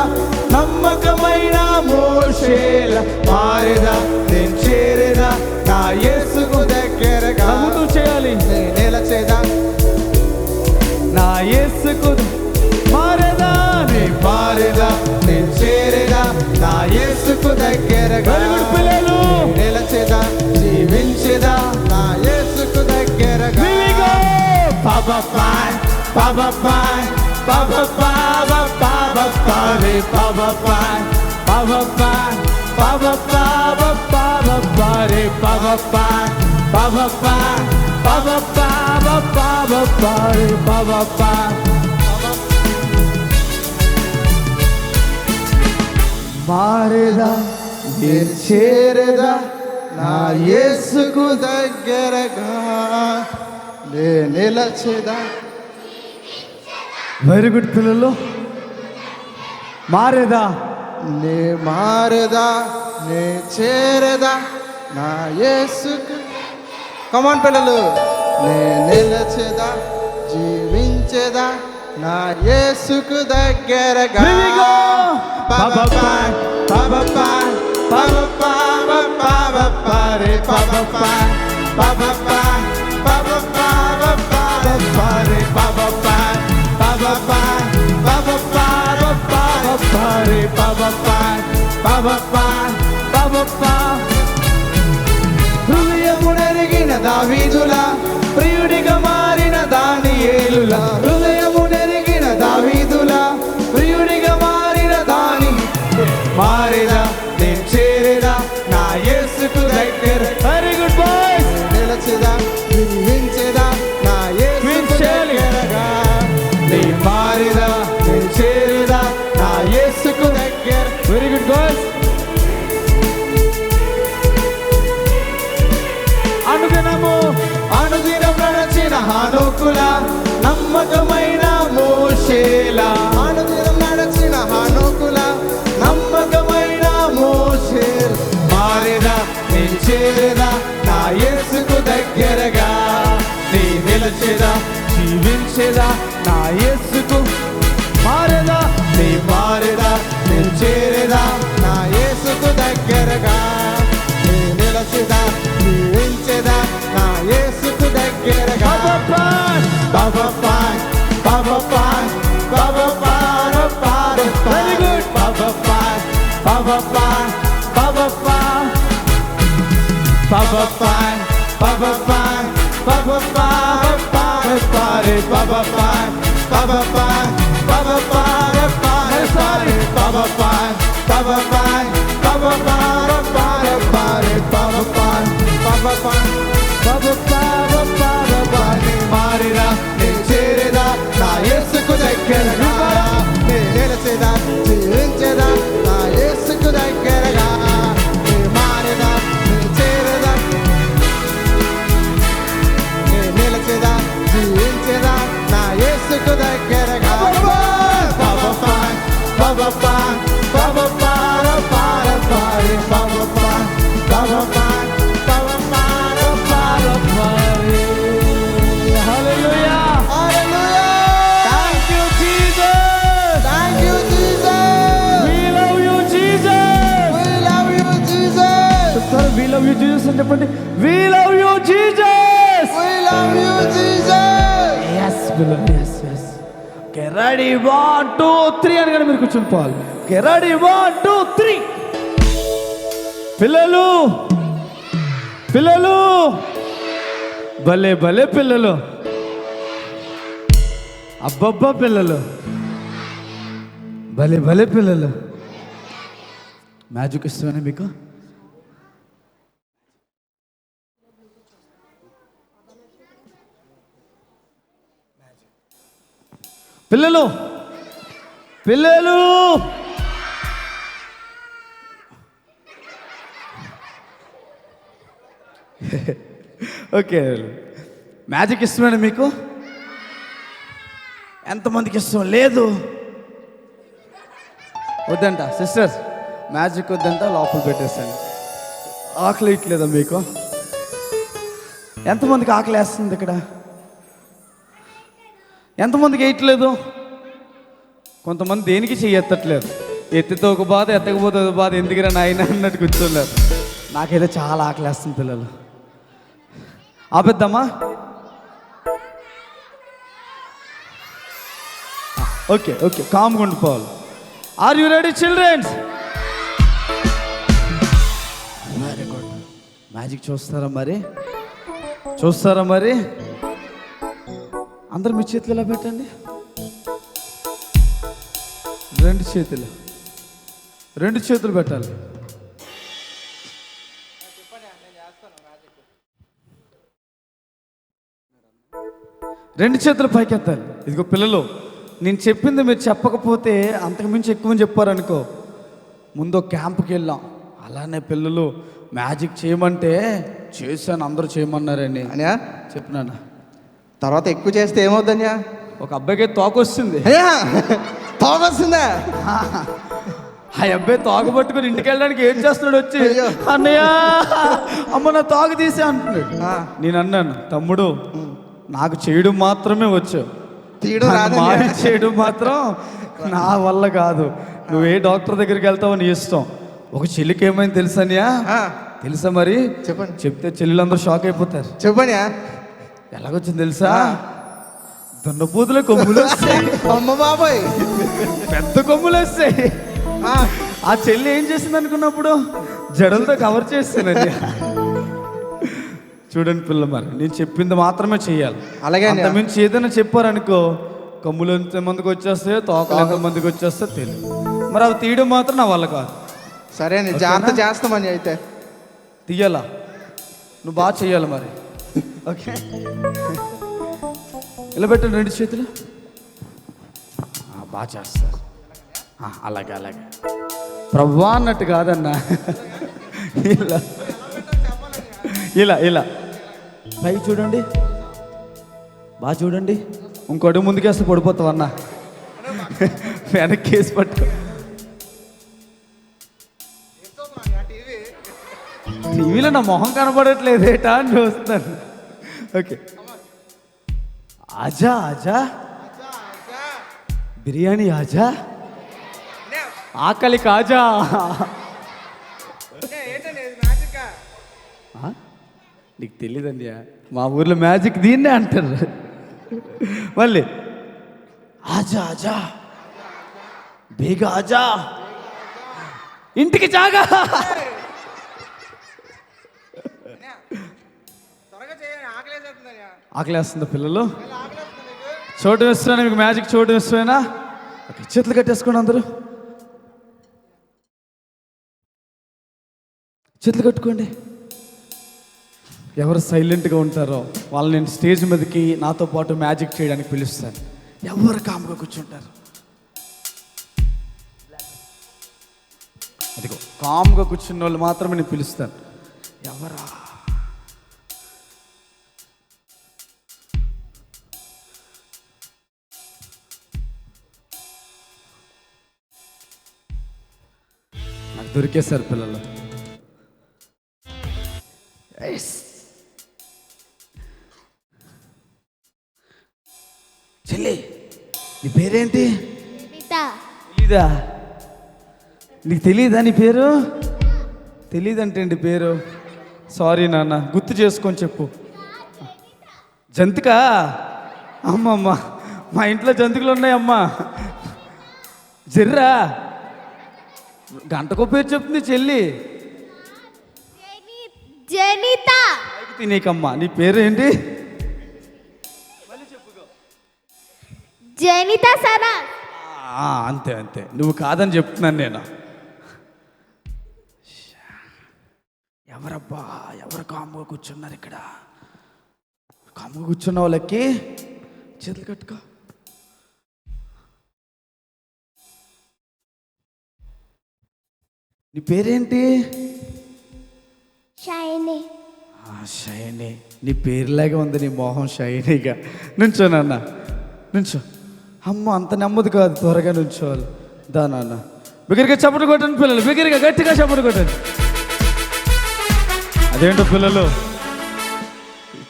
నమ్మకమైన మోషేలా. మారేదా, నేను చేరేదా, నా యేసుకు దగ్గరగా. చేయాలి. నే నిలచేదా, నా యేసుకు మారేదా, నే మారేదా, నేను చేరేదా, నా యేసుకు దగ్గరగా. పిల్లలు నిలచేదా, జీవించేదా, నా యేసుకు దగ్గరగా. Baba pan, Baba pan, Baba Baba Baba Pare, Baba pan, Baba pan, Baba Baba Baba Pare, Baba pan, Baba pan, Baba Baba Baba Pare, Baba pan. మారేదా, నేను చేరేదా, నా యేసుకు దగ్గరగా. నే నిలచేదా. వెరీ గుడ్ పిల్లలు. మారేదా, నే మారేదా, నే చేరేదా, నా యేసుకు కమాన్ పిల్లలు. నే నిలచేదా జీవించేదా నా యేసుకు దగ్గరగా. పబపాయ్ పబపాయ్ పబపాయ్ పబపాయ్ రే పబపాయ్ పబపాయ్ పబపాయ్ పబపాయ్ రే పబపాయ్ పబపాయ్ పబపాయ్ పబపాయ్ రే పబపాయ్ పబపాయ్ పబపాయ్. హృదయమునెరిగిన దావీదులా ప్రియుడిగా మారిన దానియేలులా. హృదయమునెరిగిన దావీదులా ప్రియుడిగా మారిన దాని మారేదా నేను చేరేదా నా యేసుకు దగ్గర. Very good boys. నిలచేదా జీవించేదా నా యేసుకు దగ్గరగా. నీ మారేదా నేను చేరేదా నా యేసుకు దగ్గర. Very good boys. అనుదినం నడచిన హానోకుల నమ్మకమైన మోషేలా. అనుదినం నడచిన హానోకుల నమ్మకమైన మోషేల. మారేదా నేను చేరేదా నా యేసుకు దగ్గరగా. నీ నిలచేదా జీవించేదా నా యేసుకు. మారేదా నీ మారేదా నేను చేరేదా నా యేసుకు దగ్గరగా. నీ నిలచేదా జీవించేదా నా యేసుకు దగ్గరగా. పబపాయ్ పబపాయ్ పబపాయ్ పబపాయ్. Very good. పబపాయ్ పబపాయ్ పబపాయ్ పబపాయ్ పబపాయ్ పబపాయ్ పబపాయ్ పబపాయ్ పబపాయ్ పబపాయ్ పబపాయ్ పబపాయ్ పబపాయ్ పబపాయ్ పబపాయ్ పబపాయ్. మారినా నేను చేరేదా నా యేసుకు దగ్గరగా. నేను నిలచేదా జీవించేదా నా యేసుకు దగ్గరగా. మారినా నేను చేరేదా నేను నిలచేదా జీవించేదా నా యేసుకు దగ్గరగా. పబపాయ్ పబపాయ్ పబపాయ్ పబపాయ్ పబపాయ్ పబపాయ్. We love you Jesus అని చెప్పండి. We love you Jesus. We love you Jesus. Yes beloved. Yes yes. Get ready 1 2 3 అని మీరు కూర్చొని పోవాలి. Get ready 1 2 3. పిల్లలు పిల్లలు భలే భలే పిల్లలు. అబ్బబ్బా పిల్లలు భలే భలే పిల్లలు. మ్యాజిక్ ఇస్తామని మీకు పిల్లలు పిల్లలు ఓకే. మ్యాజిక్ ఇష్టమేనా మీకు? ఎంతమందికి ఇష్టం లేదు? వద్దంట సిస్టర్స్, మ్యాజిక్ వద్దంట, లోపల పెట్టేస్తాను. ఆకలి ఇట్లేదా మీకు? ఎంతమందికి ఆకలి వేస్తుంది ఇక్కడ? ఎంతమందికి వేయట్లేదు? కొంతమంది దేనికి చెయ్యెత్తట్లేదు. ఎత్తితో ఒక బాధ, ఎత్తకపోతే ఒక బాధ, ఎందుకురా నాయన అన్నట్టు కూర్చోలేరు. నాకైతే చాలా ఆకలి వేస్తుంది పిల్లలు. ఆపేద్దామా? ఓకే ఓకే, కామ్గా ఉండిపోవాలి. Are you ready childrens? Very good. Magic చూస్తారా మరి? చూస్తారా మరి? అందరు మీ చేతులు ఇలా పెట్టండి. రెండు చేతులు పెట్టాలి. రెండు చేతులు పైకెత్తాలి. ఇదిగో పిల్లలు, నేను చెప్పింది మీరు చెప్పకపోతే అంతకుమించి ఎక్కువ చెప్పారనుకో, ముందు క్యాంప్కి వెళ్ళాం. అలానే పిల్లలు మ్యాజిక్ చేయమంటే చేశాను, అందరూ చేయమన్నారండి అని చెప్పినాను. తర్వాత ఎక్కువ చేస్తే ఏమవుతుందా? ఒక అబ్బాయికి తోకొస్తుంది. తోకొస్తుందా? ఆ అబ్బాయి తోక పట్టుకుని ఇంటికి వెళ్ళడానికి ఏం చేస్తున్నాడు వచ్చి, అన్నయ్య అమ్మ నా తోక తీసే అంటున్నాడు. నేను అన్నాను, తమ్ముడు నాకు చేయడం మాత్రమే వచ్చు, తీయడం రాదు, మాడి చేయడం మాత్రం నా వల్ల కాదు. నువ్వు ఏ డాక్టర్ దగ్గరికి వెళ్తావో నీ ఇష్టం. ఒక చెల్లికి ఏమైంది తెలుసా? తెలుసా మరి? చెప్పండి. చెప్తే చెల్లెలందరూ షాక్ అయిపోతారు. చెప్పండి. ఎలాగొచ్చింది తెలుసా? దున్నపోతుల కొమ్ములు వస్తాయి, అమ్మ బాబాయ్, పెద్ద కొమ్ములు వస్తాయి. ఆ చెల్లి ఏం చేసింది అనుకున్నప్పుడు జడలతో కవర్ చేస్తానండి. చూడండి పిల్ల, మరి నేను చెప్పింది మాత్రమే చెయ్యాలి. అలాగే అంతమించి ఏదైనా చెప్పారనుకో, కొమ్ములు ఎంతమందికి వచ్చేస్తాయో తోకలు ఎంతమందికి వచ్చేస్తాయో తెలియదు. మరి అవి తీయడం మాత్రం నా వల్ల కాదు. సరే అండి, జాగ్రత్త చేస్తామని అయితే. తీయాలా? నువ్వు బాగా చెయ్యాలి మరి. ఓకే, ఇలా పెట్టండి 2 చేతులు. బాగా చేస్తారు. అలాగే అలాగే. ప్రవ్వా అన్నట్టు కాదన్నా, ఇలా ఇలా ఇలా పై చూడండి, బాగా చూడండి. ఇంకో అడుగు ముందుకేస్తే పడిపోతావు అన్న, వెనక్కి వేసి పట్టుకో. టీవీలో నా మొహం కనబడట్లేదేటా అని చూస్తాను. ఓకే, ఆజా ఆజా బిర్యానీ ఆజా, ఆకలి కాజా. నీకు తెలీదండి, మా ఊర్లో మ్యాజిక్ దీన్నే అంటారు. మళ్ళీ ఆజా ఆజా బేగ ఆజా, ఇంటికి జాగా. ఆకలేస్తుందా పిల్లలు? చూడటం ఇస్తున్నా మీకు మ్యాజిక్ చూడటం ఇస్తున్నా. చేతులు కట్టేసుకోండి అందరూ, చేతులు కట్టుకోండి. ఎవరు సైలెంట్గా ఉంటారో వాళ్ళు నేను స్టేజ్ మీదకి నాతో పాటు మ్యాజిక్ చేయడానికి పిలుస్తాను. ఎవరు కామ్గా కూర్చుంటారు, అదిగో కామ్గా కూర్చున్న వాళ్ళు మాత్రమే నేను పిలుస్తాను. ఎవరా? నాకు దొరికేశారు పిల్లలు. చెల్లి, నీ పేరేంటి? తెలీదా? నీకు తెలీదా నీ పేరు? తెలీదంటే అండి పేరు. సారీ నాన్న, గుర్తు చేసుకొని చెప్పు. జంతిక? అమ్మమ్మ, మా ఇంట్లో జంతికలు ఉన్నాయమ్మా. జర్రా, గంటకో పేరు చెప్తుంది చెల్లి. జనిత. తినేకమ్మా, నీ పేరు ఏంటి? జనిత సరా. అంతే అంతే, నువ్వు కాదని చెప్తున్నాను నేను. ఎవరబ్బా, ఎవరు కామ్గా కూర్చున్నారు ఇక్కడ? కామ్గా కూర్చున్న వాళ్ళకి చేతులు కట్టుకో. నీ పేరేంటి? షైనీ. షైనీ, నీ పేరులాగే ఉంది నీ మొహం షైనీగా. నుంచో నాన్న, నుంచో. అమ్మ అంత నెమ్మది కాదు, త్వరగా నుంచోవాలి. దా నాన్న, బిగ్గరగా చప్పట్లు కొట్టండి పిల్లలు, బిగ్గరగా గట్టిగా చప్పట్లు కొట్టండి. అదేంటో పిల్లలు,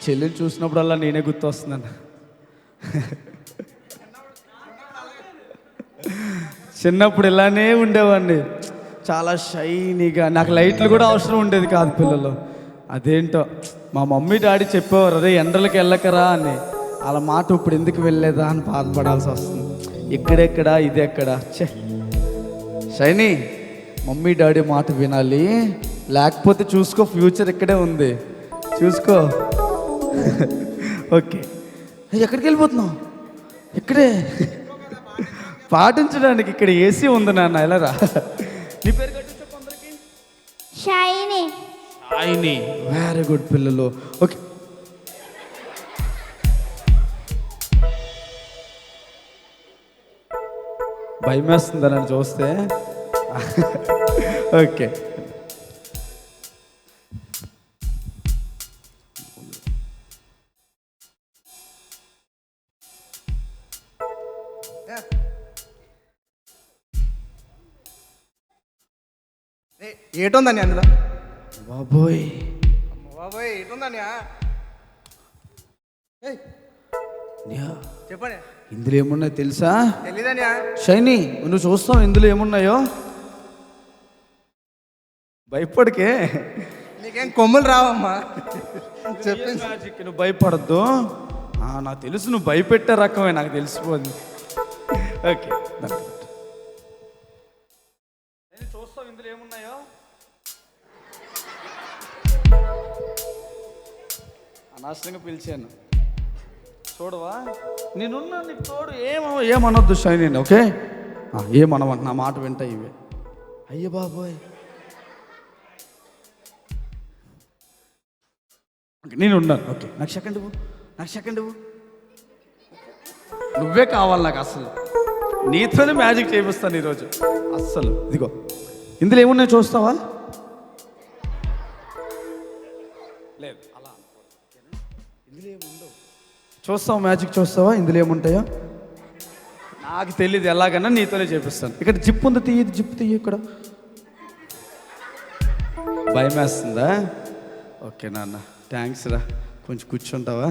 చెల్లిని చూసినప్పుడల్లా నేనే గుర్తు వస్తున్నాను. చిన్నప్పుడు ఇలానే ఉండేవాడిని, చాలా షైనీగా. నాకు లైట్లు కూడా అవసరం ఉండేది కాదు పిల్లలు. అదేంటో మా మమ్మీ డాడీ చెప్పేవారు, అదే ఎండలకు వెళ్ళకరా అని. అలా మాట ఇప్పుడు ఎందుకు వెళ్ళలేదా అని బాధపడాల్సి వస్తుంది. ఇక్కడెక్కడ ఇది ఎక్కడ? ఛే షైనీ, మమ్మీ డాడీ మాట వినాలి, లేకపోతే చూసుకో ఫ్యూచర్ ఇక్కడే ఉంది, చూసుకో. ఓకే, ఎక్కడికి వెళ్ళిపోతున్నావు? ఇక్కడే పాటించడానికి ఇక్కడ ఏసీ ఉంది నాన్న, ఎలా రా. నీ పేరు కట్టు చెప్పు అందరికి. షైనీ. షైనీ, వెరీ గుడ్ పిల్లలు. ఓకే, భయం వేస్తుందా నన్ను చూస్తే? ఓకే, ఏటుందని అందులో? బాబోయ్ బాబాయ్ ఏటుందని? చెప్పండి. ఇందులో ఏమున్నాయో తెలుసా? తెలీదని? షైనీ నువ్వు చూస్తావు ఇందులో ఏమున్నాయో? భయపడికే, నీకేం కొమ్ములు రావమ్మా. చెప్పింది మ్యాజిక్, నువ్వు భయపడద్దు. నాకు తెలుసు నువ్వు భయపెట్టే రకమే, నాకు తెలిసిపోద్ది. ఓకే చూస్తావు ఇందులో ఏమున్నాయో? అనవసరంగా పిలిచాను, చూడవా? నేనున్నా నీకు తోడు. ఏమనొద్దు షైనీ, ఓకే? ఏమనవంట, నా మాట వింటా ఇవే. అయ్యో బాబోయ్, నేను ఉన్నాను. ఓకే, నాకు సెకండ్ ఇవ్వు, నాకు సెకండ్ ఇవ్వు. నువ్వే కావాలి నాకు. అస్సలు నీతోనే మ్యాజిక్ చేపిస్తాను ఈరోజు. అస్సలు ఇదిగో ఇందులో ఏమున్నాయో చూస్తావా? లేదు అలా ఇందులో ఏముండవు. చూస్తావా మ్యాజిక్? చూస్తావా ఇందులో ఏముంటాయో? నాకు తెలియదు, ఎలాగన్నా నీతోనే చేపిస్తాను. ఇక్కడ జిప్ ఉంది, తీయదు. జిప్ తీయ. ఇక్కడ భయం వేస్తుందా? ఓకే నాన్న, థ్యాంక్స్ రా. కొంచెం కూర్చుంటావా?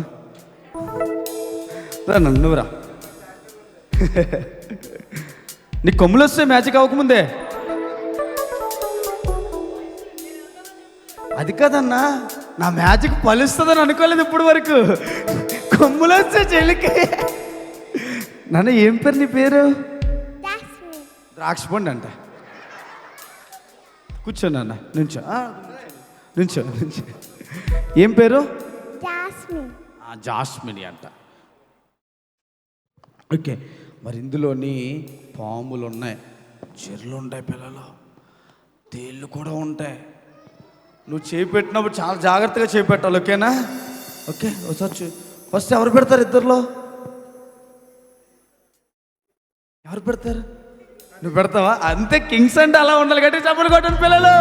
రా నన్ను రా. నీ కొమ్ములు వస్తే మ్యాజిక్ అవ్వకముందే. అది కాదన్నా, నా మ్యాజిక్ ఫలిస్తుందని అనుకోలేదు ఇప్పుడు వరకు. కొమ్ములు వస్తే చెల్లికి. నాన్న ఏం పేరు నీ పేరు? ద్రాక్ష పండు అంట. కూర్చో నాన్న, నుంచో నుంచో నుంచో. ఏం పేరు? జాస్మిని అంట. ఓకే, మరి ఇందులోని పాములు ఉన్నాయి, చెర్లు ఉంటాయి, పిల్లలు తేళ్ళు కూడా ఉంటాయి. నువ్వు చేపెట్టినప్పుడు చాలా జాగ్రత్తగా చేపెట్టాలి, ఓకేనా? ఓకే, ఒకసారి ఫస్ట్ ఎవరు పెడతారు? ఇద్దరిలో ఎవరు పెడతారు? నువ్వు పెడతావా? అంతే, కింగ్స్ అంటే అలా ఉండాలి. గట్టి చప్పలు కొట్టండి పిల్లలు.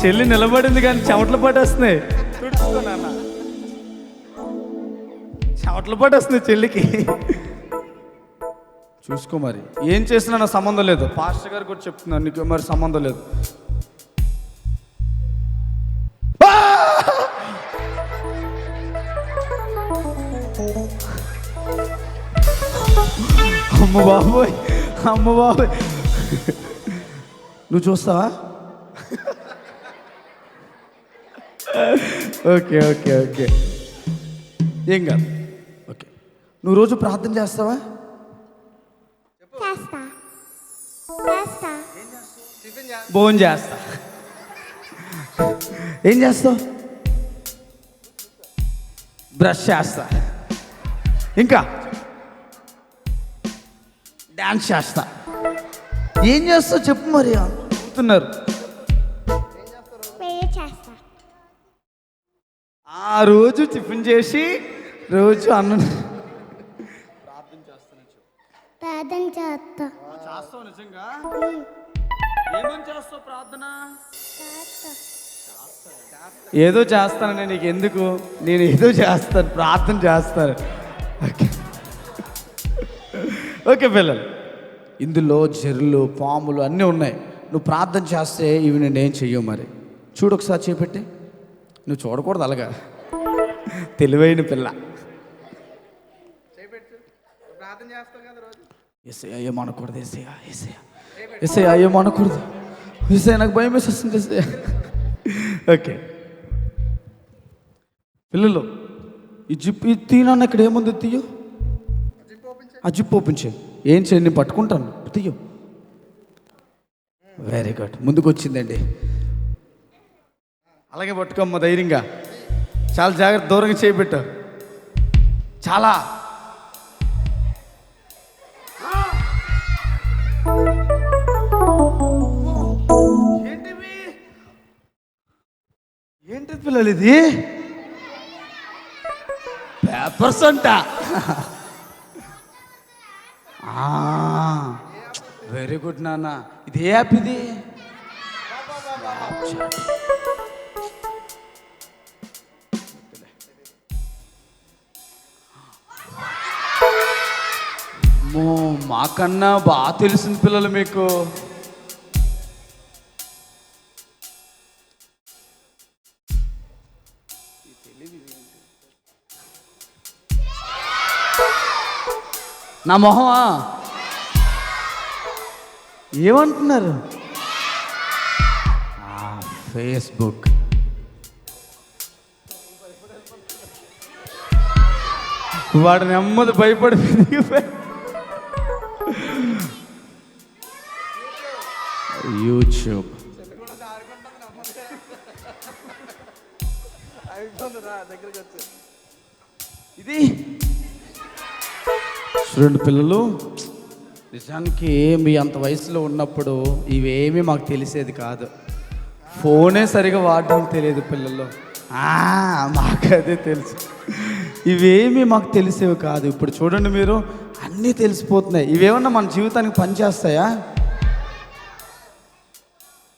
చెల్లి నిలబడింది కానీ చెమటలు పట్టేస్తున్నాయి. తుడుచుకోనన్నా, చెమటలు పట్టేస్తున్నాయి చెల్లికి. చూసుకో, మరి ఏం చేసినా నా సంబంధం లేదు. పాస్టర్ గారు కూడా చెప్తున్నాను, నీకు మరి సంబంధం లేదు. అమ్మ బాబోయ్, అమ్మ బాబోయ్. నువ్వు చూస్తావా? ఓకే ఓకే ఓకే, ఏం కాదు. ఓకే, నువ్వు రోజు ప్రార్థన చేస్తావా? భోజనం చేస్తా. ఏం చేస్తావు? బ్రష్ చేస్తా. ఇంకా డాన్స్ చేస్తా. ఏం చేస్తావు చెప్పు మరి. చెప్తున్నారు ఆ రోజు టిఫిన్ చేసి రోజు అన్నం ప్రార్థన చేస్తా. చేస్తావు నిజంగా? ఏమని చేస్తావు ప్రార్థన? ఏదో చేస్తానని నీకు ఎందుకు? నేను ఏదో చేస్తాను, ప్రార్థన చేస్తాను. ఓకే ఓకే పిల్లలు, ఇందులో చెర్లు పాములు అన్నీ ఉన్నాయి. నువ్వు ప్రార్థన చేస్తే ఇవి నేనేం చెయ్యవు. మరి చూడు ఒకసారి చేపెట్టి. నువ్వు చూడకూడదు అలాగా, తెలివైన పిల్ల. ఎస్ఐ ఏమనకూడదు, ఎస్ఐ ఎస్ఐ ఎస్ఐ ఏమనకూడదు. ఎస్ఐ నాకు భయం వేసేస్తుంది ఎస్ఐ. ఓకే పిల్లలు, ఈ జిప్ తీయనన్న ఇక్కడ ఏముంది? తీయు, ఆ జిప్ ఓపెన్ చేయి. ఏం చేయండి, నేను పట్టుకుంటాను. తీయు. వెరీ గుడ్, ముందుకు వచ్చిందండి. అలాగే పట్టుకోమ్మ ధైర్యంగా. చాలా జాగ్రత్త, దూరంగా చేయబెట్టు. చాలా ఏంటి పిల్లలు ఇది? పేపర్స్ అంట. వెరీ గుడ్ నాన్న. ఇది ఏ యాప్ ఇది? మాకన్నా బాగా తెలిసింది పిల్లలు మీకు. నా మొహమా? ఏమంటున్నారు? ఫేస్బుక్. వాడు నెమ్మది భయపడిపోయింది. యూట్యూబ్. ఇది చూడండి పిల్లలు, నిజానికి మీ అంత వయసులో ఉన్నప్పుడు ఇవేమీ మాకు తెలిసేది కాదు. ఫోనే సరిగా వాడడం తెలియదు పిల్లలు. మాకు అదే తెలుసు. ఇవేమీ మాకు తెలిసేవి కాదు. ఇప్పుడు చూడండి మీరు, అన్నీ తెలిసిపోతున్నాయి. ఇవేమన్నా మన జీవితానికి పనిచేస్తాయా?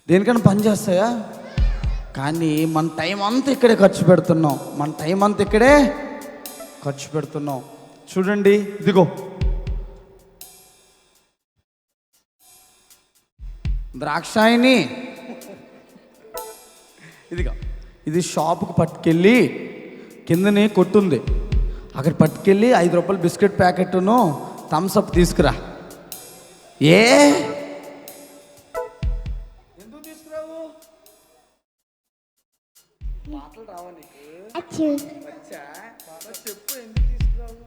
దేనికన్నా పనిచేస్తాయా? కానీ మన టైం అంతా ఇక్కడే ఖర్చు పెడుతున్నాం. మన టైం అంతా ఇక్కడే ఖర్చు పెడుతున్నాం. చూడండి, ఇదిగో ద్రాక్షాయిని, ఇదిగో ఇది షాపుకి పట్టుకెళ్ళి కిందనే కొట్టుంది, అక్కడ పట్టుకెళ్ళి 5 రూపాయల బిస్కెట్ ప్యాకెట్ను థమ్స్అప్ తీసుకురా. ఎందుకు తీసుకురావు? మాటలు రావా నీకు? వచ్చా? చెప్పు, ఎందుకు తీసుకురావు?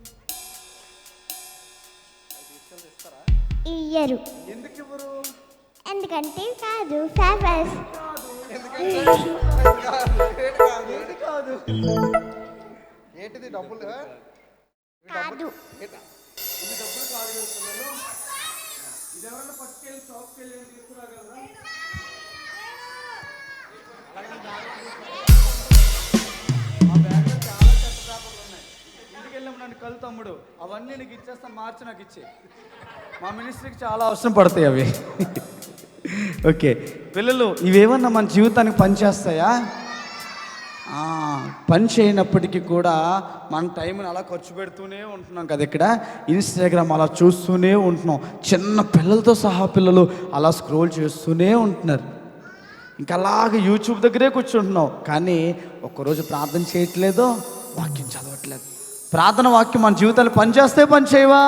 ఇస్తారా? ఇయ్యరు. ఎందుకు ఇవ్వరు? ఎందుకంటే కాదు, ఫేమస్. ఏంటిది? డబ్బులు కాదు. ఇది డబ్బులు కాదు. ఇది ఎవరైనా పట్టుకెళ్ళి షాప్కి వెళ్ళి తీసుకురాగలరా? మా బ్యాగ్లో చాలా చెత్త పేపర్లు ఉన్నాయి. ఇంటికి వెళ్ళినప్పుడు నన్ను కలు తమ్ముడు, అవన్నీ నీకు ఇచ్చేస్తాను, మార్చి నాకు ఇచ్చే. మా మినిస్ట్రీకి చాలా అవసరం పడతాయి అవి. ఓకే పిల్లలు, ఇవేమన్నా మన జీవితానికి పనిచేస్తాయా? పని చేయనప్పటికీ కూడా మన టైంని అలా ఖర్చు పెడుతూనే ఉంటున్నాం కదా. ఇక్కడ ఇన్స్టాగ్రామ్ అలా చూస్తూనే ఉంటున్నాం. చిన్న పిల్లలతో సహా పిల్లలు అలా స్క్రోల్ చేస్తూనే ఉంటున్నారు. ఇంకా అలాగే యూట్యూబ్ దగ్గరే కూర్చుంటున్నాం. కానీ ఒక్కరోజు ప్రార్థన చేయట్లేదు, వాక్యం చదవట్లేదు. ప్రార్థన వాక్యం మన జీవితాలు పనిచేస్తాయి, పని చేయవా?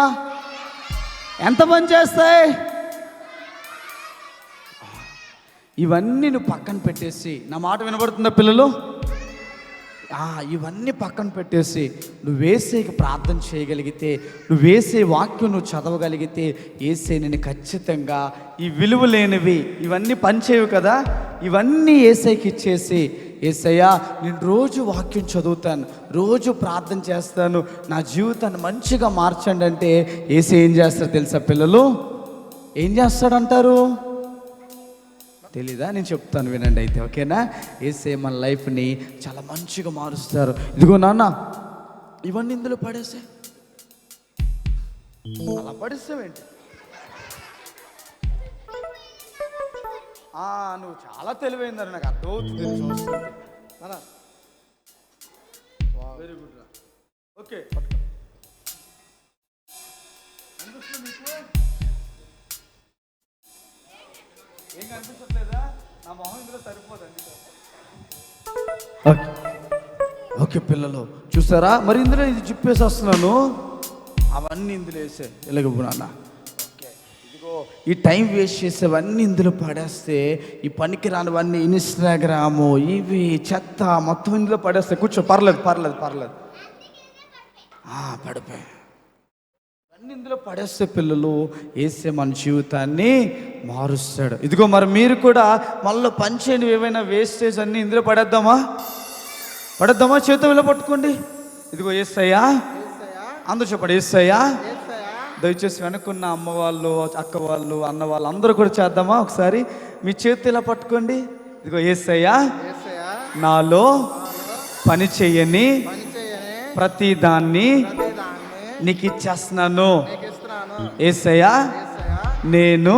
ఎంత పని చేస్తాయి? ఇవన్నీ నువ్వు పక్కన పెట్టేసి, నా మాట వినబడుతుందా పిల్లలు? ఇవన్నీ పక్కన పెట్టేసి నువ్వు యేసేకి ప్రార్థన చేయగలిగితే, నువ్వు యేసే వాక్యం నువ్వు చదవగలిగితే, యేసే నేను ఖచ్చితంగా ఈ విలువ లేనివి ఇవన్నీ పనిచేయవు కదా, ఇవన్నీ యేసేకి ఇచ్చేసి, యేసయ్యా నేను రోజు వాక్యం చదువుతాను, రోజు ప్రార్థన చేస్తాను, నా జీవితాన్ని మంచిగా మార్చండి అంటే యేసే ఏం చేస్తారో తెలుసా పిల్లలు? ఏం చేస్తాడంటారు? తెలీదా? నేను చెప్తాను వినండి అయితే, ఓకేనా? యేసే మన లైఫ్ని చాలా మంచిగా మారుస్తారు. ఇదిగో నాన్న, ఇవన్నీ ఇందులో పడేసే. అలా పడేస్తావేంటి? నువ్వు చాలా తెలివైందని నాకు అర్థమవుతుంది చూస్తుంది. వెరీ గుడ్ రా. ఓకే, ఏం కనిపించట్లేదా? నా మొహం ఇందులో సరిపోదండి. ఓకే పిల్లలు చూసారా? మరి ఇందులో ఇది జిప్పేసి వస్తున్నాను, అవన్నీ ఇందులో వేసే ఎలాగ నాన్న. ఓకే, ఇదిగో ఈ టైం వేస్ట్ చేసేవన్నీ ఇందులో పడేస్తే, ఈ పనికి రానివన్నీ ఇన్స్టాగ్రాము ఇవి చెత్త మొత్తం ఇందులో పడేస్తే. కూర్చో, పర్లేదు పర్లేదు పర్లేదు. పడిపోయి అన్నీ ఇందులో పడేస్తే పిల్లలు, యేసే మన జీవితాన్ని మారుస్తాడు. ఇదిగో మరి మీరు కూడా మళ్ళీ పనిచేయని ఏమైనా వేస్టేజ్ అన్నీ ఇందులో పడేద్దామా? చేతులు ఇలా పట్టుకోండి. ఇదిగో యేసయ్యా, అందరూ చెప్పండి యేసయ్యా. దయచేసి వెనుకున్న అమ్మ వాళ్ళు, అక్క వాళ్ళు, అన్న వాళ్ళు అందరూ కూడా చేద్దామా? ఒకసారి మీ చేతులు ఇలా పట్టుకోండి. ఇదిగో యేసయ్యా, నాలో పని చేయని ప్రతి దాన్ని నీకు ఇచ్చేస్తున్నాను. యేసయ్యా, నేను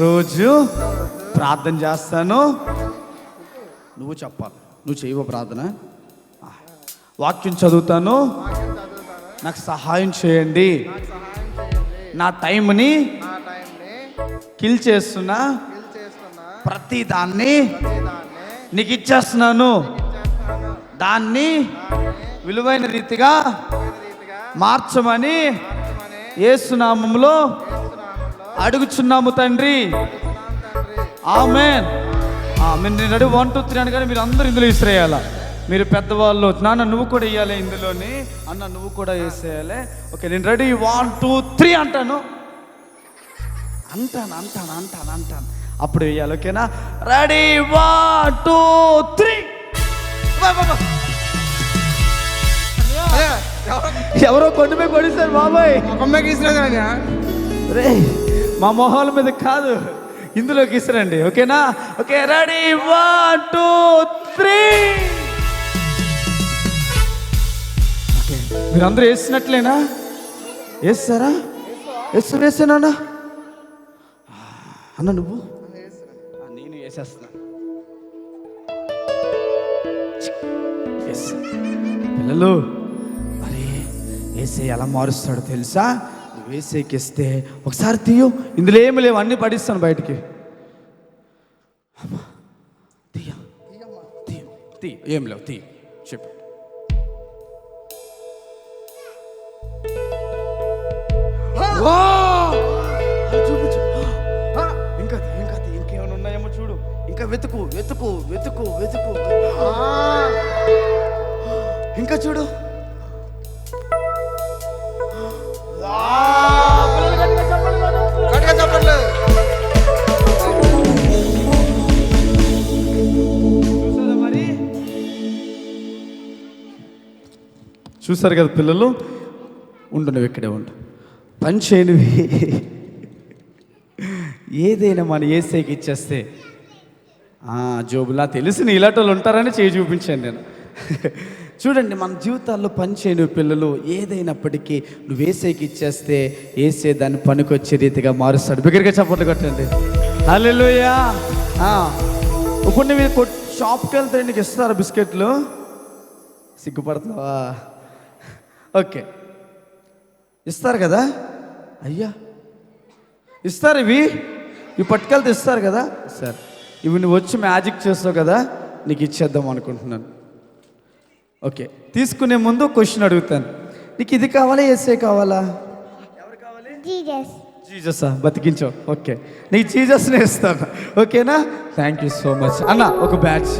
రోజు ప్రార్థన చేస్తాను. నువ్వు చెప్పాలి, నువ్వు చేయవ ప్రార్థన. వాక్యం చదువుతాను, నాకు సహాయం చేయండి. నా టైంని కిల్ చేస్తున్నా ప్రతి దాన్ని నీకు ఇచ్చేస్తున్నాను. దాన్ని విలువైన రీతిగా మార్చమని యేసు నామములో అడుగుచున్నాము తండ్రి, ఆమేన్. నేను రెడీ 1 2 3 అనగానే మీరు అందరూ ఇందులో విసిరేయాలా. మీరు పెద్దవాళ్ళు, నాన్న నువ్వు కూడా వేయాలి ఇందులోని, అన్న నువ్వు కూడా వేసేయాలి. ఓకే, నేను రెడీ 1 2 3 అంటాను, అప్పుడు వేయాలి. ఓకేనా? రెడీ 1 2 3. ఎవరో కొండమే కొడిస్తారు బాబాయ్, రే మా మొహాల మీద కాదు, ఇందులోకి ఇస్తారండి. ఓకేనా? Okay, ready 1 2 3. ఓకే, మీరందరూ వేసినట్లేనా? వేస్తారా? వేసానా అన్న? నువ్వు? నేను వేసేస్తున్నా. పిల్లలు, మరి వేసే ఎలా మారుస్తాడో తెలుసా? నువ్వు వేసేకిస్తే ఒకసారి తీయు, ఇందులో ఏమి లేవు, అన్నీ పడిస్తాను బయటికి. ఏం లేవు, తీ చెప్పు. చూపించు. ఇంకా ఇంకేమైనా ఉన్నాయేమో చూడు. ఇంకా వెతుకు. ఇంకా చూడు. చూసారు కదా పిల్లలు? ఉండు, నువ్వు ఇక్కడే ఉండు. పని చేయనివి ఏదైనా మన ఏసైకి ఇచ్చేస్తే జోబులా తెలిసి ఇలాంటి వాళ్ళు ఉంటారని చేయి చూపించాను నేను. చూడండి, మన జీవితాల్లో పని చేయని పిల్లలు ఏదైనప్పటికీ నువ్వు ఏసైకి ఇచ్చేస్తే ఏసే దాన్ని పనికొచ్చే రీతిగా మారుస్తాడు. బిగ్గరగా చప్పట్లు కొట్టండి. హల్లెలూయా. ఇప్పుడు నువ్వు షాప్కి వెళ్తే నీకు ఇస్తారా బిస్కెట్లు? సిగ్గుపడుతున్నావా? ఓకే, ఇస్తారు కదా అయ్యా, ఇస్తారు. ఇవి పట్టుకెళ్తే ఇస్తారు కదా సార్. ఇవి నువ్వు వచ్చి మ్యాజిక్ చేస్తావు కదా, నీకు ఇచ్చేద్దాం అనుకుంటున్నాను. ఓకే, తీసుకునే ముందు క్వశ్చన్ అడుగుతాను. నీకు ఇది కావాలా, యేసే కావాలా? ఎవరు కావాలి? జీససా? బతికించావు. ఓకే, నీకు జీసస్నే ఇస్తాను. ఓకేనా? థ్యాంక్ యూ సో మచ్ అన్న. ఒక బ్యాచ్.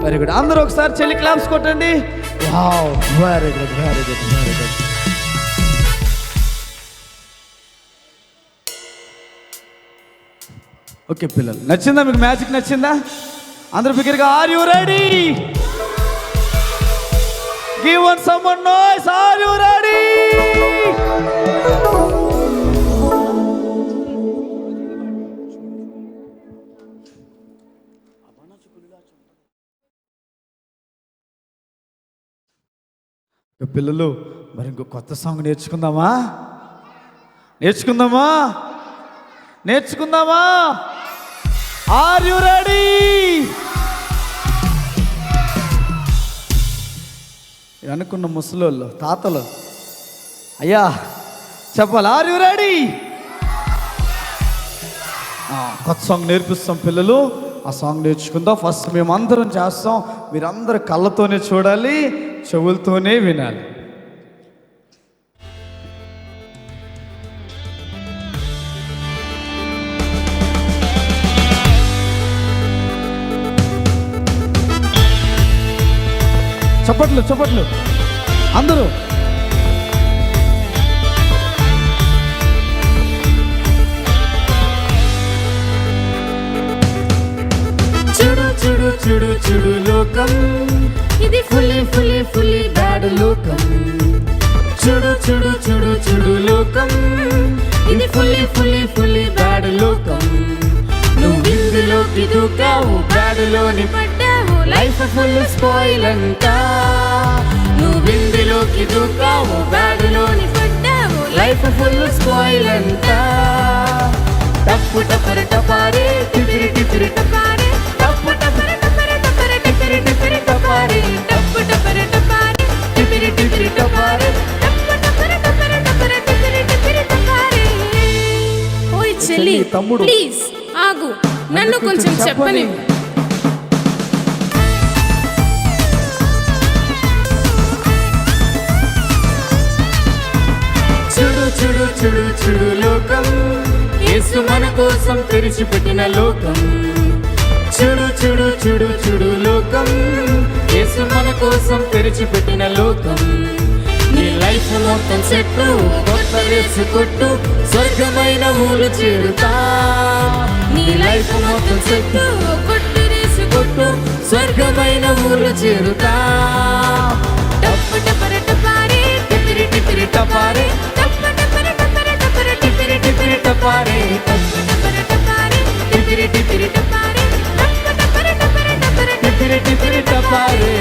Very good. అందరూ ఒకసారి చెల్లి క్లాప్స్ కొట్టండి. Wow, very good. ఓకే పిల్లలు, నచ్చిందా మీకు? మ్యాజిక్ నచ్చిందా? అందరూ బిగ్గరగా are you ready? Give one someone noise. Are you ready? పిల్లలు, మరి ఇంకో కొత్త సాంగ్ నేర్చుకుందామా? Are you ready? అనుకున్న ముసలోళ్ళు, తాతలు, అయ్యా చెప్పాలి. Are you ready? కొత్త సాంగ్ నేర్పిస్తాం పిల్లలు. ఆ సాంగ్ నేర్చుకుందాం. ఫస్ట్ మేము అందరం చేస్తాం. మీరందరూ కళ్ళతోనే చూడాలి, చెవులతోనే వినాలి. చప్పట్లు అందరూ. చూడు లోకం, ఇది ఫుల్లీ బ్యాడ్ లోకం. చూడు లోకం, ఇది ఫుల్లీ బ్యాడ్ లోకం. నువ్వు ఇందులోకి దూకావు, బ్యాడ్లోని పడ్డావు, లైఫ్ ఫుల్ స్పాయిల్ అంతా. నువ్వు ఇందులోకి దూకావు, బ్యాడ్లోని పడ్డావు, లైఫ్ ఫుల్ స్పాయిల్ అంతా. టప్పు టపర టపారే, టిపిరి టపారే, టప్పు టపర టపర టపర టిపిరి టపారే, టప్పు టపర టపారే, టిపిరి టపారే, టప్పు టపర టపర టపర టిపిరి టపారే. ఓయ్ చెల్లి, తమ్ముడు, ప్లీజ్ ఆగు, నన్ను కొంచెం చెప్పని. చూడు చూడు చూడు లోకం, యేసు మన కోసం తెరిచిపెట్టిన లోకం. చూడు చూడు చూడు చూడు లోకం, యేసు మన కోసం తెరిచిపెట్టిన లోకం. నీ లైఫ్ మొత్తం చెట్టు, కొత్త రేసు కొట్టు, స్వర్గమైన ఊరు చేరుతా. నీ లైఫ్ మొత్తం చెట్టు, కొత్త రేసు కొట్టు, స్వర్గమైన ఊరు చేరుతా. టప్ప టప్పర టపారే, టిపిరి టిపిరి టపారే, టప్ప టప్పర టపర టపర టిపిరి టిపిరి టపారే, టప్ప టప్పర టపారే, టిపిరి టిపిరి టపారే, టప్ప టప్పర టపర టపర టిపిరి టిపిరి టపారే.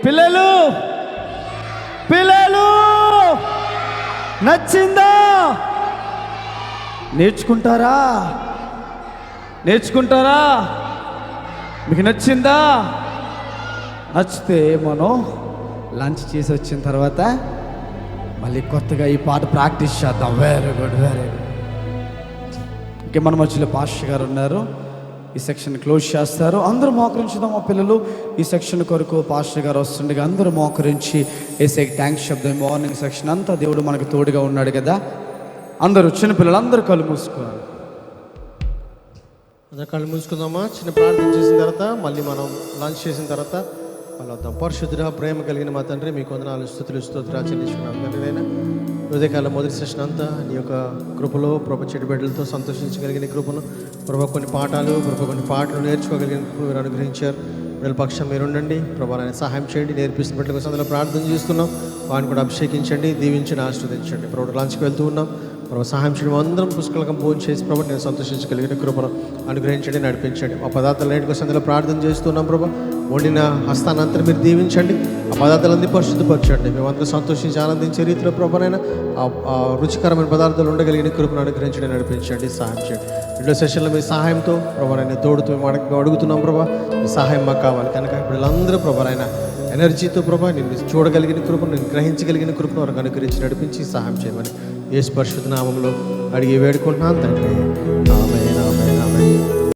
పిల్లలు పిల్లలు నచ్చిందా? నేర్చుకుంటారా? నేర్చుకుంటారా? మీకు నచ్చిందా? నచ్చితే మనం లంచ్ చేసి వచ్చిన తర్వాత మళ్ళీ కొత్తగా ఈ పాట ప్రాక్టీస్ చేద్దాం. Very good, very good. ఇంకే మన మధ్యలో పాస్టర్ గారు ఉన్నారు, ఈ సెక్షన్ క్లోజ్ చేస్తారు. అందరూ మోకరించుదాం. మా పిల్లలు ఈ సెక్షన్ కొరకు పాస్టర్ గారు వస్తుండగా అందరూ మోకరించి వేసే థ్యాంక్స్ శబ్దం. మార్నింగ్ సెక్షన్ అంతా దేవుడు మనకు తోడుగా ఉన్నాడు కదా. అందరూ చిన్నపిల్లలు అందరూ కళ్ళు మూసుకోవాలి. అందరూ కళ్ళు మూసుకుందామా? చిన్న ప్రార్థన చేసిన తర్వాత మళ్ళీ మనం లంచ్ చేసిన తర్వాత మళ్ళీ వద్దాం. పరిశుద్ధుడ, ప్రేమ కలిగిన మా తండ్రి, మీకు వందనాలు, స్తుతులు, స్తోత్రాలు చెల్లించుకున్నాం తండ్రి. నేను హృదయకాలం మొదటి సెషన్ అంతా నీ యొక్క కృపలో ప్రభు చెడు బిడ్డలతో సంతోషించగలిగిన కృపను, ప్రభు కొన్ని పాఠాలు, ప్రభు కొన్ని పాటలు నేర్చుకోగలిగిన కృపను మీరు అనుగ్రహించారు. వీళ్ళ పక్షం మీరు ఉండండి ప్రభు, ఆయన సహాయం చేయండి. నేర్పిస్తున్న బిడ్డల కోసం అందులో ప్రార్థన చేస్తున్నాం. వాడిని కూడా అభిషేకించండి, దీవించండి, ఆశీర్వదించండి. ప్రభు లంచ్కి వెళ్తూ ఉన్నాం. ప్రభు సహాయం చేయడం, అందరం పుష్కలంగా భోజనం చేసి ప్రభు నేను సంతోషించగలిగిన కృపను అనుగ్రహించండి, నడిపించండి. ఆ పదార్థాలు నేటి కోసం అందులో ప్రార్థన చేస్తున్నాం. ప్రభు వండిన హస్తానంతరం మీరు దీవించండి, ఆ పదార్థాలన్నీ పరిశుద్ధపరచండి. మేమందరం సంతోషించి ఆనందించే రీతిలో ప్రభునైనా ఆ రుచికరమైన పదార్థాలు ఉండగలిగిన కృపను అనుగ్రహించండి, నడిపించండి, సహాయం చేయండి. రెండో సెషన్లో మీ సహాయంతో ప్రభునైనా తోడుతూ మేము అడుగుతున్నాం. ప్రభా మీ సహాయం మాకు కావాలి కనుక వీళ్ళందరూ ప్రభునైనా ఎనర్జీతో ప్రభా నేను చూడగలిగిన కృపను, నేను గ్రహించగలిగిన కృపను వారికి అనుగ్రహించి నడిపించి సహాయం చేయమని యేసు పరిశుద్ధ నామంలో అడిగి వేడుకుంటున్నాను తండ్రి. ఆమేన్, ఆమేన్, ఆమేన్.